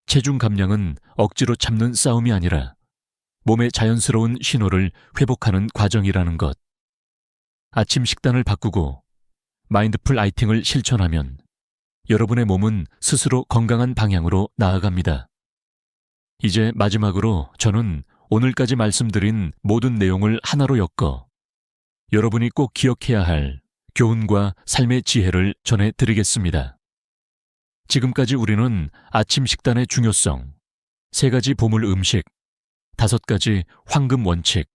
체중 감량은 억지로 참는 싸움이 아니라 몸의 자연스러운 신호를 회복하는 과정이라는 것. 아침 식단을 바꾸고 마인드풀 아이팅을 실천하면 여러분의 몸은 스스로 건강한 방향으로 나아갑니다. 이제 마지막으로 저는 오늘까지 말씀드린 모든 내용을 하나로 엮어 여러분이 꼭 기억해야 할 교훈과 삶의 지혜를 전해드리겠습니다. 지금까지 우리는 아침 식단의 중요성, 3가지 보물 음식, 5가지 황금 원칙,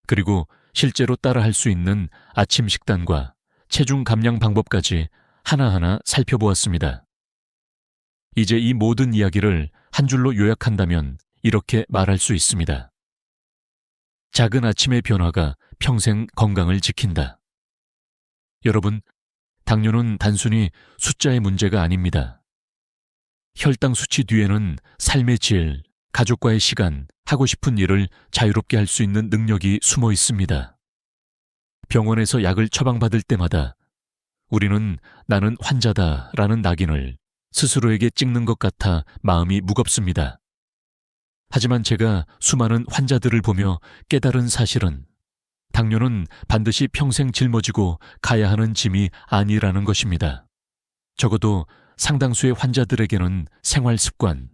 그리고 실제로 따라할 수 있는 아침 식단과 체중 감량 방법까지 하나하나 살펴보았습니다. 이제 이 모든 이야기를 한 줄로 요약한다면 이렇게 말할 수 있습니다. 작은 아침의 변화가 평생 건강을 지킨다. 여러분, 당뇨는 단순히 숫자의 문제가 아닙니다. 혈당 수치 뒤에는 삶의 질, 가족과의 시간, 하고 싶은 일을 자유롭게 할 수 있는 능력이 숨어 있습니다. 병원에서 약을 처방받을 때마다 우리는 나는 환자다라는 낙인을 스스로에게 찍는 것 같아 마음이 무겁습니다. 하지만 제가 수많은 환자들을 보며 깨달은 사실은 당뇨는 반드시 평생 짊어지고 가야 하는 짐이 아니라는 것입니다. 적어도 상당수의 환자들에게는 생활 습관,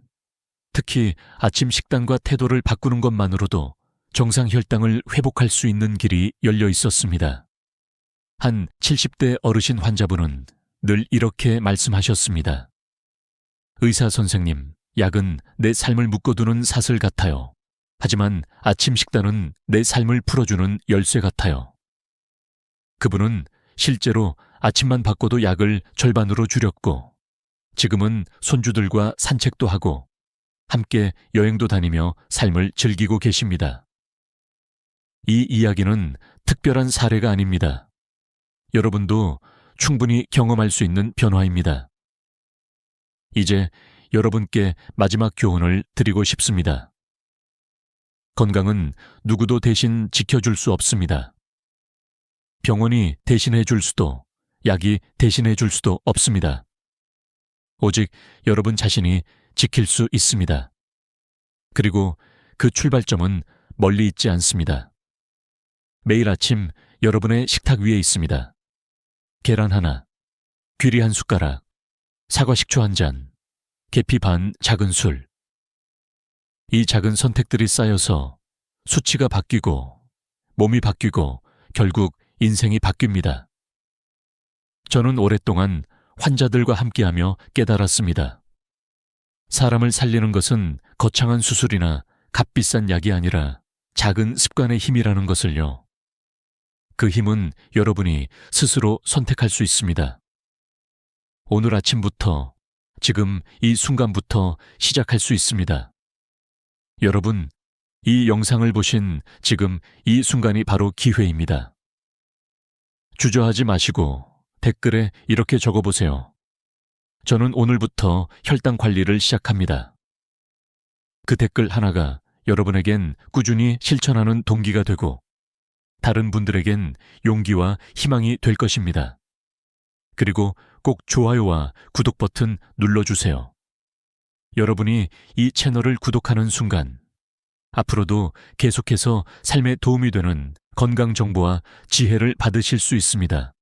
특히 아침 식단과 태도를 바꾸는 것만으로도 정상 혈당을 회복할 수 있는 길이 열려 있었습니다. 한 70대 어르신 환자분은 늘 이렇게 말씀하셨습니다. 의사 선생님, 약은 내 삶을 묶어두는 사슬 같아요. 하지만 아침 식단은 내 삶을 풀어주는 열쇠 같아요. 그분은 실제로 아침만 바꿔도 약을 절반으로 줄였고 지금은 손주들과 산책도 하고 함께 여행도 다니며 삶을 즐기고 계십니다. 이 이야기는 특별한 사례가 아닙니다. 여러분도 충분히 경험할 수 있는 변화입니다. 이제 여러분께 마지막 교훈을 드리고 싶습니다. 건강은 누구도 대신 지켜줄 수 없습니다. 병원이 대신해 줄 수도, 약이 대신해 줄 수도 없습니다. 오직 여러분 자신이 지킬 수 있습니다. 그리고 그 출발점은 멀리 있지 않습니다. 매일 아침 여러분의 식탁 위에 있습니다. 계란 하나, 귀리 한 숟가락, 사과 식초 한 잔, 계피 반 작은 술. 이 작은 선택들이 쌓여서 수치가 바뀌고 몸이 바뀌고 결국 인생이 바뀝니다. 저는 오랫동안 환자들과 함께하며 깨달았습니다. 사람을 살리는 것은 거창한 수술이나 값비싼 약이 아니라 작은 습관의 힘이라는 것을요. 그 힘은 여러분이 스스로 선택할 수 있습니다. 오늘 아침부터, 지금 이 순간부터 시작할 수 있습니다. 여러분, 이 영상을 보신 지금 이 순간이 바로 기회입니다. 주저하지 마시고 댓글에 이렇게 적어보세요. 저는 오늘부터 혈당 관리를 시작합니다. 그 댓글 하나가 여러분에겐 꾸준히 실천하는 동기가 되고 다른 분들에겐 용기와 희망이 될 것입니다. 그리고 꼭 좋아요와 구독 버튼 눌러주세요. 여러분이 이 채널을 구독하는 순간 앞으로도 계속해서 삶에 도움이 되는 건강 정보와 지혜를 받으실 수 있습니다.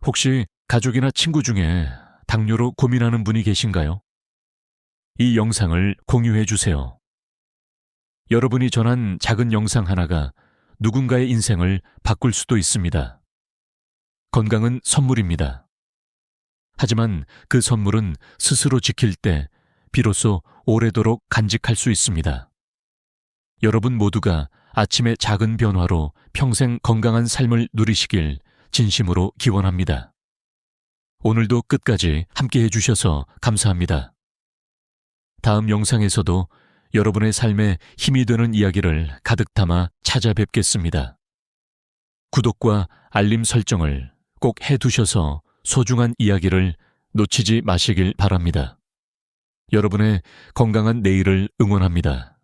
혹시 가족이나 친구 중에 당뇨로 고민하는 분이 계신가요? 이 영상을 공유해 주세요. 여러분이 전한 작은 영상 하나가 누군가의 인생을 바꿀 수도 있습니다. 건강은 선물입니다. 하지만 그 선물은 스스로 지킬 때 비로소 오래도록 간직할 수 있습니다. 여러분 모두가 아침의 작은 변화로 평생 건강한 삶을 누리시길 진심으로 기원합니다. 오늘도 끝까지 함께해 주셔서 감사합니다. 다음 영상에서도 여러분의 삶에 힘이 되는 이야기를 가득 담아 찾아뵙겠습니다. 구독과 알림 설정을 꼭 해두셔서 소중한 이야기를 놓치지 마시길 바랍니다. 여러분의 건강한 내일을 응원합니다.